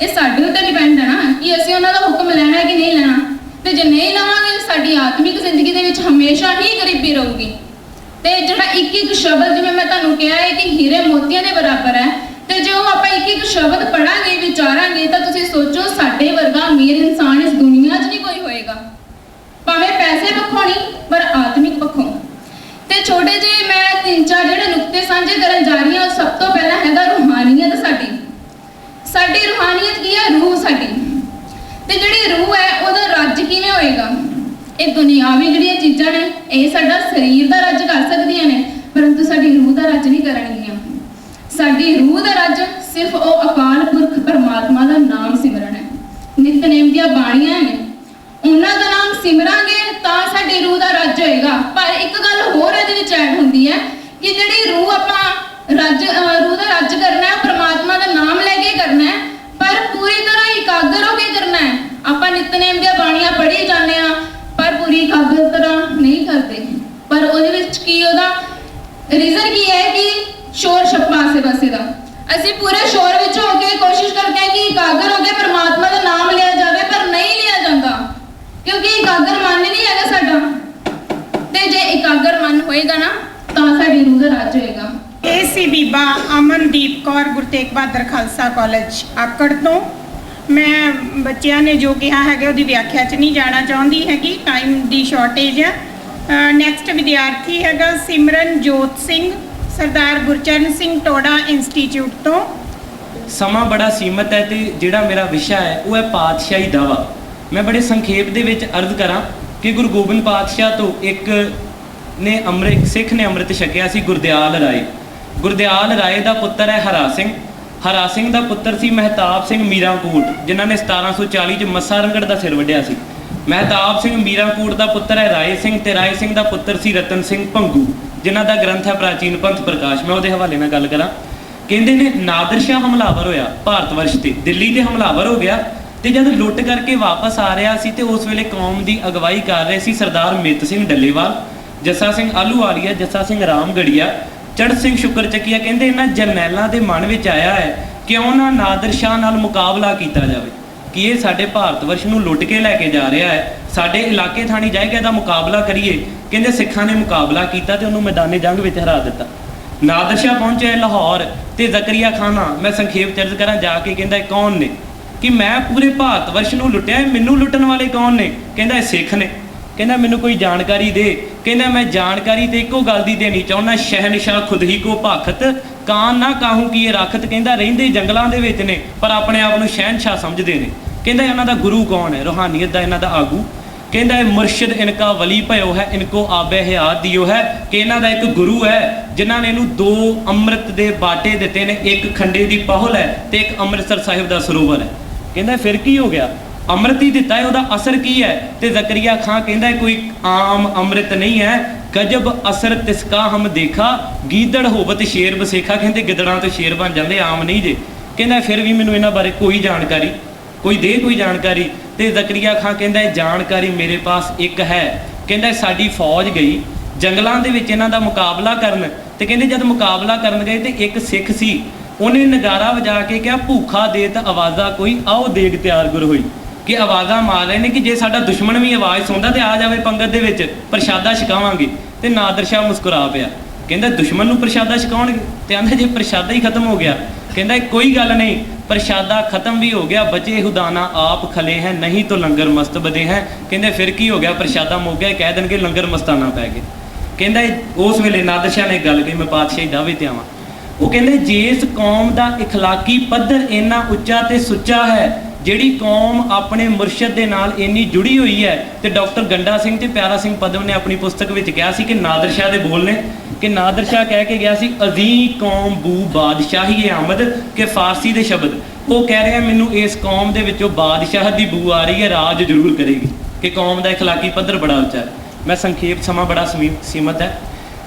ਇਹ ਸਾਡੇ ਉੱਤੇ ਡਿਪੈਂਡ ਹੈ ਨਾ ਕਿ ਅਸੀਂ ਉਹਨਾਂ ਦਾ ਹੁਕਮ ਲੈਣਾ ਹੈ ਕਿ ਨਹੀਂ ਲੈਣਾ। ਤੇ ਜੇ ਨਹੀਂ ਲਵਾਂਗੇ ਸਾਡੀ ਆਤਮਿਕ ਜ਼ਿੰਦਗੀ ਦੇ ਵਿੱਚ ਹਮੇਸ਼ਾ ਹੀ ਗਰੀਬੀ ਰਹੂਗੀ। ਤੇ ਜਿਹੜਾ ਇੱਕ ਇੱਕ ਸ਼ਬਦ, ਜਿਵੇਂ ਮੈਂ ਤੁਹਾਨੂੰ ਕਿਹਾ ਹੈ ਕਿ ਹੀਰੇ ਮੋਤੀਆਂ ਦੇ ਬਰਾਬਰ ਹੈ, ਤੇ ਜੇ ਉਹ ਆਪਾਂ ਇੱਕ ਇੱਕ ਸ਼ਬਦ ਪੜਾਂਗੇ, ਵਿਚਾਰਾਂਗੇ, ਤਾਂ ਤੁਸੀਂ ਸੋਚੋ ਸਾਡੇ ਵਰਗਾ ਅਮੀਰ ਇਨਸਾਨ ਇਸ ਦੁਨੀਆ 'ਚ ਨਹੀਂ ਕੋਈ ਹੋਏਗਾ, ਭਾਵੇਂ ਪੈਸੇ ਪੱਖੋਂ ਨਹੀਂ ਪਰ ਆਤਮਿਕ ਪੱਖੋਂ। ਤੇ ਛੋਟੇ ਜਿਹੇ ਮੈਂ 3-4 ਜਿਹੜੇ ਨੁਕਤੇ ਸਾਂਝੇ ਕਰਨ ਜਾ ਰਹੀ ਹਾਂ। ਸਭ ਤੋਂ ਪਹਿਲਾਂ ਹੈਗਾ ਰੂਹਾਨੀਅਤ। ਸਾਡੀ ਰੂਹਾਨੀਅਤ ਕੀ ਹੈ? ਰੂਹ ਸਾਡੀ। ਤੇ ਜਿਹੜੀ ਰੂਹ ਹੈ ਉਹਦਾ ਰੱਜ ਕਿਵੇਂ ਹੋਏਗਾ? ਇਹ ਦੁਨਿਆਵੀ ਜਿਹੜੀਆਂ ਚੀਜ਼ਾਂ ਨੇ ਇਹ ਸਾਡਾ ਸਰੀਰ ਦਾ ਰੱਜ ਕਰ ਸਕਦੀਆਂ ਨੇ, ਪਰੰਤੂ ਸਾਡੀ ਰੂਹ ਦਾ ਰੱਜ ਨਹੀਂ ਕਰਨਗੀਆਂ। ਸਾਡੀ ਰੂਹ ਦਾ ਰੱਜ ਸਿਰਫ ਉਹ ਅਕਾਲ ਪੁਰਖ ਪਰਮਾਤਮਾ ਦਾ ਨਾਮ ਸਿਮਰਨ ਹੈ। ਨਿਤਨੇਮ ਦੀਆਂ ਬਾਣੀਆਂ ਨੇ, ਉਹਨਾਂ ਦਾ ਨਾਮ ਸਿਮਰਾਂਗੇ ਤਾਂ ਸਾਡੀ ਰੂਹ ਦਾ ਰੱਜ ਹੋਏਗਾ। ਪਰ ਇੱਕ ਗੱਲ ਹੋਰ ਇਹਦੇ ਵਿੱਚ ਐਡ ਹੁੰਦੀ ਹੈ ਕਿ ਜਿਹੜੀ ਰੂਹ ਆਪਾਂ ਰੂਹ ਦਾ ਰੱਜ ਕਰਨਾ ਹੈ, ਪਰਮਾਤਮਾ ਦਾ ਨਾਮ ਲੈ ਕੇ ਕਰਨਾ ਹੈ, ਪਰ ਪੂਰੀ ਤਰ੍ਹਾਂ ਇਕਾਗਰ ਹੋ ਕੇ ਕਰਨਾ ਹੈ। ਆਪਾਂ ਨਿਤਨੇਮ ਦੀਆਂ ਬਾਣੀਆਂ ਪੜ੍ਹੀ ਜਾਂਦੇ ਆ ਪਰ ਪੂਰੀ ਇਕਾਗਰ ਤਰ੍ਹਾਂ ਨਹੀਂ ਕਰਦੇ। ਪਰ ਉਹਦੇ ਵਿੱਚ ਕੀ ਉਹਦਾ ਰੀਜ਼ਨ ਕੀ ਹੈ ਕਿ ਸ਼ੋਰ ਛੱਪਾ ਆਸੇ-ਪਾਸੇ ਦਾ। ਅਸੀਂ ਪੂਰੇ ਸ਼ੋਰ ਵਿੱਚ ਹੋ ਕੇ ਕੋਸ਼ਿਸ਼ ਕਰਦੇ ਹਾਂ ਕਿ ਇਕਾਗਰ ਹੋ ਕੇ ਪਰਮਾਤਮਾ ਦਾ ਨਾਮ ਲਿਆ ਜਾਵੇ, ਪਰ ਨਹੀਂ ਲਿਆ ਜਾਂਦਾ ਕਿਉਂਕਿ ਇਕਾਗਰ ਮਨ ਨਹੀਂ ਹੈਗਾ ਸਾਡਾ। ਤੇ ਜੇ ਇਕਾਗਰ ਮਨ ਹੋਏਗਾ ਨਾ ਤਾਂ ਸਾਡੀ ਰੂਹ ਦਾ ਰਾਜ ਹੋਏਗਾ। ਇਹ ਸੀ ਬੀਬਾ ਅਮਨਦੀਪ ਕੌਰ, ਗੁਰੂ ਤੇਗ ਬਹਾਦਰ ਖਾਲਸਾ ਕਾਲਜ ਆਕੜ ਤੋਂ। ਮੈਂ ਬੱਚਿਆਂ ਨੇ ਜੋ ਕਿਹਾ ਹੈਗਾ ਉਹਦੀ ਵਿਆਖਿਆ 'ਚ ਨਹੀਂ ਜਾਣਾ ਚਾਹੁੰਦੀ ਹੈਗੀ, ਟਾਈਮ ਦੀ ਸ਼ਾਰਟੇਜ ਹੈ। ਨੈਕਸਟ ਵਿਦਿਆਰਥੀ ਹੈਗਾ ਸਿਮਰਨਜੋਤ ਸਿੰਘ, ਸਰਦਾਰ ਗੁਰਚਰਨ ਸਿੰਘ ਟੋਡਾ ਇੰਸਟੀਚਿਊਟ ਤੋਂ। ਸਮਾਂ ਬੜਾ ਸੀਮਤ ਹੈ ਤੇ ਜਿਹੜਾ ਮੇਰਾ ਵਿਸ਼ਾ ਹੈ ਉਹ ਹੈ ਪਾਤਸ਼ਾਹੀ ਦਾਵਾ। ਮੈਂ ਬੜੇ ਸੰਖੇਪ ਦੇ ਵਿੱਚ ਅਰਜ਼ ਕਰਾਂ ਕਿ ਗੁਰੂ ਗੋਬਿੰਦ ਪਾਤਸ਼ਾਹ ਤੋਂ ਇੱਕ ਸਿੱਖ ਨੇ ਅੰਮ੍ਰਿਤ ਛਕਿਆ ਸੀ, ਗੁਰਦਿਆਲ ਰਾਏ। ਗੁਰਦਿਆਲ ਰਾਏ ਦਾ ਪੁੱਤਰ ਹੈ ਹਰਾ ਸਿੰਘ। ਹਰਾ ਸਿੰਘ ਦਾ ਪੁੱਤਰ ਸੀ ਮਹਿਤਾਬ ਸਿੰਘ ਮੀਰਾਂਕੋਟ, ਜਿਨ੍ਹਾਂ ਨੇ 1740 'ਚ ਮੱਸਾ ਰੰਗੜ ਦਾ ਸਿਰ ਵੱਢਿਆ ਸੀ। ਮਹਿਤਾਬ ਸਿੰਘ ਮੀਰਾਂਕੋਟ ਦਾ ਪੁੱਤਰ ਹੈ ਰਾਏ ਸਿੰਘ, ਤੇ ਰਾਏ ਸਿੰਘ ਦਾ ਪੁੱਤਰ ਸੀ ਰਤਨ ਸਿੰਘ ਭੰਗੂ, ਜਿਨ੍ਹਾਂ ਦਾ ਗ੍ਰੰਥ ਹੈ ਪ੍ਰਾਚੀਨ ਪੰਥ ਪ੍ਰਕਾਸ਼। ਮੈਂ ਉਹਦੇ ਹਵਾਲੇ ਨਾਲ ਗੱਲ ਕਰਾਂ। ਕਹਿੰਦੇ ਨੇ ਨਾਦਰ ਸ਼ਾਹ ਹਮਲਾਵਰ ਹੋਇਆ ਭਾਰਤ ਵਰਸ਼ ਤੇ, ਦਿੱਲੀ ਤੇ ਹਮਲਾਵਰ ਹੋ ਗਿਆ, ਤੇ ਜਦ ਲੁੱਟ ਕਰਕੇ ਵਾਪਸ ਆ ਰਿਹਾ ਸੀ ਤੇ ਉਸ ਵੇਲੇ ਕੌਮ ਦੀ ਅਗਵਾਈ ਕਰ ਰਹੇ ਸੀ ਸਰਦਾਰ ਮਿੱਤ ਸਿੰਘ ਡੱਲੇਵਾਲ, ਜੱਸਾ ਸਿੰਘ ਆਲੂਵਾਲੀਆ, ਜੱਸਾ ਸਿੰਘ ਰਾਮਗੜੀਆ, ਚੜ੍ਹ ਸਿੰਘ ਸ਼ੁਕਰਚੱਕੀਆ। ਕਹਿੰਦੇ ਇਹਨਾਂ ਜਰਨੈਲਾਂ ਦੇ ਮਨ ਵਿੱਚ ਆਇਆ ਹੈ ਕਿਉਂ ਨਾ ਨਾਦਰ ਸ਼ਾਹ ਨਾਲ ਮੁਕਾਬਲਾ ਕੀਤਾ ਜਾਵੇ, ਕਿ ਇਹ ਸਾਡੇ ਭਾਰਤ ਵਰਸ਼ ਨੂੰ ਲੁੱਟ ਕੇ ਲੈ ਕੇ ਜਾ ਰਿਹਾ ਹੈ, ਸਾਡੇ ਇਲਾਕੇ ਥਾਣੀ ਜਾਏਗਾ, ਇਹਦਾ ਮੁਕਾਬਲਾ ਕਰੀਏ। ਕਹਿੰਦੇ ਸਿੱਖਾਂ ਨੇ ਮੁਕਾਬਲਾ ਕੀਤਾ ਤੇ ਉਹਨੂੰ ਮੈਦਾਨੇ ਜੰਗ ਵਿੱਚ ਹਰਾ ਦਿੱਤਾ। ਨਾਦਰ ਸ਼ਾਹ ਪਹੁੰਚਿਆ ਲਾਹੌਰ ਤੇ ਜ਼ਕਰੀਆ ਖਾਨਾ, ਮੈਂ ਸੰਖੇਪ ਚਰਚ ਕਰਾਂ ਜਾ ਕੇ, ਕਹਿੰਦਾ ਇਹ ਕੌਣ ਨੇ? ਕਿ ਮੈਂ ਪੂਰੇ ਭਾਰਤ ਵਰਸ਼ ਨੂੰ ਲੁੱਟਿਆ, ਮੈਨੂੰ ਲੁੱਟਣ ਵਾਲੇ ਕੌਣ ਨੇ? ਕਹਿੰਦਾ ਇਹ ਸਿੱਖ ਨੇ। ਕਹਿੰਦਾ ਮੈਨੂੰ ਕੋਈ ਜਾਣਕਾਰੀ ਦੇ। ਕਹਿੰਦਾ ਮੈਂ ਜਾਣਕਾਰੀ ਤੇ ਇੱਕੋ ਗੱਲ ਦੀ ਦੇਣੀ ਚਾਹੁੰਦਾ, ਸ਼ਹਿਨਸ਼ਾਹ ਖੁਦ ਹੀ ਕੋ ਭਾਖਤ ਕਾਨ ਨਾ ਕਾਹੂ ਕੀ ਇਹ ਰੱਖਤ। ਕਹਿੰਦਾ ਰਹਿੰਦੇ ਜੰਗਲਾਂ ਦੇ ਵਿੱਚ ਨੇ ਪਰ ਆਪਣੇ ਆਪ ਨੂੰ ਸ਼ਹਿਨਸ਼ਾਹ ਸਮਝਦੇ ਨੇ। ਕਹਿੰਦਾ ਇਹਨਾਂ ਦਾ ਗੁਰੂ ਕੌਣ ਹੈ? ਰੂਹਾਨੀਅਤ ਦਾ ਇਹਨਾਂ ਦਾ ਆਗੂ। ਕਹਿੰਦਾ ਇਹ ਮੁਰਸ਼ਿਦ ਇਨਕਾ ਵਲੀ ਭਇਓ ਹੈ, ਇਨਕੋ ਆਬੇ ਹਯਾਤ ਦਿਓ ਹੈ। ਕਿ ਇਹਨਾਂ ਦਾ ਇੱਕ ਗੁਰੂ ਹੈ ਜਿਨ੍ਹਾਂ ਨੇ ਇਹਨੂੰ 2 ਅੰਮ੍ਰਿਤ ਦੇ ਬਾਟੇ ਦਿੱਤੇ ਨੇ, ਇੱਕ ਖੰਡੇ ਦੀ ਪਹੁਲ ਹੈ ਤੇ ਇੱਕ ਅੰਮ੍ਰਿਤਸਰ ਸਾਹਿਬ ਦਾ ਸਰੋਵਰ ਹੈ। ਕਹਿੰਦਾ ਫਿਰ ਕੀ ਹੋ ਗਿਆ? ਅੰਮ੍ਰਿਤ ਹੀ ਦਿੱਤਾ ਹੈ, ਉਹਦਾ ਅਸਰ ਕੀ ਹੈ? ਤੇ ਜ਼ਕਰੀਆ ਖਾਂ ਕਹਿੰਦਾ ਕੋਈ ਆਮ ਅੰਮ੍ਰਿਤ ਨਹੀਂ ਹੈ, ਗਜਬ ਅਸਰ ਤਿਸਕਾ ਹਮ ਦੇਖਾ, ਗੀਦੜ ਹੋਵਤ ਸ਼ੇਰ ਬਸੇਖਾ। ਕਹਿੰਦੇ ਗਿੱਦੜਾਂ ਤੋਂ ਸ਼ੇਰ ਬਣ ਜਾਂਦੇ, ਆਮ ਨਹੀਂ ਜੇ। ਕਹਿੰਦਾ ਫਿਰ ਵੀ ਮੈਨੂੰ ਇਹਨਾਂ ਬਾਰੇ ਕੋਈ ਜਾਣਕਾਰੀ, ਕੋਈ ਦੇ ਕੋਈ ਜਾਣਕਾਰੀ। ਤੇ ਜ਼ਕਰੀਆ ਖਾਂ ਕਹਿੰਦਾ ਇਹ ਜਾਣਕਾਰੀ ਮੇਰੇ ਪਾਸ ਇੱਕ ਹੈ। ਕਹਿੰਦਾ ਸਾਡੀ ਫੌਜ ਗਈ ਜੰਗਲਾਂ ਦੇ ਵਿੱਚ ਇਹਨਾਂ ਦਾ ਮੁਕਾਬਲਾ ਕਰਨ, ਤੇ ਕਹਿੰਦੇ ਜਦ ਮੁਕਾਬਲਾ ਕਰਨ ਗਏ ਤੇ ਇੱਕ ਸਿੱਖ ਸੀ, ਉਹਨੇ ਨਗਾਰਾ ਵਜਾ ਕੇ ਕਿਹਾ ਭੂਖਾ ਦੇਤ ਆਵਾਜ਼ਾਂ ਕੋਈ, ਆਓ ਦੇਗ ਤਿਆਰ ਗੁਰ ਹੋਈ। ਕਿ ਆਵਾਜ਼ਾਂ ਮਾਰ ਰਹੇ ਨੇ ਕਿ ਜੇ ਸਾਡਾ ਦੁਸ਼ਮਣ ਵੀ ਆਵਾਜ਼ ਸੁਣਦਾ ਤੇ ਆ ਜਾਵੇ ਪੰਗਤ ਦੇ ਵਿੱਚ, ਪ੍ਰਸ਼ਾਦਾ ਛਕਾਵਾਂਗੇ। ਤੇ ਨਾਦਰ ਸ਼ਾਹ ਮੁਸਕਰਾ ਪਿਆ, ਕਹਿੰਦਾ ਦੁਸ਼ਮਣ ਨੂੰ ਪ੍ਰਸ਼ਾਦਾ ਛਕਾਉਣਗੇ? ਤੇ ਆਂਦਾ ਜੇ ਪ੍ਰਸ਼ਾਦਾ ਹੀ ਖਤਮ ਹੋ ਗਿਆ। ਕਹਿੰਦਾ ਕੋਈ ਗੱਲ ਨਹੀਂ, ਪ੍ਰਸ਼ਾਦਾ ਖਤਮ ਵੀ ਹੋ ਗਿਆ, ਬਚੇ ਹੁਦਾਨਾ ਆਪ ਖਲੇ ਹੈ, ਨਹੀਂ ਤਾਂ ਲੰਗਰ ਮਸਤ ਬਦੇ ਹੈ। ਕਹਿੰਦੇ ਫਿਰ ਕੀ ਹੋ ਗਿਆ? ਪ੍ਰਸ਼ਾਦਾ ਮੁੱਕ ਗਿਆ, ਕਹਿ ਦੇਣਗੇ ਲੰਗਰ ਮਸਤਾਨਾ ਪੈ ਗਏ। ਕਹਿੰਦਾ ਉਸ ਵੇਲੇ ਨਾਦਰ ਸ਼ਾਹ ਨੇ ਗੱਲ ਕਹੀ, ਮੈਂ ਪਾਤਸ਼ਾਹੀ ਦਾਅਵੇ ਤੇ ਆਵਾਂ। ਉਹ ਕਹਿੰਦੇ ਜਿਸ ਕੌਮ ਦਾ ਇਖਲਾਕੀ ਪੱਧਰ ਇੰਨਾ ਉੱਚਾ ਤੇ ਸੁੱਚਾ ਹੈ, ਜਿਹੜੀ ਕੌਮ ਆਪਣੇ ਮੁਰਸ਼ਿਦ ਦੇ ਨਾਲ ਇੰਨੀ ਜੁੜੀ ਹੋਈ ਹੈ। ਤੇ ਡਾਕਟਰ ਗੰਡਾ ਸਿੰਘ ਤੇ ਪਿਆਰਾ ਸਿੰਘ ਪਦਮ ਨੇ ਆਪਣੀ ਪੁਸਤਕ ਵਿੱਚ ਕਿਹਾ ਸੀ ਕਿ ਨਾਦਰ ਸ਼ਾਹ ਦੇ ਬੋਲ ਨੇ ਕਿ ਨਾਦਰ ਸ਼ਾਹ ਕਹਿ ਕੇ ਗਿਆ ਸੀ ਅਜ਼ੀ ਕੌਮ ਬੂ ਬਾਦਸ਼ਾਹੀ ਆਮਦ, ਕਿ ਫਾਰਸੀ ਦੇ ਸ਼ਬਦ ਉਹ ਕਹਿ ਰਿਹਾ ਮੈਨੂੰ ਇਸ ਕੌਮ ਦੇ ਵਿੱਚੋਂ ਬਾਦਸ਼ਾਹ ਦੀ ਬੂ ਆ ਰਹੀ ਹੈ, ਰਾਜ ਜ਼ਰੂਰ ਕਰੇਗੀ। ਕਿ ਕੌਮ ਦਾ ਇਖਲਾਕੀ ਪੱਧਰ ਬੜਾ ਉੱਚਾ ਹੈ। ਮੈਂ ਸੰਖੇਪ, ਸਮਾਂ ਬੜਾ ਸੀਮਤ ਹੈ।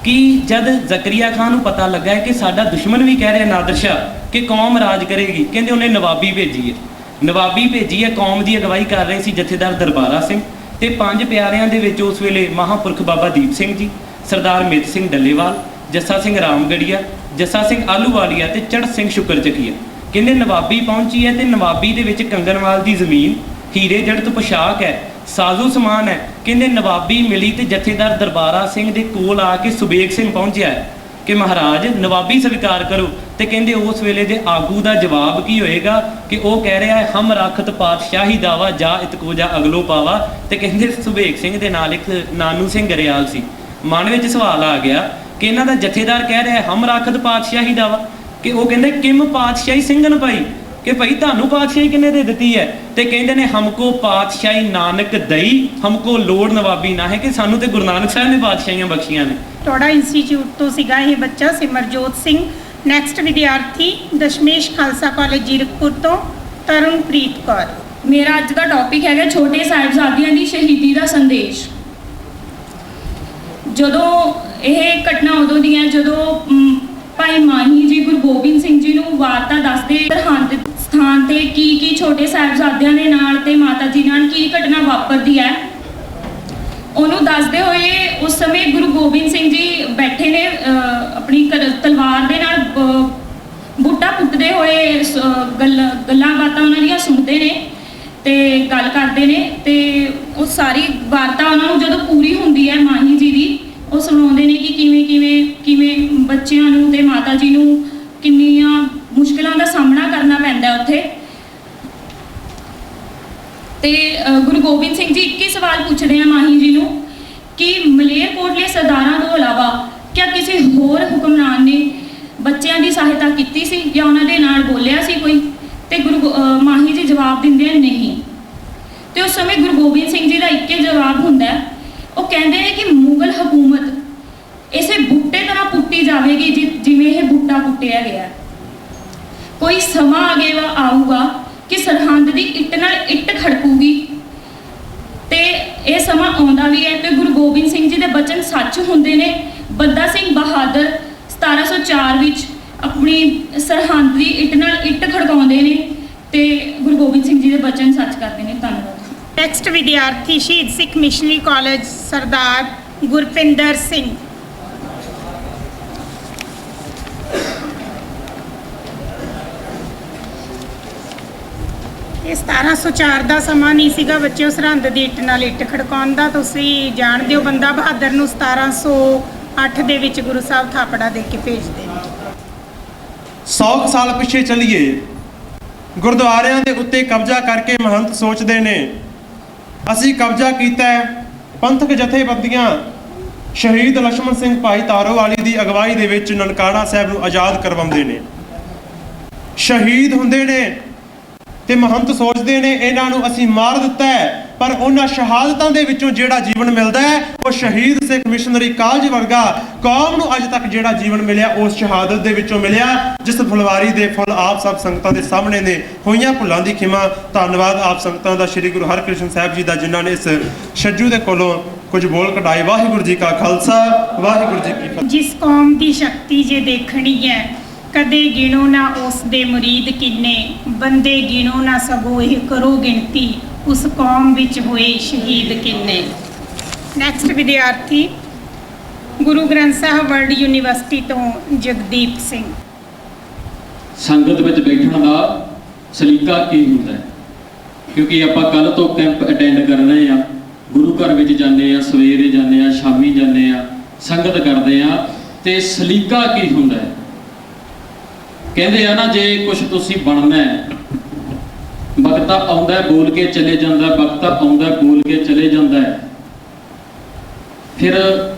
ਕਿ ਜਦ ਜ਼ਕਰੀਆ ਖਾਨ ਨੂੰ ਪਤਾ ਲੱਗਾ ਕਿ ਸਾਡਾ ਦੁਸ਼ਮਣ ਵੀ ਕਹਿ ਰਿਹਾ ਨਾਦਰ ਸ਼ਾਹ ਕਿ ਕੌਮ ਰਾਜ ਕਰੇਗੀ, ਕਹਿੰਦੇ ਉਹਨੇ ਨਵਾਬੀ ਭੇਜੀ ਹੈ। ਨਵਾਬੀ ਭੇਜੀ ਹੈ, ਕੌਮ ਦੀ ਅਗਵਾਈ ਕਰ ਰਹੇ ਸੀ ਜਥੇਦਾਰ ਦਰਬਾਰਾ ਸਿੰਘ ਤੇ 5 ਪਿਆਰਿਆਂ ਦੇ ਵਿੱਚ ਉਸ ਵੇਲੇ ਮਹਾਂਪੁਰਖ ਬਾਬਾ ਦੀਪ ਸਿੰਘ ਜੀ, ਸਰਦਾਰ ਮਿੱਤ ਸਿੰਘ ਡੱਲੇਵਾਲ, ਜੱਸਾ ਸਿੰਘ ਰਾਮਗੜੀਆ, ਜੱਸਾ ਸਿੰਘ ਆਲੂਵਾਲੀਆ ਤੇ ਚੜ੍ਹ ਸਿੰਘ ਸ਼ੁਕਰਚਕੀਆ। ਕਹਿੰਦੇ ਨਵਾਬੀ ਪਹੁੰਚੀ ਹੈ ਤੇ ਨਵਾਬੀ ਦੇ ਵਿੱਚ ਕੰਗਨਵਾਲ ਦੀ ਜ਼ਮੀਨ, ਹੀਰੇ ਜੜਤ ਪੋਸ਼ਾਕ ਹੈ, ਸਾਜ਼ੋ ਸਮਾਨ ਹੈ। ਕਹਿੰਦੇ ਨਵਾਬੀ ਮਿਲੀ ਤੇ ਜਥੇਦਾਰ ਦਰਬਾਰਾ ਸਿੰਘ ਦੇ ਕੋਲ ਆ ਕੇ ਸੁਬੇਗ ਸਿੰਘ ਪਹੁੰਚਿਆ ਹੈ ਕਿ ਮਹਾਰਾਜ ਨਵਾਬੀ ਸਵੀਕਾਰ ਕਰੋ। ਤੇ ਕਹਿੰਦੇ ਉਸ ਵੇਲੇ ਦੇ ਆਗੂ ਦਾ ਜਵਾਬ ਕੀ ਹੋਏਗਾ ਕਿ ਉਹ ਕਹਿ ਰਿਹਾ ਹੈ ਹਮ ਰਾਖਤ ਪਾਤਸ਼ਾਹੀ ਦਾਵਾ ਜਾ ਇਤਕੋ ਜਾ ਅਗਲੋ ਪਾਵਾ। ਤੇ ਕਹਿੰਦੇ ਸੁਬੇਗ ਸਿੰਘ ਦੇ ਨਾਲ ਇੱਕ ਨਾਨੂ ਸਿੰਘ ਗਰੇਵਾਲ ਸੀ। ਮਨ ਵਿੱਚ ਸਵਾਲ ਆ ਗਿਆ ਕਿ ਇਹਨਾਂ ਦਾ ਜਥੇਦਾਰ ਕਹਿ ਰਿਹਾ ਹੈ ਹਮ ਰਾਖਤ ਪਾਤਸ਼ਾਹੀ ਦਾਵਾ, ਕਿ ਉਹ ਕਹਿੰਦੇ ਕਿਮ ਪਾਤਸ਼ਾਹੀ ਸਿੰਘਨ ਭਾਈ, ਕਿ ਭਾਈ ਤੁਹਾਨੂੰ ਪਾਤਸ਼ਾਹੀ ਕਿੰਨੇ ਦੇ ਦਿੱਤੀ ਹੈ? ਤੇ ਕਹਿੰਦੇ ਨੇ ਹਮਕੋ ਪਾਤਸ਼ਾਹੀ ਨਾਨਕ ਦਈ, ਹਮਕੋ ਲੋੜ ਨਵਾਬੀ ਨਾ ਹੈ, ਕਿ ਸਾਨੂੰ ਤੇ ਗੁਰੂ ਨਾਨਕ ਸਾਹਿਬ ਨੇ ਪਾਤਸ਼ਾਹੀਆਂ ਬਖਸ਼ੀਆਂ ਨੇ। ਟੋੜਾ ਇੰਸਟੀਚਿਊਟ ਤੋਂ ਸੀਗਾ ਇਹ ਬੱਚਾ ਸਿਮਰਜੋਤ ਸਿੰਘ। ਨੈਕਸਟ ਵਿਦਿਆਰਥੀ ਦਸ਼ਮੇਸ਼ ਖਾਲਸਾ ਕਾਲਜ ਜੀਰਕਪੁਰ ਤੋਂ ਤਰੁਣਪ੍ਰੀਤ ਕੌਰ। ਮੇਰਾ ਅੱਜ ਦਾ ਟੌਪਿਕ ਹੈਗਾ ਛੋਟੇ ਸਾਹਿਬਜ਼ਾਦਿਆਂ ਦੀ ਸ਼ਹੀਦੀ ਦਾ ਸੰਦੇਸ਼। ਜਦੋਂ ਇਹ ਘਟਨਾ ਉਦੋਂ ਦੀ ਹੈ ਜਦੋਂ ਭਾਈ ਮਾਹੀ ਜੀ ਗੁਰੂ ਗੋਬਿੰਦ ਸਿੰਘ ਜੀ ਨੂੰ ਵਾਰਤਾ ਦੱਸਦੇ ਸਰਹੰਦ ਸਥਾਨ ਤੇ ਕੀ ਛੋਟੇ ਸਾਹਿਬਜ਼ਾਦਿਆਂ ਦੇ ਨਾਲ ਤੇ ਮਾਤਾ ਜੀ ਨਾਲ ਕੀ ਘਟਨਾ ਵਾਪਰਦੀ ਹੈ, ਉਹਨੂੰ ਦੱਸਦੇ ਹੋਏ ਉਸ ਸਮੇਂ ਗੁਰੂ ਗੋਬਿੰਦ ਸਿੰਘ ਜੀ ਬੈਠੇ ਨੇ ਆਪਣੀ ਤਲਵਾਰ ਦੇ ਨਾਲ ਬੂਟਾ ਪੁੱਟਦੇ ਹੋਏ ਗੱਲਾਂ ਬਾਤਾਂ ਉਹਨਾਂ ਦੀਆਂ ਸੁਣਦੇ ਨੇ ਤੇ ਗੱਲ ਕਰਦੇ ਨੇ। ਤੇ ਉਹ ਸਾਰੀ ਵਾਰਤਾ ਉਹਨਾਂ ਨੂੰ ਜਦੋਂ ਪੂਰੀ ਹੁੰਦੀ ਹੈ ਮਾਹੀ ਜੀ ਦੀ, ਉਹ ਸੁਣਾਉਂਦੇ ਨੇ ਕਿ ਕਿਵੇਂ ਬੱਚਿਆਂ ਨੂੰ ਤੇ ਮਾਤਾ ਜੀ ਨੂੰ ਕਿੰਨੀਆਂ ਮੁਸ਼ਕਿਲਾਂ ਦਾ ਸਾਹਮਣਾ ਕਰਨਾ ਪੈਂਦਾ ਉੱਥੇ। ਤੇ ਗੁਰੂ ਗੋਬਿੰਦ ਸਿੰਘ ਜੀ 21 ਸਵਾਲ ਪੁੱਛਦੇ ਆ ਮਾਹੀ ਜੀ ਨੂੰ ਕਿ ਮਲੇਰਕੋਟਲੇ ਸਰਦਾਰਾਂ ਤੋਂ ਇਲਾਵਾ ਕਿਆ ਕਿਸੇ ਹੋਰ ਹੁਕਮਰਾਨ ਨੇ ਬੱਚਿਆਂ ਦੀ ਸਹਾਇਤਾ ਕੀਤੀ ਸੀ ਜਾਂ ਉਹਨਾਂ ਦੇ ਨਾਲ ਬੋਲਿਆ ਸੀ ਕੋਈ? ਤੇ ਮਾਹੀ ਜੀ ਜਵਾਬ ਦਿੰਦੇ ਆ ਨਹੀਂ। ਤੇ ਉਸ ਸਮੇਂ ਗੁਰੂ ਗੋਬਿੰਦ ਸਿੰਘ ਜੀ ਦਾ ਇੱਕੇ ਜਵਾਬ ਹੁੰਦਾ, ਉਹ ਕਹਿੰਦੇ ਨੇ ਕਿ ਮੁਗਲ ਹਕੂਮਤ ਇਸੇ ਬੂਟੇ ਤਰ੍ਹਾਂ ਪੁੱਟੀ ਜਾਵੇਗੀ ਜਿਵੇਂ ਇਹ ਬੂਟਾ ਪੁੱਟਿਆ ਗਿਆ। ਕੋਈ ਸਮਾਂ ਆਊਗਾ ਕਿ ਸਰਹੰਦ ਦੀ ਇੱਟ ਨਾਲ ਇੱਟ ਖੜਕੂਗੀ ਤੇ ਇਹ ਸਮਾਂ ਆਉਂਦਾ ਵੀ ਹੈ। ਤੇ ਗੁਰੂ ਗੋਬਿੰਦ ਸਿੰਘ ਜੀ ਦੇ ਬਚਨ ਸੱਚ ਹੁੰਦੇ ਨੇ। ਬੰਦਾ ਸਿੰਘ ਬਹਾਦਰ 1704 ਵਿੱਚ ਆਪਣੀ ਸਰਹੰਦ ਦੀ ਇੱਟ ਨਾਲ ਇੱਟ ਖੜਕਾਉਂਦੇ ਨੇ ਤੇ ਗੁਰੂ ਗੋਬਿੰਦ ਸਿੰਘ ਜੀ ਦੇ ਬਚਨ ਸੱਚ ਕਰਦੇ ਨੇ। ਧੰਨਵਾਦ। ਨੈਕਸਟ ਵਿਦਿਆਰਥੀ ਸ਼ਹੀਦ ਸਿੱਖ ਮਿਸ਼ਨਰੀ ਕਾਲਜ ਸਰਦਾਰ ਗੁਰਪਿੰਦਰ ਸਿੰਘ। ਇਹ 1704 ਦਾ ਸਮਾਂ ਨਹੀਂ ਸੀਗਾ ਬੱਚਿਓ ਸਰਹੰਦ ਦੀ ਇੱਟ ਨਾਲ ਇੱਟ ਖੜਕਾਉਣ ਦਾ। ਤੁਸੀਂ ਜਾਣਦੇ ਹੋ ਬੰਦਾ ਬਹਾਦਰ ਨੂੰ 1708 ਦੇ ਵਿੱਚ ਗੁਰੂ ਸਾਹਿਬ ਥਾਪੜਾ ਦੇ ਕੇ ਭੇਜਦੇ ਨੇ। 100 ਸਾਲ ਪਿੱਛੇ ਚੱਲੀਏ, ਗੁਰਦੁਆਰਿਆਂ ਦੇ ਉੱਤੇ ਕਬਜ਼ਾ ਕਰਕੇ ਮਹੰਤ ਸੋਚਦੇ ਨੇ ਅਸੀਂ ਕਬਜ਼ਾ ਕੀਤਾ ਹੈ। ਪੰਥਕ ਜਥੇਬੰਦੀਆਂ ਸ਼ਹੀਦ ਲਛਮਣ ਸਿੰਘ ਭਾਈ ਤਾਰੋਵਾਲੀ ਦੀ ਅਗਵਾਈ ਦੇ ਵਿੱਚ ਨਨਕਾਣਾ ਸਾਹਿਬ ਨੂੰ ਆਜ਼ਾਦ ਕਰਵਾਉਂਦੇ ਨੇ, ਸ਼ਹੀਦ ਹੁੰਦੇ ਨੇ ਤੇ ਮਹੰਤ ਸੋਚਦੇ ਨੇ ਇਹਨਾਂ ਨੂੰ ਅਸੀਂ ਮਾਰ ਦਿੱਤਾ ਹੈ। ਪਰ ਉਹਨਾਂ ਸ਼ਹਾਦਤਾਂ ਦੇ ਵਿੱਚੋਂ ਜਿਹੜਾ ਜੀਵਨ ਮਿਲਦਾ ਹੈ ਉਹ ਸ਼ਹੀਦ ਸਿੱਖ ਮਿਸ਼ਨਰੀ ਕਾਲਜ ਵਰਗਾ ਕੌਮ ਨੂੰ ਅੱਜ ਤੱਕ ਜਿਹੜਾ ਜੀਵਨ ਮਿਲਿਆ ਉਸ ਸ਼ਹਾਦਤ ਦੇ ਵਿੱਚੋਂ ਮਿਲਿਆ, ਜਿਸ ਫੁਲਵਾਰੀ ਦੇ ਫੁੱਲ ਆਪ ਸਭ ਸੰਗਤਾਂ ਦੇ ਸਾਹਮਣੇ ਨੇ। ਹੋਈਆਂ ਭੁੱਲਾਂ ਦੀ ਖਿਮਾ। ਧੰਨਵਾਦ ਆਪ ਸੰਗਤਾਂ ਦਾ, ਸ੍ਰੀ ਗੁਰੂ ਹਰਕ੍ਰਿਸ਼ਨ ਸਾਹਿਬ ਜੀ ਦਾ, ਜਿਨ੍ਹਾਂ ਨੇ ਇਸ ਛੱਜੂ ਦੇ ਕੋਲੋਂ ਕੁਝ ਬੋਲ ਕਢਾਏ। ਵਾਹਿਗੁਰੂ ਜੀ ਕਾ ਖਾਲਸਾ, ਵਾਹਿਗੁਰੂ ਜੀ ਕੀ ਫਤਿਹ। ਜਿਸ ਕੌਮ ਦੀ ਸ਼ਕਤੀ ਜੇ ਦੇਖਣੀ ਹੈ ਕਦੇ ਗਿਣੋ ਨਾ ਉਸ ਦੇ ਮੁਰੀਦ ਕਿੰਨੇ, ਬੰਦੇ ਗਿਣੋ ਨਾ ਸਗੋਂ ਇਹ ਕਰੋ ਗਿਣਤੀ, ਉਸ ਕੌਮ ਵਿੱਚ ਹੋਏ ਸ਼ਹੀਦ ਕਿੰਨੇ। ਨੈਕਸਟ ਵਿਦਿਆਰਥੀ ਗੁਰੂ ਗ੍ਰੰਥ ਸਾਹਿਬ ਵਰਲਡ ਯੂਨੀਵਰਸਿਟੀ ਤੋਂ ਜਗਦੀਪ ਸਿੰਘ। ਸੰਗਤ ਵਿੱਚ ਬੈਠਣ ਦਾ ਸਲੀਕਾ ਕੀ ਹੁੰਦਾ ਹੈ? ਕਿਉਂਕਿ ਆਪਾਂ ਕੱਲ ਤੋਂ ਕੈਂਪ ਅਟੈਂਡ ਕਰ ਰਹੇ ਆ, ਗੁਰੂ ਘਰ ਵਿੱਚ ਜਾਂਦੇ ਆ, ਸਵੇਰੇ ਜਾਂਦੇ ਆ, ਸ਼ਾਮੀ ਜਾਂਦੇ ਆ, ਸੰਗਤ ਕਰਦੇ ਆ, ਤੇ ਸਲੀਕਾ ਕੀ ਹੁੰਦਾ ਹੈ? ਕਹਿੰਦੇ ਆ ਨਾ ਜੇ ਕੁਝ ਤੁਸੀਂ ਬਣਨਾ ਹੈ, ਵਕਤਾ ਆਉਂਦਾ ਬੋਲ ਕੇ ਚਲੇ ਜਾਂਦਾ, ਵਕਤਾ ਆਉਂਦਾ ਬੋਲ ਕੇ ਚਲੇ ਜਾਂਦਾ ਹੈ। ਫਿਰ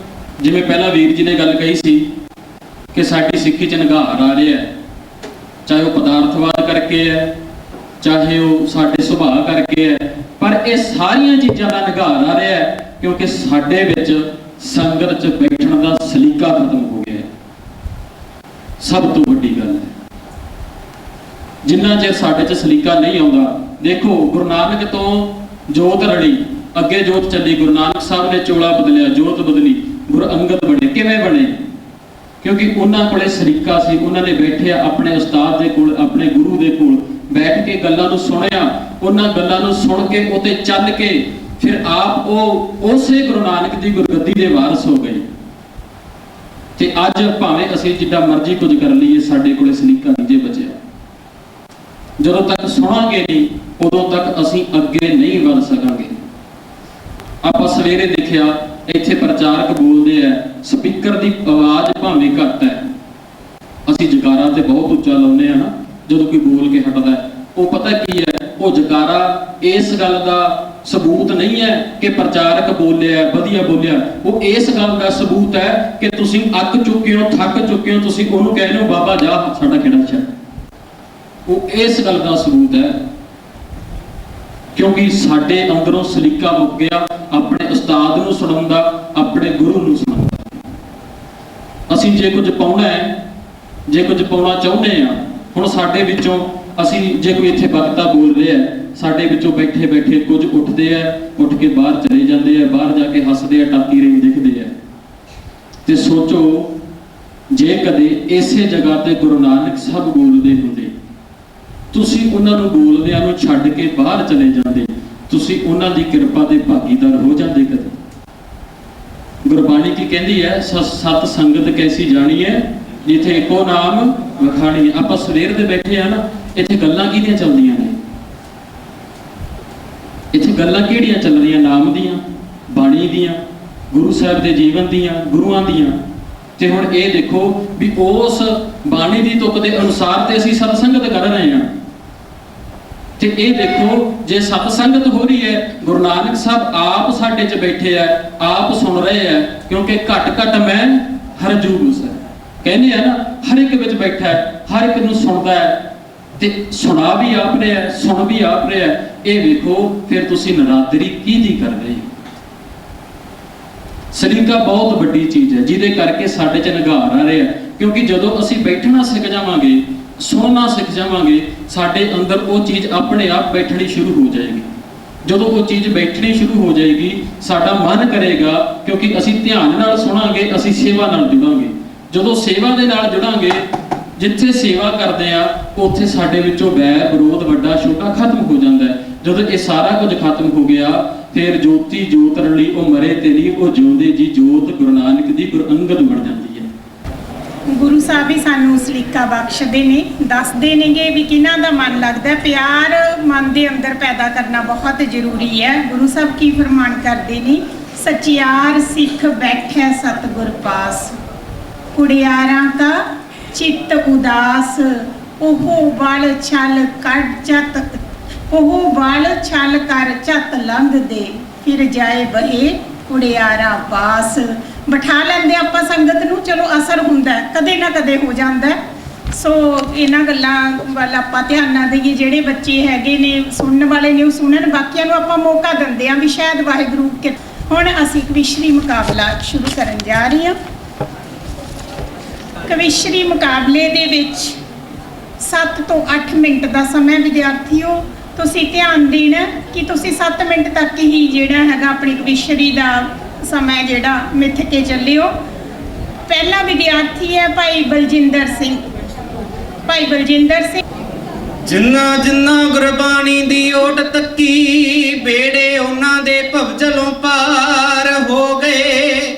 ਜਿਵੇਂ ਪਹਿਲਾਂ ਵੀਰ ਜੀ ਨੇ ਗੱਲ ਕਹੀ ਸੀ ਕਿ ਸਾਡੀ ਸਿੱਖੀ 'ਚ ਨਿਘਾਰ ਆ ਰਿਹਾ ਹੈ, ਚਾਹੇ ਉਹ ਪਦਾਰਥਵਾਦ ਕਰਕੇ ਹੈ, ਚਾਹੇ ਉਹ ਸਾਡੇ ਸੁਭਾਅ ਕਰਕੇ ਹੈ, ਪਰ ਇਹ ਸਾਰੀਆਂ ਚੀਜ਼ਾਂ ਦਾ ਨਿਘਾਰ ਆ ਰਿਹਾ ਹੈ ਕਿਉਂਕਿ ਸਾਡੇ ਵਿੱਚ ਸੰਗਤ 'ਚ ਬੈਠਣ ਦਾ ਸਲੀਕਾ ਖਤਮ ਹੋ ਗਿਆ। ਸਭ ਤੋਂ ਵੱਡੀ ਗੱਲ ਹੈ, ਜਿੰਨਾ ਚਿਰ ਸਾਡੇ 'ਚ ਸਲੀਕਾ ਨਹੀਂ ਆਉਂਦਾ। ਦੇਖੋ ਗੁਰੂ ਨਾਨਕ ਤੋਂ ਜੋਤ ਰੜੀ, ਅੱਗੇ ਜੋਤ ਚੱਲੀ, ਗੁਰੂ ਨਾਨਕ ਸਾਹਿਬ ਨੇ ਚੋਲਾ ਬਦਲਿਆ, ਜੋਤ ਬਦਲੀ, ਗੁਰੂ ਅੰਗਦ ਬਣੇ। ਕਿਵੇਂ ਬਣੇ? ਕਿਉਂਕਿ ਉਹਨਾਂ ਕੋਲੇ ਸਲੀਕਾ ਸੀ, ਉਹਨਾਂ ਨੇ ਬੈਠਿਆ ਆਪਣੇ ਉਸਤਾਦ ਦੇ ਕੋਲ, ਆਪਣੇ ਗੁਰੂ ਦੇ ਕੋਲ ਬੈਠ ਕੇ ਗੱਲਾਂ ਨੂੰ ਸੁਣਿਆ, ਉਹਨਾਂ ਗੱਲਾਂ ਨੂੰ ਸੁਣ ਕੇ ਉਹ ਤੇ ਚੱਲ ਕੇ ਫਿਰ ਆਪ ਉਹ ਉਸੇ ਗੁਰੂ ਨਾਨਕ ਦੀ ਗੁਰਗੱਦੀ ਦੇ ਵਾਰਸ ਹੋ ਗਏ। ਤੇ ਅੱਜ ਭਾਵੇਂ ਅਸੀਂ ਜਿੱਦਾਂ ਮਰਜ਼ੀ ਕੁਝ ਕਰ ਲਈਏ, ਸਾਡੇ ਕੋਲੇ ਸਲੀਕਾ ਨਹੀਂ ਜੇ ਬਚਿਆ। ਜਦੋਂ ਤੱਕ ਸੁਣਾਂਗੇ ਨਹੀਂ ਉਦੋਂ ਤੱਕ ਅਸੀਂ ਅੱਗੇ ਨਹੀਂ ਵਧ ਸਕਾਂਗੇ। ਆਪਾਂ ਸਵੇਰੇ ਦੇਖਿਆ ਇੱਥੇ ਪ੍ਰਚਾਰਕ ਬੋਲਦੇ ਆ, ਸਪੀਕਰ ਦੀ ਆਵਾਜ਼ ਭਾਵੇਂ ਘੱਟ ਹੈ, ਅਸੀਂ ਜਕਾਰਾ ਤੇ ਬਹੁਤ ਉੱਚਾ ਲਾਉਂਦੇ ਆ ਨਾ ਜਦੋਂ ਕੋਈ ਬੋਲ ਕੇ ਹਟਦਾ। ਉਹ ਪਤਾ ਕੀ ਹੈ, ਉਹ ਜਕਾਰਾ ਇਸ ਗੱਲ ਦਾ ਸਬੂਤ ਨਹੀਂ ਹੈ ਕਿ ਪ੍ਰਚਾਰਕ ਬੋਲਿਆ ਵਧੀਆ ਬੋਲਿਆ, ਉਹ ਇਸ ਗੱਲ ਦਾ ਸਬੂਤ ਹੈ ਕਿ ਤੁਸੀਂ ਅੱਕ ਚੁੱਕੇ ਹੋ, ਥੱਕ ਚੁੱਕੇ ਹੋ, ਤੁਸੀਂ ਉਹਨੂੰ ਕਹਿੰਦੇ ਹੋ ਬਾਬਾ ਜਾ ਸਾਡਾ ਖੇੜਾ ਛੱਡ। ਉਹ ਇਸ ਗੱਲ ਦਾ ਸਬੂਤ ਹੈ ਕਿਉਂਕਿ ਸਾਡੇ ਅੰਦਰੋਂ ਸਲੀਕਾ ਮੁੱਕ ਗਿਆ ਆਪਣੇ ਉਸਤਾਦ ਨੂੰ ਸੁਣਨ ਦਾ, ਆਪਣੇ ਗੁਰੂ ਨੂੰ ਸੁਣਨ ਦਾ। ਅਸੀਂ ਜੇ ਕੁਝ ਪਾਉਣਾ ਹੈ, ਜੇ ਕੁਝ ਪਾਉਣਾ ਚਾਹੁੰਦੇ ਆ, ਹੁਣ ਸਾਡੇ ਵਿੱਚੋਂ ਅਸੀਂ ਜੇ ਕੋਈ ਇੱਥੇ ਬਖਤਾ ਬੋਲ ਰਿਹਾ, ਸਾਡੇ ਵਿੱਚੋਂ ਬੈਠੇ ਬੈਠੇ ਕੁਝ ਉੱਠਦੇ ਆ, ਉੱਠ ਕੇ ਬਾਹਰ ਚਲੇ ਜਾਂਦੇ ਆ, ਬਾਹਰ ਜਾ ਕੇ ਹੱਸਦੇ ਆ, ਟਾਕੀ ਰਹੀ ਦਿਖਦੇ ਆ। ਤੇ ਸੋਚੋ ਜੇ ਕਦੇ ਇਸੇ ਜਗ੍ਹਾ ਤੇ ਗੁਰੂ ਨਾਨਕ ਸਾਹਿਬ ਬੋਲਦੇ ਹੁੰਦੇ, ਤੁਸੀਂ ਉਹਨਾਂ ਨੂੰ ਬੋਲਦਿਆਂ ਨੂੰ ਛੱਡ ਕੇ ਬਾਹਰ ਚਲੇ ਜਾਂਦੇ, ਤੁਸੀਂ ਉਹਨਾਂ ਦੀ ਕਿਰਪਾ ਦੇ ਭਾਗੀਦਾਰ ਹੋ ਜਾਂਦੇ ਕਦੇ। ਗੁਰਬਾਣੀ ਕੀ ਕਹਿੰਦੀ ਹੈ, ਸਤ ਸੰਗਤ ਕੈਸੀ ਜਾਣੀ ਹੈ ਜਿੱਥੇ ਇੱਕੋ ਨਾਮ ਵਖਾਣੀ। ਆਪਾਂ ਸਵੇਰ ਦੇ ਬੈਠੇ ਆ ਨਾ, ਇੱਥੇ ਗੱਲਾਂ ਕਿਹਦੀਆਂ ਚੱਲਦੀਆਂ ਨੇ? ਇੱਥੇ ਗੱਲਾਂ ਕਿਹੜੀਆਂ ਚੱਲ ਰਹੀਆਂ? ਨਾਮ ਦੀਆਂ, ਬਾਣੀ ਦੀਆਂ, ਗੁਰੂ ਸਾਹਿਬ ਦੇ ਜੀਵਨ ਦੀਆਂ, ਗੁਰੂਆਂ ਦੀਆਂ। ਤੇ ਹੁਣ ਇਹ ਦੇਖੋ ਵੀ ਉਸ ਬਾਣੀ ਦੀ ਤੁਕ ਦੇ ਅਨੁਸਾਰ ਤੇ ਅਸੀਂ ਸਤ ਸੰਗਤ ਕਰ ਰਹੇ ਹਾਂ। ਤੇ ਇਹ ਦੇਖੋ ਜੇ ਸਤ ਸੰਗਤ ਹੋ ਰਹੀ ਹੈ, ਗੁਰੂ ਨਾਨਕ ਸਾਹਿਬ ਆਪ ਸਾਡੇ 'ਚ ਬੈਠੇ ਆ, ਆਪ ਸੁਣ ਰਹੇ ਆ, ਕਿਉਂਕਿ ਘਟ ਘਟ ਮੈਂ ਹਰ ਜੂਸ ਹੈ ਕਹਿੰਦੇ ਆ ਨਾ, ਹਰ ਇੱਕ ਵਿੱਚ ਬੈਠਾ ਹੈ, ਹਰ ਇੱਕ ਨੂੰ ਸੁਣਦਾ ਹੈ ਤੇ ਸੁਣਾ ਵੀ ਆਪ ਰਿਹਾ ਹੈ, ਸੁਣ ਵੀ ਆਪ ਰਿਹਾ ਹੈ। ਇਹ ਵੇਖੋ ਫਿਰ ਤੁਸੀਂ ਨਰਾਦਰੀ ਕਿਹਦੀ ਕਰ ਰਹੇ ਹੋ? ਸਲੀਕਾ ਬਹੁਤ ਵੱਡੀ ਚੀਜ਼ ਹੈ ਜਿਹਦੇ ਕਰਕੇ ਸਾਡੇ 'ਚ ਨਿਘਾਰ ਆ ਰਿਹਾ, ਕਿਉਂਕਿ ਜਦੋਂ ਅਸੀਂ ਬੈਠਣਾ ਸਿੱਖ ਜਾਵਾਂਗੇ, ਸੁਣਨਾ ਸਿੱਖ ਜਾਵਾਂਗੇ, ਸਾਡੇ ਅੰਦਰ ਉਹ ਚੀਜ਼ ਆਪਣੇ ਆਪ ਬੈਠਣੀ ਸ਼ੁਰੂ ਹੋ ਜਾਏਗੀ। ਜਦੋਂ ਉਹ ਚੀਜ਼ ਬੈਠਣੀ ਸ਼ੁਰੂ ਹੋ ਜਾਏਗੀ, ਸਾਡਾ ਮਨ ਕਰੇਗਾ, ਕਿਉਂਕਿ ਅਸੀਂ ਧਿਆਨ ਨਾਲ ਸੁਣਾਂਗੇ, ਅਸੀਂ ਸੇਵਾ ਨਾਲ ਜੁੜਾਂਗੇ। ਜਦੋਂ ਸੇਵਾ ਦੇ ਨਾਲ ਜੁੜਾਂਗੇ, ਜਿੱਥੇ ਸੇਵਾ ਕਰਦੇ ਆ ਉੱਥੇ ਸਾਡੇ ਵਿੱਚੋਂ ਵੈਰ ਵਿਰੋਧ ਵੱਡਾ ਛੋਟਾ ਖਤਮ ਹੋ ਜਾਂਦਾ ਹੈ। ਜਦੋਂ ਇਹ ਸਾਰਾ ਕੁਝ ਖਤਮ ਹੋ ਗਿਆ, ਫਿਰ ਜੋਤੀ ਜੋਤ ਰਲੀ ਉਹ ਮਰੇ ਤੇ ਨਹੀਂ, ਉਹ ਜਿਉਂਦੇ ਜੀ ਜੋਤ ਗੁਰੂ ਨਾਨਕ ਦੀ ਗੁਰੂ ਅੰਗਦ ਬਣ ਜਾਂਦੀ ਹੈ। ਗੁਰੂ ਸਾਹਿਬ ਹੀ ਸਾਨੂੰ ਸਲੀਕਾ ਬਖਸ਼ਦੇ ਨੇ, ਦੱਸਦੇ ਨੇਗੇ ਵੀ ਕਿਹਨਾਂ ਦਾ ਮਨ ਲੱਗਦਾ। ਪਿਆਰ ਮਨ ਦੇ ਅੰਦਰ ਪੈਦਾ ਕਰਨਾ ਬਹੁਤ ਜ਼ਰੂਰੀ ਹੈ। ਗੁਰੂ ਸਾਹਿਬ ਕੀ ਫਰਮਾਨ ਕਰਦੇ ਨੇ, ਸਚਿਆਰ ਸਿੱਖ ਬੈਠੇ ਸਤਿਗੁਰ ਪਾਸ, ਕੁੜਿਆਰਾਂ ਦਾ ਚਿੱਤ ਉਦਾਸ, ਉਹ ਵਲ ਛਲ ਕਰ ਜਤ, ਉਹ ਵਲ ਛਲ ਕਰ ਜਤ ਲੰਘ ਦੇ, ਫਿਰ ਜਾਏ ਬਹੇ ਕੁੜਿਆਰਾਂ ਪਾਸ। ਬਿਠਾ ਲੈਂਦੇ ਆਪਾਂ ਸੰਗਤ ਨੂੰ, ਚਲੋ ਅਸਰ ਹੁੰਦਾ, ਕਦੇ ਨਾ ਕਦੇ ਹੋ ਜਾਂਦਾ। ਸੋ ਇਹਨਾਂ ਗੱਲਾਂ ਵੱਲ ਆਪਾਂ ਧਿਆਨ ਨਾ ਦੇਈਏ। ਜਿਹੜੇ ਬੱਚੇ ਹੈਗੇ ਨੇ ਸੁਣਨ ਵਾਲੇ ਨੇ ਉਹ ਸੁਣਨ, ਬਾਕੀਆਂ ਨੂੰ ਆਪਾਂ ਮੌਕਾ ਦਿੰਦੇ ਆ ਵੀ ਸ਼ਾਇਦ ਵਾਹਿਗੁਰੂ। ਹੁਣ ਅਸੀਂ ਕਵਿਸ਼ਰੀ ਮੁਕਾਬਲਾ ਸ਼ੁਰੂ ਕਰਨ ਜਾ ਰਹੇ ਹਾਂ। ਕਵਿਸ਼ਰੀ ਮੁਕਾਬਲੇ ਦੇ ਵਿੱਚ 7 ਤੋਂ 8 ਮਿੰਟ ਦਾ ਸਮਾਂ ਵਿਦਿਆਰਥੀਓ ਤੁਸੀਂ ਧਿਆਨ ਦੇਣਾ ਕਿ ਤੁਸੀਂ 7 ਮਿੰਟ ਤੱਕ ਹੀ ਜਿਹੜਾ ਹੈਗਾ ਆਪਣੀ ਕਵਿਸ਼ਰੀ ਦਾ ਸਮਾਂ ਜਿਹੜਾ ਮਿੱਥ ਕੇ ਚੱਲਿਓ। ਪਹਿਲਾ ਵਿਦਿਆਰਥੀ ਹੈ ਭਾਈ ਬਲਜਿੰਦਰ ਸਿੰਘ। ਭਾਈ ਬਲਜਿੰਦਰ ਸਿੰਘ। ਜਿੰਨਾ ਜਿੰਨਾ ਗੁਰਬਾਣੀ ਦੀ ਓਟ ਤੱਕੀ, ਬੇੜੇ ਉਹਨਾਂ ਦੇ ਭਵਜਲੋਂ ਪਾਰ ਹੋ ਗਏ।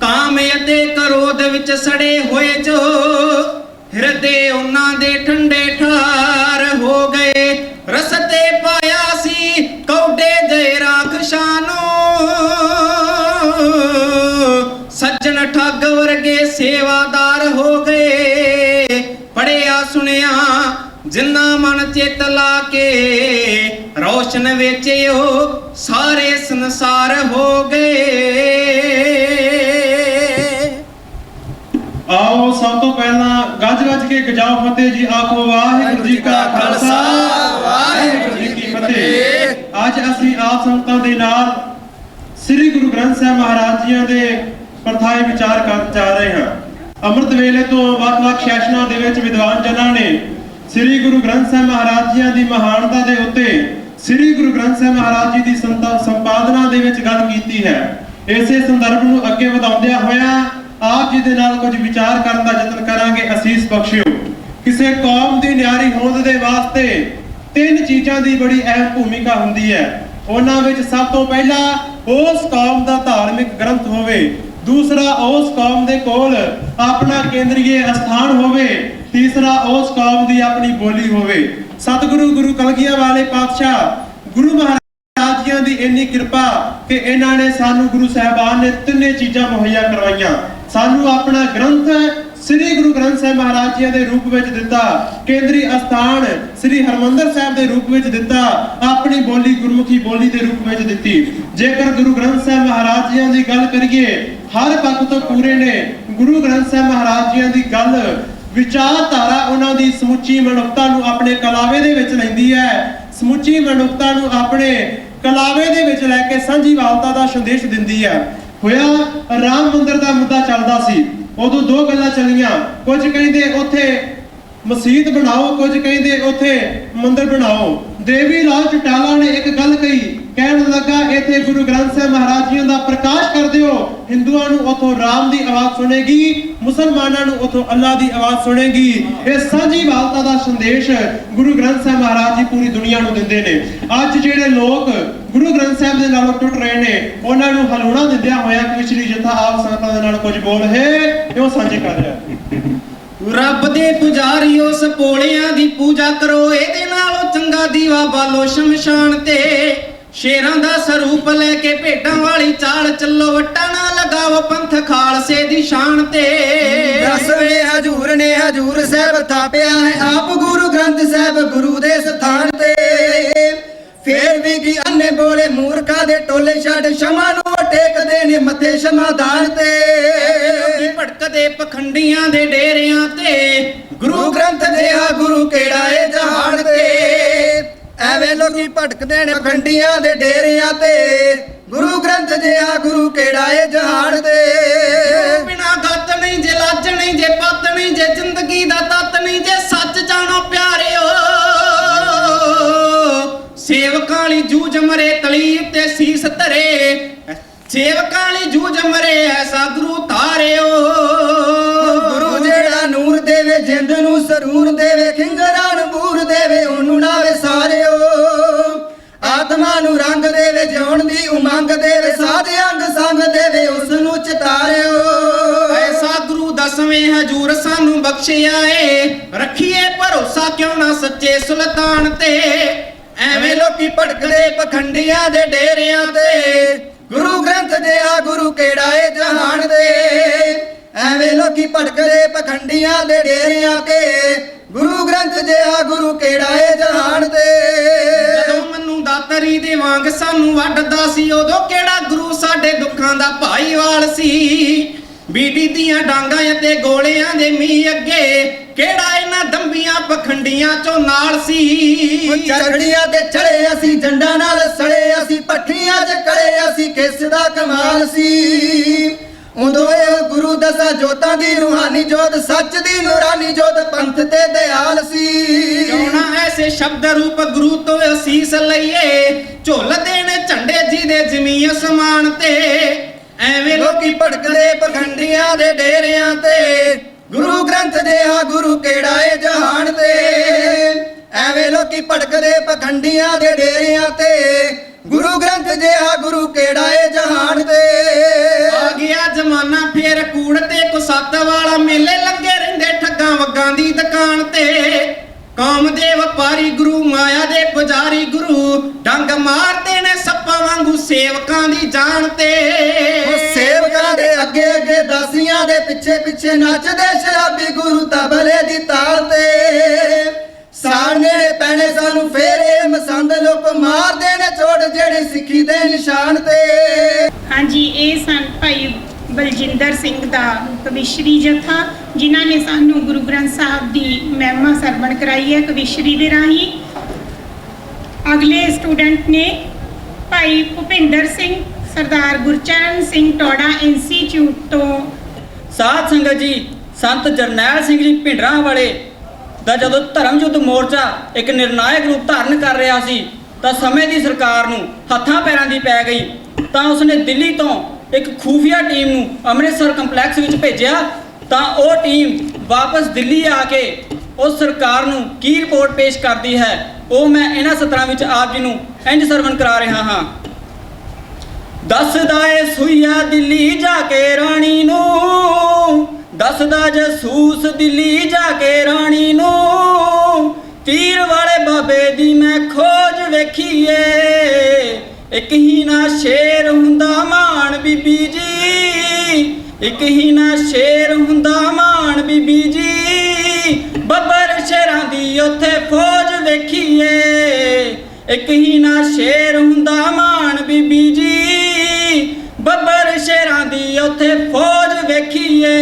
ਕਾਮ ਅਤੇ ਕ੍ਰੋਧ ਵਿੱਚ ਸੜੇ ਹੋਏ ਜੋ, ਹਿਰਦੇ ਉਹਨਾਂ ਦੇ ਠੰਡੇ ਠਾਰ ਹੋ ਗਏ। ਰਸਤੇ ਪਾਇਆ ਸੀ ਕੌਡੇ ਦੇ ਰਾਖਸ਼ਾਂ ਨੂੰ, ਸੱਜਣ ਠੱਗ ਵਰਗੇ ਸੇਵਾਦਾਰ ਹੋ ਗਏ। ਪੜਿਆ ਸੁਣਿਆ ਜਿੰਨਾ ਮਨ ਚਿੱਤ ਲਾ ਕੇ, ਰੋਸ਼ਨ ਵਿੱਚ ਉਹ ਸਾਰੇ ਸੰਸਾਰ ਹੋ ਗਏ। ਆਓ ਸਭ ਤੋਂ ਪਹਿਲਾਂ ਗੱਜ ਗੱਜ ਕੇ ਗਜਾਓ ਫਤਿਹ ਜੀ, ਆਖੋ ਵਾਹਿਗੁਰੂ ਜੀ ਕਾ ਖਾਲਸਾ ਵਾਹਿਗੁਰੂ ਜੀ ਕੀ ਫਤਿਹ। ਅੱਜ ਅਸੀਂ ਆਪ ਸੰਗਤਾਂ ਦੇ ਨਾਲ ਸ੍ਰੀ ਗੁਰੂ ਗ੍ਰੰਥ ਸਾਹਿਬ ਮਹਾਰਾਜ ਜੀਆਂ ਦੇ ਪਰਥਾਏ ਵਿਚਾਰ ਕਰਨ ਜਾ ਰਹੇ ਹਾਂ। ਅੰਮ੍ਰਿਤ ਵੇਲੇ ਤੋਂ ਵੱਖ-ਵੱਖ ਸੈਸ਼ਨਾਂ ਦੇ ਵਿੱਚ ਵਿਦਵਾਨ ਜਨਾਂ ਨੇ ਸ੍ਰੀ ਗੁਰੂ ਗ੍ਰੰਥ ਸਾਹਿਬ ਮਹਾਰਾਜ ਜੀਆਂ ਦੀ ਮਹਾਨਤਾ ਦੇ ਉੱਤੇ ਸ੍ਰੀ ਗੁਰੂ ਗ੍ਰੰਥ ਸਾਹਿਬ ਮਹਾਰਾਜ ਜੀ ਦੀ ਸੰਪਾਦਨਾ ਦੇ ਵਿੱਚ ਗੱਲ ਕੀਤੀ ਹੈ। ਇਸੇ ਸੰਦਰਭ ਨੂੰ ਅੱਗੇ ਵਧਾਉਂਦਿਆਂ ਹੋਇਆਂ ਆਪ ਜੀ ਦੇ ਨਾਲ ਕੁਝ ਵਿਚਾਰ ਕਰਨ ਦਾ ਯਤਨ ਕਰਾਂਗੇ। ਅਸੀਸ ਬਖਸ਼ਿਓ। ਕਿਸੇ ਕੌਮ ਦੀ ਨਿਆਰੀ ਹੋਂਦ ਦੇ ਵਾਸਤੇ 3 ਚੀਜ਼ਾਂ ਦੀ ਬੜੀ ਅਹਿਮ ਭੂਮਿਕਾ ਹੁੰਦੀ ਹੈ। ਉਹਨਾਂ ਵਿੱਚ ਸਭ ਤੋਂ ਪਹਿਲਾ ਉਸ ਕੌਮ ਦਾ ਧਾਰਮਿਕ ਗ੍ਰੰਥ ਹੋਵੇ, ਦੂਸਰਾ ਉਸ ਕੌਮ ਦੇ ਕੋਲ ਆਪਣਾ ਕੇਂਦਰੀ ਅਸਥਾਨ ਹੋਵੇ, ਤੀਸਰਾ ਉਸ ਕੌਮ ਦੀ ਆਪਣੀ ਬੋਲੀ ਹੋਵੇ। ਸਤਿਗੁਰੂ ਗੁਰੂ ਕਲਗੀਆਂ ਵਾਲੇ ਪਾਤਸ਼ਾਹ ਗੁਰੂ ਮਹਾਰਾਜ ਜੀਆਂ ਦੀ ਇੰਨੀ ਕਿਰਪਾ ਕਿ ਇਹਨਾਂ ਨੇ ਸਾਨੂੰ ਗੁਰੂ ਸਾਹਿਬਾਨ ਨੇ 3 ਚੀਜ਼ਾਂ ਮੁਹੱਈਆ ਕਰਵਾਈਆਂ। ਸਾਨੂੰ ਆਪਣਾ ਗ੍ਰੰਥ ਸ੍ਰੀ ਗੁਰੂ ਗ੍ਰੰਥ ਸਾਹਿਬ ਮਹਾਰਾਜ ਜੀ ਦੇ ਰੂਪ ਵਿੱਚ ਦਿੱਤਾ, ਕੇਂਦਰੀ ਅਸਥਾਨ ਸ੍ਰੀ ਹਰਮੰਦਰ ਸਾਹਿਬ ਦੇ ਰੂਪ ਵਿੱਚ ਦਿੱਤਾ, ਆਪਣੀ ਬੋਲੀ ਗੁਰਮੁਖੀ ਬੋਲੀ ਦੇ ਰੂਪ ਵਿੱਚ ਦਿੱਤੀ। ਜੇਕਰ ਗੁਰੂ ਗ੍ਰੰਥ ਸਾਹਿਬ ਮਹਾਰਾਜ ਜੀ ਦੀ ਗੱਲ ਕਰੀਏ, ਹਰ ਪੱਖ ਤੋਂ ਪੂਰੇ ਨੇ। ਗੁਰੂ ਗ੍ਰੰਥ ਸਾਹਿਬ ਮਹਾਰਾਜ ਜੀ ਦੀ ਗੱਲ ਵਿਚਾਰਧਾਰਾ ਉਹਨਾਂ ਦੀ ਸਮੁੱਚੀ ਮਨੁੱਖਤਾ ਨੂੰ ਆਪਣੇ ਕਲਾਵੇ ਦੇ ਵਿੱਚ ਲੈਂਦੀ ਹੈ, ਸਮੁੱਚੀ ਮਨੁੱਖਤਾ ਨੂੰ ਆਪਣੇ ਕਲਾਵੇ ਦੇ ਵਿੱਚ ਲੈ ਕੇ ਸਾਂਝੀਵਾਲਤਾ ਦਾ ਸੰਦੇਸ਼ ਦਿੰਦੀ ਹੈ। ਹੋਇਆ ਰਾਮ ਮੰਦਿਰ ਦਾ ਮੁੱਦਾ ਚੱਲਦਾ ਸੀ, ਉਦੋਂ 2 ਗੱਲਾਂ ਚੱਲੀਆਂ। ਕੁਝ ਕਹਿੰਦੇ ਉੱਥੇ ਮਸਜਿਦ ਬਣਾਓ, ਕੁਝ ਕਹਿੰਦੇ ਉੱਥੇ ਮੰਦਿਰ ਬਣਾਓ। ਦੇਵੀ ਲਾਲ ਚਟਾਲਾ ਨੇ ਇੱਕ ਗੱਲ ਕਹੀ, ਕਹਿਣ ਲੱਗਾ ਇੱਥੇ ਗੁਰੂ ਗ੍ਰੰਥ ਸਾਹਿਬ ਮਹਾਰਾਜ ਜੀ ਦਾ ਪ੍ਰਕਾਸ਼ ਕਰ ਦਿਓ, ਹਿੰਦੂਆਂ ਨੂੰ ਉੱਥੋਂ ਰਾਮ ਦੀ ਆਵਾਜ਼ ਸੁਣੇਗੀ, ਮੁਸਲਮਾਨਾਂ ਨੂੰ ਉੱਥੋਂ ਅੱਲਾਹ ਦੀ ਆਵਾਜ਼ ਸੁਣੇਗੀ। ਇਹ ਸਾਂਝੀਵਾਲਤਾ ਦਾ ਸੰਦੇਸ਼ ਗੁਰੂ ਗ੍ਰੰਥ ਸਾਹਿਬ ਮਹਾਰਾਜ ਜੀ ਪੂਰੀ ਦੁਨੀਆ ਨੂੰ ਦਿੰਦੇ ਨੇ। ਅੱਜ ਜਿਹੜੇ ਲੋਕ ਗੁਰੂ ਗ੍ਰੰਥ ਸਾਹਿਬ ਦੇ ਨਾਲੋਂ ਟੁੱਟ ਰਹੇ ਨੇ, ਉਹਨਾਂ ਨੂੰ ਹਲੂਣਾ ਦਿੰਦਿਆਂ ਹੋਇਆ ਕਵਿਸ਼ਰੀ ਜਥਾ ਆਪ ਸੰਗਤਾਂ ਦੇ ਨਾਲ ਕੁਝ ਬੋਲ ਹੈ ਉਹ ਸਾਂਝੇ ਕਰ ਰਿਹਾ। ਰੱਬ ਦੇ ਪੁਜਾਰੀ ਉਸ ਪੋਲਿਆਂ ਦੀ ਪੂਜਾ ਕਰੋ, ਇਹਦੇ ਨਾਲੋਂ ਚੰਗਾ ਦੀਵਾ ਬਾਲੋ ਸ਼ਮਸ਼ਾਨ ਤੇ। ਸ਼ੇਰਾਂ ਦਾ ਸਰੂਪ ਲੈ ਕੇ ਭੇਡਾਂ ਵਾਲੀ ਚਾਲ ਚੱਲੋ, ਵੱਟਾਂ ਨਾ ਲਗਾਓ ਪੰਥ ਖਾਲਸੇ ਦੀ ਸ਼ਾਨ ਤੇ। ਦਸਵੇਂ ਹਜੂਰ ਨੇ ਹਜੂਰ ਸਾਹਿਬ ਥਾਪਿਆ ਹੈ, ਆਪ ਗੁਰੂ ਗ੍ਰੰਥ ਸਾਹਿਬ ਗੁਰੂ ਦੇ ਸਥਾਨ ਤੇ। ਫੇਰ ਵੀ ਕੀ ਅੰਨੇ ਬੋਲੇ ਮੂਰਖਾਂ ਦੇ ਟੋਲੇ ਛੱਡ, ਸ਼ਮਾ ਨੂੰ ਟੇਕਦੇ ਨੇ ਮੱਥੇ ਸ਼ਮਾਦਾਨ ਤੇ। ਭਟਕਦੇ ਪਖੰਡੀਆਂ ਦੇ ਡੇਰਿਆਂ ਤੇ, ਗੁਰੂ ਗ੍ਰੰਥ ਜਿਹਾ ਗੁਰੂ ਕਿਹੜਾ ਏ ਜਹਾਨ ਤੇ। ਐਵੇਂ ਲੋਕੀ ਭਟਕਦੇ ਨੇ ਪਖੰਡੀਆਂ ਦੇ ਡੇਰਿਆਂ ਤੇ, ਗੁਰੂ ਗ੍ਰੰਥ ਜਿਹਾ ਗੁਰੂ ਕਿਹੜਾ ਏ ਜਹਾਨ ਤੇ। ਬਿਨਾ ਗੱਤ ਨਹੀਂ ਜੇ ਲੱਜ ਨਹੀਂ ਜੇ ਪੱਤ ਨਹੀਂ ਜੇ ਜ਼ਿੰਦਗੀ ਦਾ ਤੱਤ ਨਹੀਂ ਜੇ ਸੱਚ ਜਾਣੋ ਪਿਆਰਿਓ। ਸੇਵਕਾਂ ਲਈ ਜੂਝ ਮਰੇ ਤਲੀਬ ਤੇ ਸੀਸ ਧਰੇ, ਸੇਵਕਾਂ ਲਈ ਜੂਝ ਮਰੇ ਐਸਾ ਗੁਰੂ ਧਾਰਿਓ। ਗੁਰੂ ਜਿਹੜਾ ਨੂਰ ਦੇਵੇ ਜਿੰਦ ਨੂੰ ਸਰੂਰ ਦੇਵੇ, ਖਿੰਗਰਾਂ ਨੂੰ ਬੂਰ ਦੇਵੇ ਉਹਨੂੰ ਨਾ ਵਿਸਾਰਿਓ। ਆਤਮਾ ਨੂੰ ਰੰਗ ਦੇਵੇ ਜਿਉਣ ਦੀ ਉਮੰਗ ਦੇਵੇ, ਸਾਧ ਅੰਗ ਸੰਗ ਦੇਵੇ ਉਸ ਨੂੰ ਚਿਤਾਰਿਓ। ਐਸਾ ਗੁਰੂ ਦਸਵੇਂ ਹਜੂਰ ਸਾਨੂੰ ਬਖਸ਼ਿਆ ਏ, ਰੱਖੀਏ ਭਰੋਸਾ ਕਿਉਂ ਨਾ ਸੱਚੇ ਸੁਲਤਾਨ ਤੇ। ਐਵੇਂ ਲੋਕੀ ਭਟਕਦੇ ਪਖੰਡੀਆਂ ਦੇ ਡੇਰਿਆਂ ਤੇ, ਗੁਰੂ ਗ੍ਰੰਥ ਜਿਹਾ ਗੁਰੂ ਕਿਹੜਾ ਏ ਜਹਾਨ ਦੇ। ਐਵੇਂ ਲੋਕੀ ਭਟਕਦੇ ਪਖੰਡੀਆਂ ਦੇ ਡੇਰਿਆਂ ਤੇ, ਗੁਰੂ ਗ੍ਰੰਥ ਜਿਹਾ ਗੁਰੂ ਕਿਹੜਾ ਏ ਜਹਾਨ ਦੇ। ਜਦੋਂ ਮਨੂੰ ਦਾਤਰੀ ਦੇ ਵਾਂਗ ਸਾਨੂੰ ਵੱਢਦਾ ਸੀ, ਉਦੋਂ ਕਿਹੜਾ ਗੁਰੂ ਸਾਡੇ ਦੁੱਖਾਂ ਦਾ ਭਾਈਵਾਲ ਸੀ। ਬੀੜੀ ਦੀਆਂ ਡਾਂਗਾਂ ਅਤੇ ਗੋਲਿਆਂ ਦੇ ਮੀਂਹ ਅੱਗੇ ਕਿਹੜਾ ਇਹਨਾਂ ਦੰਬੀਆਂ ਪਖੰਡੀਆਂ ਚੋਂ ਨਾਲ ਸੀ। ਚਰੜੀਆਂ ਤੇ ਚੜੇ ਅਸੀਂ ਜੰਡਾਂ ਨਾਲ ਸੜੇ, ਅਸੀਂ ਪੱਠੀਆਂ 'ਚ ਕੜੇ, ਅਸੀਂ ਕਿਸ ਦਾ ਕਮਾਲ ਸੀ। ਉਦੋਂ ਇਹ ਗੁਰੂ ਦਸਾਂ ਜੋਤਾਂ ਦੀ ਰੂਹਾਨੀ ਜੋਤ, ਸੱਚ ਦੀ ਨੂਰਾਨੀ ਜੋਤ, ਪੰਥ ਤੇ ਦਿਆਲ ਸੀ। ਕਿਉਂ ਨਾ ਐਸੇ ਸ਼ਬਦ ਰੂਪ ਗੁਰੂ ਤੋਂ ਅਸੀਸ ਲਈਏ, ਝੁੱਲਦੇ ਨੇ ਝੰਡੇ ਜਿਹਦੇ ਜ਼ਮੀਨ ਅਸਮਾਨ ਤੇ। ਐਵੇਂ ਲੋਕੀ ਭਟਕਦੇ ਪਖੰਡੀਆਂ ਦੇ ਡੇਰਿਆਂ ਤੇ, ਗੁਰੂ ਗ੍ਰੰਥ ਜਿਹਾ ਗੁਰੂ ਕਿਹੜਾ ਏ ਜਹਾਨ ਤੇ। ਐਵੇਂ ਲੋਕੀ ਭਟਕਦੇ ਪਖੰਡੀਆਂ ਦੇ ਡੇਰਿਆਂ ਤੇ, ਗੁਰੂ ਗ੍ਰੰਥ ਜਿਹਾ ਗੁਰੂ ਕਿਹੜਾ ਏ ਜਹਾਨ ਤੇ। ਆ ਗਿਆ ਜ਼ਮਾਨਾ ਫੇਰ ਕੂੜ ਤੇ ਕੁਸੱਤ ਵਾਲਾ, ਮੇਲੇ ਲੱਗੇ ਰਹਿੰਦੇ ਠੱਗਾਂ ਵੱਗਾਂ ਦੀ ਦੁਕਾਨ ਤੇ। ਕੌਮ ਦੇ ਵਪਾਰੀ ਗੁਰੂ, ਮਾਇਆ ਦੇ ਪੁਜਾਰੀ ਗੁਰੂ, ਡੰਗ ਮਾਰਦੇ ਨੇ ਸੱਪਾਂ ਵਾਂਗੂ ਸੇਵਕਾਂ ਦੀ ਜਾਨ ਤੇ। ਸੇਵਕਾਂ ਦੇ ਅੱਗੇ ਅੱਗੇ ਦਾਸੀਆਂ ਦੇ ਪਿੱਛੇ ਪਿੱਛੇ ਨੱਚਦੇ ਸ਼ਰਾਬੀ ਗੁਰੂ ਤਬਲੇ ਦੀ ਤਾਲ ਤੇ। ਸਾਹਮਣੇ ਪੈਣੇ ਸਾਨੂੰ ਫੇਰੇ ਮਸੰਦ ਲੋਕ ਮਾਰਦੇ ਨੇ ਚੋਟ ਜਿਹੜੇ ਸਿੱਖੀ ਦੇ ਨਿਸ਼ਾਨ ਤੇ। ਹਾਂਜੀ, ਇਹ ਸਨ ਭਾਈ ਬਲਜਿੰਦਰ ਸਿੰਘ ਦਾ ਕਵਿਸ਼ਰੀ ਜਥਾ, ਜਿਨ੍ਹਾਂ ਨੇ ਸਾਨੂੰ ਗੁਰੂ ਗ੍ਰੰਥ ਸਾਹਿਬ ਦੀ ਮਹਿਮਾ ਸਰਵਣ ਕਰਾਈ ਹੈ ਕਵਿਸ਼ਰੀ ਦੇ ਰਾਹੀਂ। ਅਗਲੇ ਸਟੂਡੈਂਟ ਨੇ ਭਾਈ ਭੁਪਿੰਦਰ ਸਿੰਘ, ਸਰਦਾਰ ਗੁਰਚਰਨ ਸਿੰਘ ਟੋੜਾ ਇੰਸਟੀਚਿਊਟ ਤੋਂ। ਸਾਧ ਸੰਗਤ ਜੀ, ਸੰਤ ਜਰਨੈਲ ਸਿੰਘ ਜੀ ਭਿੰਡਰਾਂ ਵਾਲੇ ਦਾ ਜਦੋਂ ਧਰਮ ਯੁੱਧ ਮੋਰਚਾ ਇੱਕ ਨਿਰਣਾਇਕ ਰੂਪ ਧਾਰਨ ਕਰ ਰਿਹਾ ਸੀ, ਤਾਂ ਸਮੇਂ ਦੀ ਸਰਕਾਰ ਨੂੰ ਹੱਥਾਂ ਪੈਰਾਂ ਦੀ ਪੈ ਗਈ, ਤਾਂ ਉਸਨੇ ਦਿੱਲੀ ਤੋਂ ਇੱਕ ਖੂਫੀਆ ਟੀਮ ਨੂੰ ਅੰਮ੍ਰਿਤਸਰ ਕੰਪਲੈਕਸ ਵਿੱਚ ਭੇਜਿਆ ਤਾਂ ਉਹ ਟੀਮ ਵਾਪਸ ਦਿੱਲੀ ਆ ਕੇ ਉਸ ਸਰਕਾਰ ਨੂੰ ਕੀ ਰਿਪੋਰਟ ਪੇਸ਼ ਕਰਦੀ ਹੈ ਉਹ ਮੈਂ ਇਹਨਾਂ ਸਤਰਾਂ ਵਿੱਚ ਆਪ ਜੀ ਨੂੰ ਇੰਝ ਸਰਵਣ ਕਰਾ ਰਿਹਾ ਹਾਂ। ਦੱਸਦਾ ਏ ਸੁਈਆ ਦਿੱਲੀ ਜਾ ਕੇ ਰਾਣੀ ਨੂੰ, ਦੱਸਦਾ ਜਸੂਸ ਦਿੱਲੀ ਜਾ ਕੇ ਰਾਣੀ ਨੂੰ, ਤੀਰ ਵਾਲੇ ਬਾਬੇ ਦੀ ਮੈਂ ਖੋਜ ਵੇਖੀਏ, ਇੱਕ ਹੀ ਨਾ ਸ਼ੇਰ ਹੁੰਦਾ ਮਾਣ ਬੀਬੀ ਜੀ, ਇੱਕ ਹੀ ਨਾ ਸ਼ੇਰ ਹੁੰਦਾ ਮਾਣ ਬੀਬੀ ਜੀ, ਬੱਬਰ ਸ਼ੇਰਾਂ ਦੀ ਉੱਥੇ ਫੌਜ ਵੇਖੀਏ, ਇੱਕ ਹੀ ਨਾ ਸ਼ੇਰ ਹੁੰਦਾ ਮਾਣ ਬੀਬੀ ਜੀ, ਬੱਬਰ ਸ਼ੇਰਾਂ ਦੀ ਉੱਥੇ ਫੌਜ ਵੇਖੀਏ,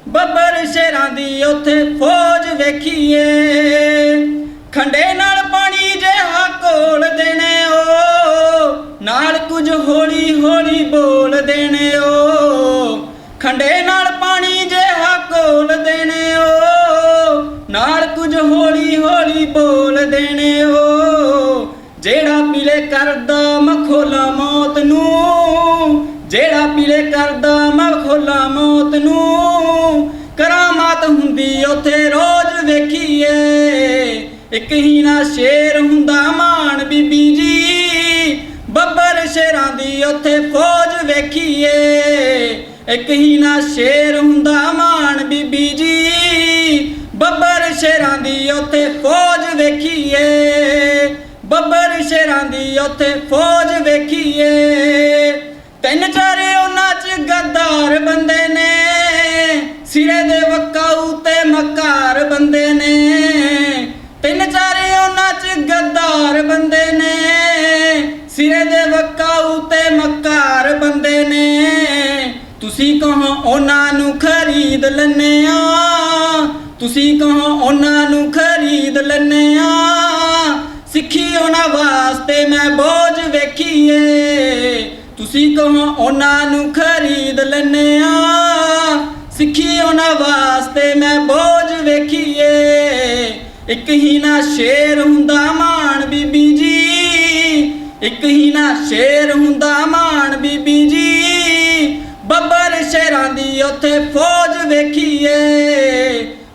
ਬੱਬਰ ਸ਼ੇਰਾਂ ਦੀ ਉੱਥੇ ਫੌਜ ਵੇਖੀਏ, ਖੰਡੇ ਨਾਲ ਪਾਣੀ ਜਿਹਾ ਘੋਲ ਦੇਣੇ ਓ, ਨਾਲ ਕੁਝ ਹੌਲੀ ਹੌਲੀ ਬੋਲ ਦੇਣੇ ਓ, ਖੰਡੇ ਨਾਲ ਪਾਣੀ ਜਿਹਾ ਘੋਲ ਦੇਣੇ ਓ, ਨਾਲ ਕੁਝ ਹੌਲੀ ਹੌਲੀ ਬੋਲ ਦੇਣੇ ਓ, ਜਿਹੜਾ ਪੀਲੇ ਕਰਦਾ ਮਖੌਲਾ ਮੌਤ ਨੂੰ, ਜਿਹੜਾ ਪੀਲੇ ਕਰਦਾ ਮਖੌਲਾ ਮੌਤ ਨੂੰ, ਕਰਾਮਾਤ ਹੁੰਦੀ ਉੱਥੇ ਰੋਜ਼ ਵੇਖੀਏ, ਇੱਕ ਹੀ ਨਾ ਸ਼ੇਰ ਹੁੰਦਾ ਮਾਣ ਬੀਬੀ ਜੀ, ਬੱਬਰ ਸ਼ੇਰਾਂ ਦੀ ਉੱਥੇ ਫੌਜ ਵੇਖੀਏ, ਇੱਕ ਹੀ ਨਾ ਸ਼ੇਰ ਹੁੰਦਾ ਮਾਣ ਬੀਬੀ ਜੀ, ਬੱਬਰ ਸ਼ੇਰਾਂ ਦੀ ਉੱਥੇ ਫੌਜ ਵੇਖੀਏ, ਬੱਬਰ ਸ਼ੇਰਾਂ ਦੀ ਉੱਥੇ ਫੌਜ ਵੇਖੀਏ, ਤਿੰਨ ਚਾਰੇ ਉਹਨਾਂ 'ਚ ਗੱਦਾਰ ਬੰਦੇ ਨੇ, ਸਿਰੇ ਦੇ ਵਕਾਊ ਤੇ ਮਕਾਰ ਬੰਦੇ ਨੇ, ਤਿੰਨ ਚਾਰੇ ਉਹਨਾਂ 'ਚ ਗੱਦਾਰ ਬੰਦੇ ਨੇ, ਸਿਰੇ ਦੇ ਵਕਾਊ ਤੇ ਮਕਾਰ ਬੰਦੇ ਨੇ, ਤੁਸੀਂ ਕਹੋ ਉਹਨਾਂ ਨੂੰ ਖਰੀਦ ਲੈਨੇ ਆ, ਤੁਸੀਂ ਕਹੋ ਉਹਨਾਂ ਨੂੰ ਖਰੀਦ ਲੈਨੇ ਆ, ਸਿੱਖੀ ਉਹਨਾਂ ਵਾਸਤੇ ਮੈਂ ਬੋਝ ਵੇਖੀਏ, ਤੁਸੀਂ ਕਹੋ ਉਹਨਾਂ ਨੂੰ ਖਰੀਦ ਲੈਨੇ ਆ, ਸਿੱਖੀ ਉਹਨਾਂ ਵਾਸਤੇ ਮੈਂ ਬੋਝ ਵੇਖੀਏ, ਇੱਕ ਹੀ ਨਾ ਸ਼ੇਰ ਹੁੰਦਾ ਮਾਣ ਬੀਬੀ ਜੀ, ਇੱਕ ਹੀ ਨਾ ਸ਼ੇਰ ਹੁੰਦਾ ਮਾਣ ਬੀਬੀ ਜੀ, ਬੱਬਰ ਸ਼ੇਰਾਂ ਦੀ ਉੱਥੇ ਫੌਜ ਵੇਖੀਏ,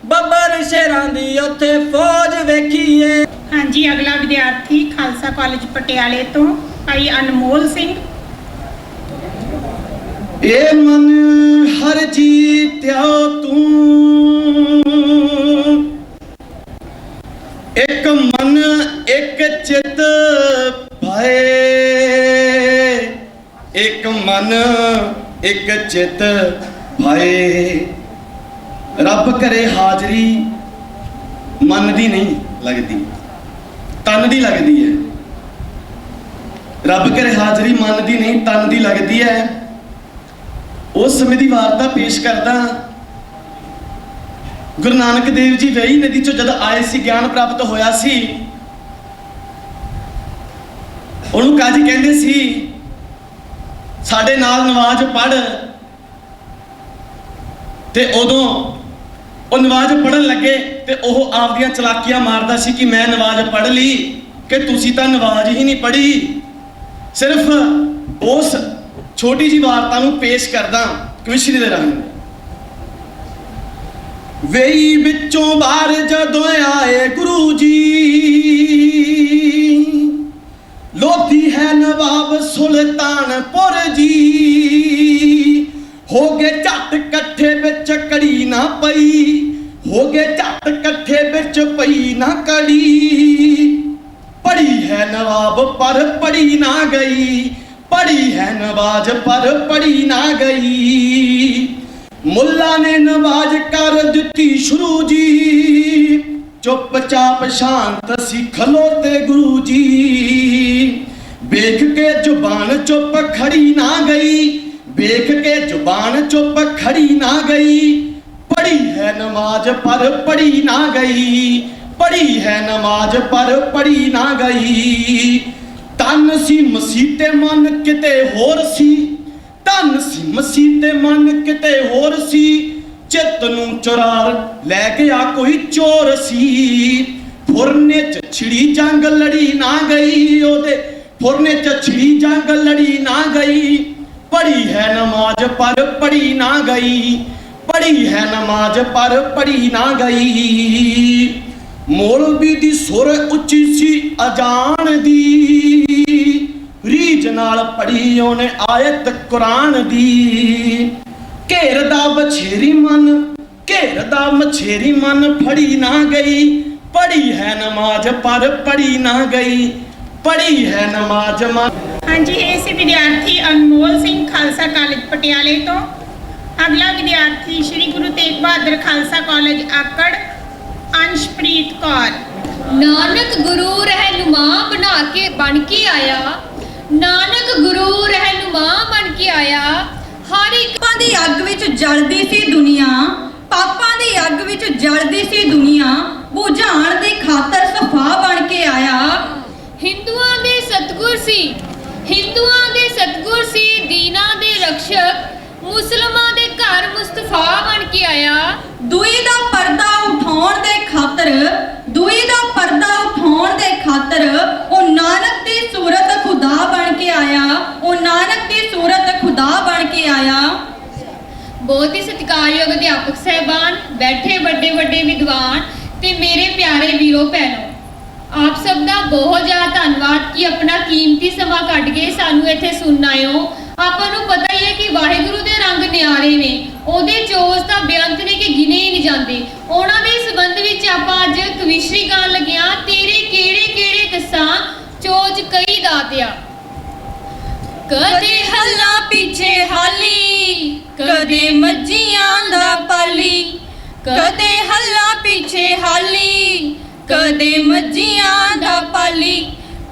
ਬੱਬਰ ਸ਼ੇਰਾਂ ਦੀ ਉੱਥੇ ਫੌਜ ਵੇਖੀਏ। ਹਾਂਜੀ, ਅਗਲਾ ਵਿਦਿਆਰਥੀ ਖਾਲਸਾ ਕਾਲਜ ਪਟਿਆਲੇ ਤੋਂ ਭਾਈ ਅਨਮੋਲ ਸਿੰਘ। ਇਹ ਮਨ ਹਰ ਜੀਤਿਆ ਤੂੰ, ਇੱਕ ਮਨ ਇੱਕ ਚਿੱਤ ਭਾਏ, ਇੱਕ ਮਨ ਇੱਕ ਚਿੱਤ ਭਾਏ, ਰੱਬ ਕਰੇ ਹਾਜ਼ਰੀ ਮਨ ਦੀ ਨਹੀਂ ਲੱਗਦੀ ਤਨ ਦੀ ਲੱਗਦੀ ਹੈ, ਰੱਬ ਕਰੇ ਹਾਜ਼ਰੀ ਮਨ ਦੀ ਨਹੀਂ ਤਨ ਦੀ ਲੱਗਦੀ ਹੈ। ਉਸ ਸਮੇਂ ਦੀ ਵਾਰਤਾ ਪੇਸ਼ ਕਰਦਾ। ਗੁਰੂ ਨਾਨਕ ਦੇਵ ਜੀ ਵੇਈ ਨਦੀ ਚੋਂ ਜਦ ਆਏ ਸੀ, ਗਿਆਨ ਪ੍ਰਾਪਤ ਹੋਇਆ ਸੀ, ਉਹਨੂੰ ਕਾਜੀ ਕਹਿੰਦੇ ਸੀ ਸਾਡੇ ਨਾਲ ਨਮਾਜ਼ ਪੜ੍ਹ, ਤੇ ਉਦੋਂ ਉਹ ਨਮਾਜ਼ ਪੜ੍ਹਨ ਲੱਗੇ ਤੇ ਉਹ ਆਪਦੀਆਂ ਚਲਾਕੀਆਂ ਮਾਰਦਾ ਸੀ ਕਿ ਮੈਂ ਨਮਾਜ਼ ਪੜ੍ਹ ਲਈ, ਕਿ ਤੁਸੀਂ ਤਾਂ ਨਮਾਜ਼ ਹੀ ਨਹੀਂ ਪੜ੍ਹੀ। ਸਿਰਫ ਉਸ ਛੋਟੀ ਜਿਹੀ ਵਾਰਤਾ ਨੂੰ ਪੇਸ਼ ਕਰਦਾ ਕਵਿਸ਼ਰੀ ਦੇ ਰਾਹੀਂ। ਵੇਈ ਵਿੱਚੋਂ ਬਾਹਰ ਜਦੋਂ ਆਏ ਗੁਰੂ ਜੀ, ਲੋਧੀ ਹੈ ਨਵਾਬ ਸੁਲਤਾਨਪੁਰ ਜੀ, ਹੋ ਗਏ ਝੱਟ ਇਕੱਠੇ ਵਿੱਚ ਕੜੀ ਨਾ ਪਈ, ਹੋ ਗਏ ਝੱਟ ਇਕੱਠੇ ਵਿੱਚ ਪਈ ਨਾ ਕੜੀ, ਪੜੀ ਹੈ ਨਵਾਬ ਪਰ ਪੜੀ ਨਾ ਗਈ, ਪੜੀ ਹੈ ਨਵਾਜ਼ ਪਰ ਪੜੀ ਨਾ ਗਈ। ਮੁੱਲਾ ਨੇ ਨਵਾਜ਼ ਕਰ ਦਿੱਤੀ ਸ਼ੁਰੂ ਜੀ, ਚੁੱਪਚਾਪ ਸ਼ਾਂਤ ਸੀ ਖਲੋਤੇ ਗੁਰੂ ਜੀ, ਵੇਖ ਕੇ ਜ਼ੁਬਾਨ ਚੁੱਪ ਖੜੀ ਨਾ ਗਈ, ਵੇਖ ਕੇ ਜ਼ੁਬਾਨ ਚੁੱਪ ਖੜੀ ਨਾ ਗਈ, ਪੜੀ ਹੈ ਨਮਾਜ਼ ਪਰ ਪੜੀ ਨਾ ਗਈ, ਪੜੀ ਹੈ ਨਮਾਜ਼ ਪਰ ਪੜੀ ਨਾ ਗਈ। ਤਨ ਸੀ ਮਸੀਹ ਤੇ ਮਨ ਕਿਤੇ ਹੋਰ ਸੀ, ਤਨ ਸੀ ਮਸੀਹ ਤੇ ਮਨ ਕਿਤੇ ਹੋਰ ਸੀ, ਚਿੱਤ ਨੂੰ ਚੁਰਾਰ ਲੈ ਗਿਆ ਕੋਈ ਚੋਰ ਸੀ, ਫੁਰਨੇ ਚ ਛਿੜੀ ਜੰਗ ਲੜੀ ਨਾ ਗਈ, ਉਹਦੇ ਫੁਰਨੇ ਚ ਛਿੜੀ ਜੰਗ ਲੜੀ ਨਾ ਗਈ, पढ़ी है नमाज पर पढ़ी ना गई, पढ़ी है नमाज पर पढ़ी ना गई। मौलवी दी सुर उच्ची सी अजान दी, रीज नाल पढ़ी ओने आयत कुरान दी। घेरदा बछेरी मन, घेरदा मछेरी मन फड़ी ना गई, पढ़ी है नमाज पर पढ़ी ना गई, पढ़ी है नमाज मन। हाँ जी, ये सी विद्यार्थी अनमोल सिंह खालसा कॉलेज पटियाले तो। अगला विद्यार्थी श्री गुरु तेग बहादुर खालसा कॉलेज आकड़ अंशप्रीत कौर। नानक गुरु रहनुमा बन के आया, नानक गुरु रहनुमा बन के आया। हर एक दी अग विच जलदी सी दुनिया, पापां दी अग विच जलदी सी दुनिया, बुझाण दी खातर सफा बन के आया। हिंदुआं दे सतगुर सी, हिंदुआं दे सतगुर सी, दीना दे रक्षक, मुसलमां दे घर मुस्तफा बन के आया। दुई दा पर्दा उठाउण दे खातर, दुई दा पर्दा उठाउण दे खातर ओ नानक दी सूरत खुदा बन के आया, ओ नानक दी सूरत खुदा बन के आया। बहुत ही सत्कारयोग अध्यापक साहबान, बैठे बड़े बड़े विद्वान ते मेरे प्यारे वीरों भैनों, आप सब का बहुत ज़्यादा धन्यवाद कि अपना कीमती समा कढ़ के सानू इत्थे सुन आए हो। आपां नूं पता ही है कि वाहिगुरू दे रंग न्यारे ने, ओहदे चोज तां बेअंत ने कि गिने ही नहीं जाते। उन्हां दे संबंध विच आपां अज कविश्री गान लगे हां, तेरे केड़े केड़े दसां चोज कई दातिया। कदे हल्ला पीछे हाली, कदे मज्जियां दा पाली, कदे हल्ला पीछे हाली, कदे मज्जियां दा पाली,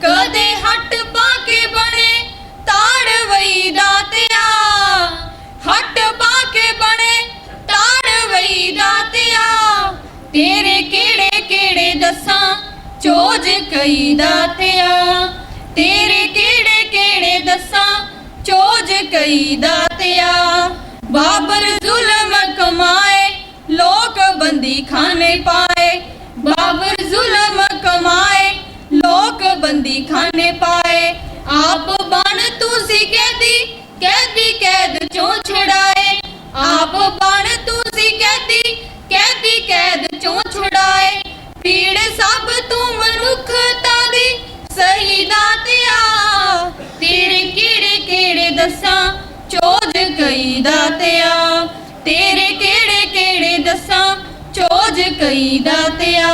कदे हट पाके बने ताड़ वई दातिया, हट पाके बने ताड़ वई दातिया। तेरे केड़े केड़े दसां चोज कई दातिया, तेरे केड़े केड़े दसां चोज कई दातिया। बाबर जुल्म कमाए लोक बंदी खाने पाए, बाबर जुल्म कमाए लोक बंदी खाने पाए। आप बन तू सी कैदी, कैदी कैद चों छुड़ाए, आप बन तू सी कैदी, कैदी कैद चों छुड़ाए। पीड़ सब तू मनुखता दी सही दातिया, तेरे केड़े केड़े दसां चोज कई दातिया, तेरे केड़े केड़े दसां चोज कई दातिया।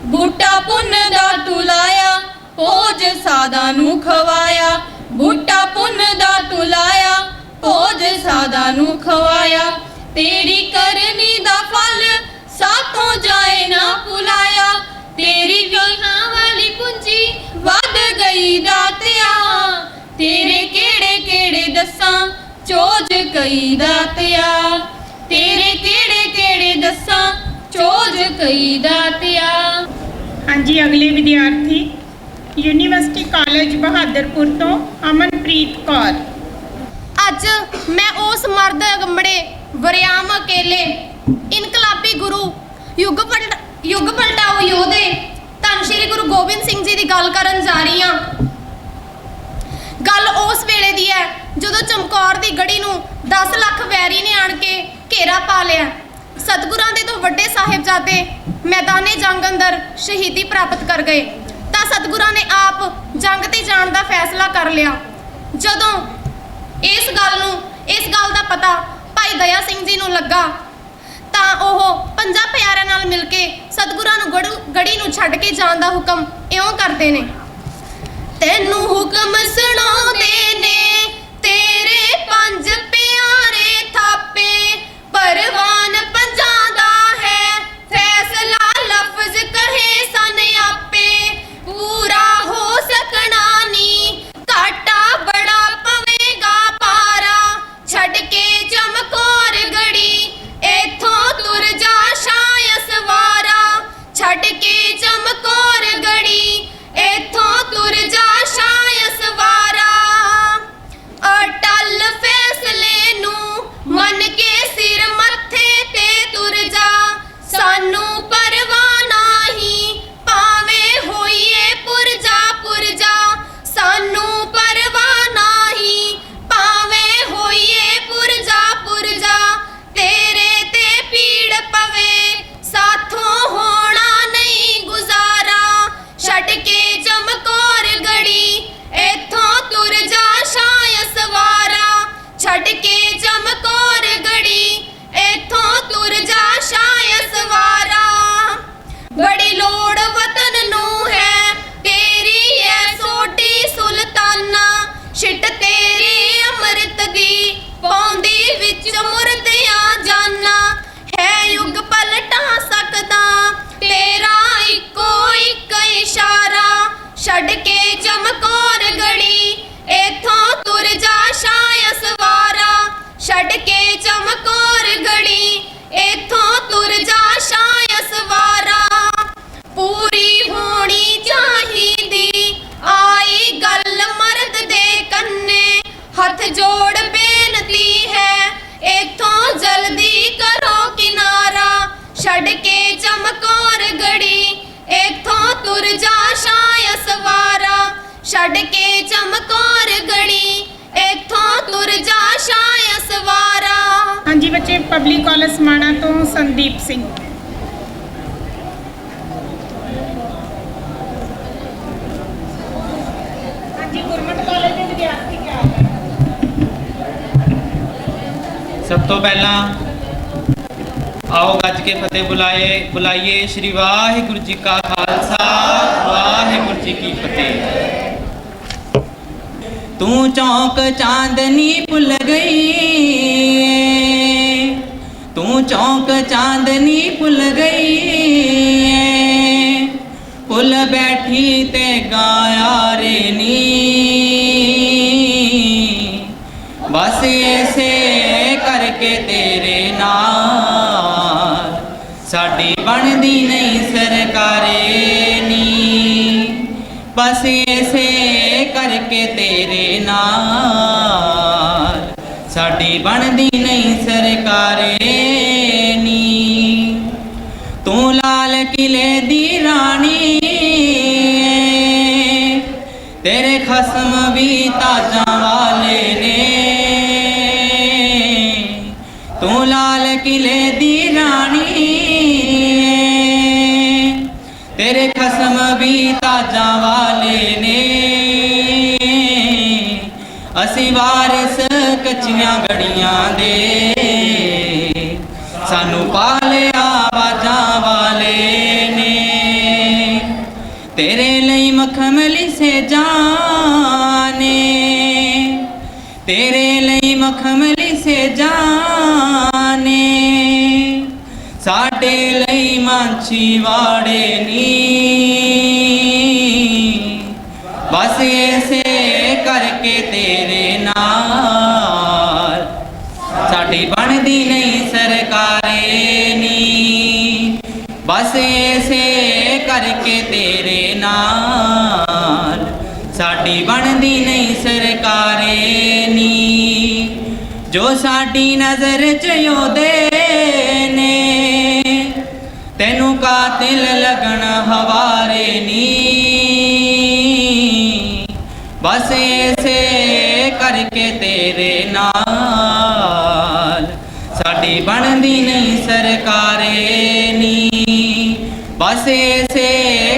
बूटा पुन्न दा तू लाया, भोज सादा नू खवाया, बूटा पुन्न दा तू लाया, भोज सादा नू खवाया। तेरी करनी दा फल साथों जाए ना भुलाया, तेरी वीहां वाली पूंजी वध गई दातिया। तेरे केड़े केड़े दसां चोज कई दातिया, तेरे केड़े केड़े दसां चोज कई दातिया। हाँ जी, अगले विद्यार्थी यूनिवर्सिटी कॉलेज बहादुरपुर तो अमनप्रीत कौर। अज मैं उस मर्द अगंबड़े वरियाम अकेले इनकलाबी गुरु युग पलटाऊ योधे धन श्री गुरु गोबिंद सिंह जी की गल करन जा रही हाँ। गल उस वेले दी है जदों चमकौर की गढ़ी नूं 10 लाख वैरी ने आण के घेरा पा लिया। सतगुरां दे तो वड्डे साहिबजादे मैदाने जंग अंदर शहीदी प्राप्त कर गए, तां सतगुरां ने आप जंग ते जाण दा फैसला कर लिया। जदों इस गल दा पता भाई दया सिंह जी नूं लगा तां ओह 5 प्यारिਆਂ नाल मिल के सतगुरां नूं गढ़ी नूं छड्ड के जाण दा हुक्म इउं करदे ने। तैनूं हुक्म सुणाउंदे ने तेरे 5 प्यारे थापे, परवान 5 दा है फैसला लफ्ज कहे सन आपे। पूरा हो सकना नी घाटा बड़ा पवेगा पारा, छड़ के चमकौर गढ़ी इथों तुर जा शाय सवारा, छड़ के चमकौर गढ़ी इथों तुर जा शाय सवारा। ਛੱਡ ਕੇ ਚਮਕੌਰ ਗੜੀ ਇਥੋਂ ਤੁਰ ਜਾ ਸ਼ਾਇ ਸਵਾਰਾ ਪੂਰੀ ਹੋਣੀ ਚਾਹੀਦੀ ਆਈ ਗੱਲ ਮਰਦ ਦੇ ਕੰਨੇ ਹੱਥ ਜੋੜ ਬੇਨਤੀ ਹੈ ਇਥੋਂ ਜਲਦੀ ਕਰੋ ਕਿਨਾਰਾ ਛੱਡ ਕੇ ਚਮਕੌਰ ਗੜੀ ਇਥੋਂ ਤੁਰ ਜਾ ਸ਼ਾਇ ਸਵਾਰਾ ਛੱਡ ਕੇ ਚਮਕੌਰ ਗੜੀ ਇਥੋਂ ਤੁਰ ਜਾ ਸ਼ਾਇ ਸਵਾਰਾ। ਹਾਂਜੀ ਬੱਚੇ, ਪਬਲਿਕ ਕਾਲਜ ਸਮਾਣਾ ਤੋਂ ਸੰਦੀਪ ਸਿੰਘ। ਹਾਂਜੀ, ਗੁਰਮਤਿ ਕਾਲਜ ਦੇ ਵਿਦਿਆਰਥੀ ਕਿਆ ਹੈ? ਸਭ ਤੋਂ ਪਹਿਲਾਂ आओ गज के फतेह बुलाइए श्री वाहिगुरु जी का खालसा वाहिगुरु जी की फतेह। तू चौक चांदनी भुल गई, तू चौक चांदनी भुल गई, भुल बैठी ते गाया रे नी बस ऐसे करके तेरे नाल साडी बनदी नहीं सरकारे नी बस ऐसे करके तेरे नाल साडी बनदी नहीं सरकारे नी। तू लाल किले दी रानी तेरे खसम भी ताजा वाले ने, तू लाल किले दी रानी तेरे खसम भी ताजा वाले ने। असी वारिस कच्चियां गड़ियां दे सानू पालिया बाजा वाले ने, तेरे लई मखमली से जाने तेरे लई मखमली से जाने साडे लई मांछी वाड़े नी बस ऐसे करके तेरे नाल साडी बनदी नहीं सरकारे नी बस ऐसे करके तेरे नाल साडी बनदी नहीं सरकारे नी। जो साडी नजर च ओदे ने तेनू कातिल लगन हवारे नी बस ऐसे करके तेरे नाल साडी बनदी नहीं सरकारे नी बस ऐसे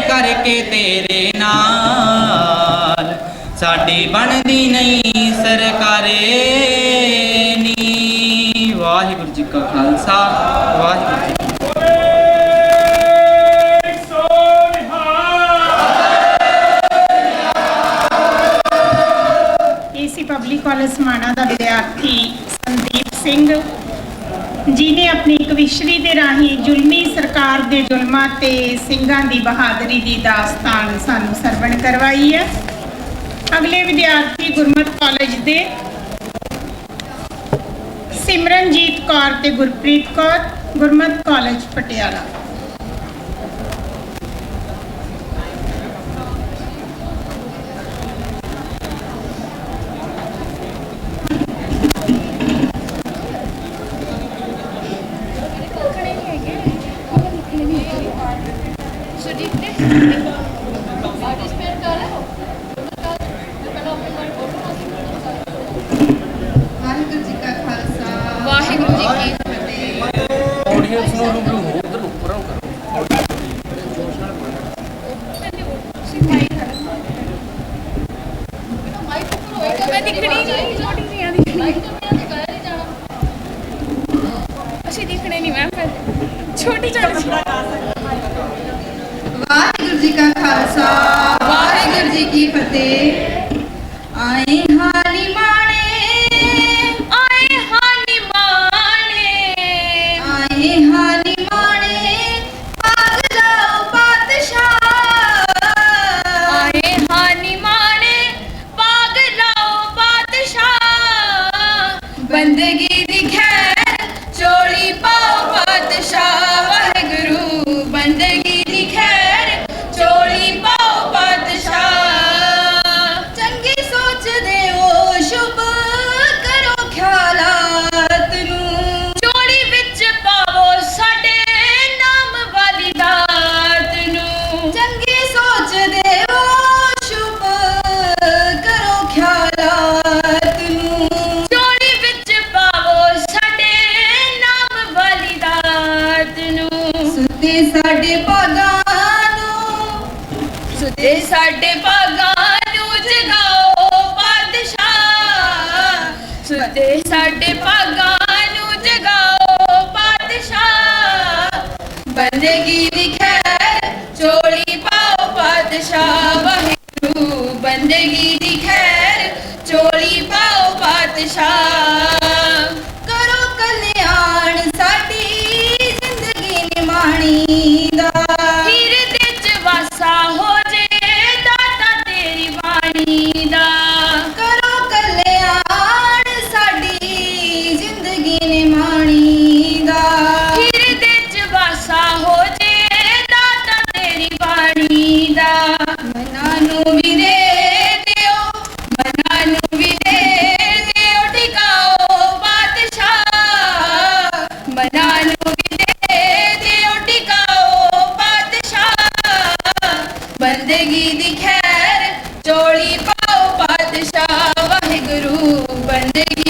करके तेरे नाल साडी बनदी नहीं सरकारे नी। वाहिगुरु जी का खालसा वाहिगुरु जी की एसी पब्लिक कॉलेज समाना का विद्यार्थी संदीप सिंह जी ने अपनी कविश्री के राही जुलमी सरकार के जुलमां ते ਸਿੰਘਾਂ ਦੀ बहादुरी की दास्तान सानू सरवण करवाई है। अगले विद्यार्थी गुरमत कॉलेज के सिमरनजीत कौर ते गुरप्रीत कौर गुरमत कॉलेज पटियाला। ਵਾਹਿਗੁਰੂ ਜੀ ਕਾ ਖਾਲਸਾ ਵਾਹਿਗੁਰੂ ਜੀ ਕੀ ਫਤਿਹ। ਆਡੀਅנס ਨੂੰ ਰੂਬਰੂ ਹੋ ਉਧਰ ਉੱਪਰ ਕਰੋ। ਮੈਂ ਦਿਖਣੀ ਨਹੀਂ ਛੋਟੀ ਨਹੀਂ ਆਦੀ ਅਸੀਂ ਦਿਖਣੇ ਨਹੀਂ ਮੈਮ ਫਿਰ ਛੋਟੀ ਛੋਟੀ। ਵਾਹਿਗੁਰੂ ਜੀ ਕਾ ਖਾਲਸਾ ਵਾਹਿਗੁਰੂ ਜੀ ਕੀ ਫਤਿਹ। ਆਏ ਹਾਲੀ ਮਾਣੇ ਆਏ ਹਾਨੀ ਮਾਣੇ ਆਏ ਹਾਲੀ ਮਾਣੇ ਭਾਗ ਜਾਓ ਬਾਦਸ਼ਾਹ ਆਏ ਹਾਨੀ ਮਾਣੇ ਭਾਗ ਲਾਓ ਬਾਦਸ਼ਾਹ ਬੰਦਗੀ ਦੀ ਖੈਰ ਚੋਲੀ ਪਾਓ ਪਾਤਸ਼ਾਹ ਵਾਹਿਗੁਰੂ ਬੰਦਗੀ ਦੀ ਖੈਰ ਚੋਲੀ ਪਾਓ ਪਾਤਸ਼ਾਹ ਚੰਗੀ ਸੋਚਦੇ ਹੋ ਸ਼ੁਭ ਕਰੋ ਖਿਆਲਾਤ ਨੂੰ ਚੋਲੀ ਵਿੱਚ ਪਾਵੋ ਸਾਡੇ ਨਾਮ ਵਾਲੀ ਦਾਤ ਨੂੰ ਚੰਗੀ ਸੋਚਦੇ ਹੋ ਸ਼ੁਭ ਕਰੋ ਖਿਆਲਾਤ ਨੂੰ ਚੋਲੀ ਵਿੱਚ ਪਾਵੋ ਸਾਡੇ ਨਾਮ ਵਾਲੀ ਦਾਤ ਨੂੰ ਸੁੱਤੇ ਸਾਡੇ ਭਾਗਾਂ ਨੂੰ ਸੁੱਤੇ ਸਾਡੇ ਭਾਗਾਂ ਨੂੰ ਜਗਾਓ ਪਾਤਸ਼ਾਹ ਸੁੱਤੇ ਸਾਡੇ ਭਾਗਾਂ ਨੂੰ ਜਗਾਓ ਪਾਤਸ਼ਾਹ ਬੰਦਗੀ ਦੀ ਖੈਰ ਚੋਲੀ ਪਾਓ ਪਾਤਸ਼ਾਹ ਵਾਹਿਗੁਰੂ ਬੰਦਗੀ ਦੀ ਖੈਰ ਚੋਲੀ ਪਾਓ ਪਾਤਸ਼ਾਹ ਕਰੋ ਕਲਿਆਣ ਸਾਡੀ ਜ਼ਿੰਦਗੀ ਨਿਮਾਣੀ ਦਾ ਹਿਰਦੇ ਚ ਵਾਸਾ ਹੋ ਜੇ ਦਾਤਾ ਤੇਰੀ ਬਾਣੀ ਦਾ ਕਰੋ ਕਲਿਆਣ ਸਾਡੀ ਜ਼ਿੰਦਗੀ ਨਿਮਾਣੀ ਦਾ ਹਿਰਦੇ ਚ ਵਾਸਾ ਹੋ ਜੇ ਦਾਤਾ ਤੇਰੀ ਬਾਣੀ ਦਾ ਮਨਾਂ ਨੂੰ ਵੀ ਦੇ ਦਿਓ ਮਨਾਂ ਨੂੰ ਵੀ ਦੇ ਦਿਓ ਟਿਕਾਓ ਪਾਤਸ਼ਾਹ ਮਨਾਂ ਨੂੰ ਵੀ ਦੇ ਦਿਓ ਟਿਕਾਓ ਪਾਤਸ਼ਾਹ ਬੰਦਗੀ ਦੀ ਖੈਰ ਚੋਲੀ ਪਾਓ ਪਾਤਸ਼ਾਹ ਵਾਹਿਗੁਰੂ ਬੰਦਗੀ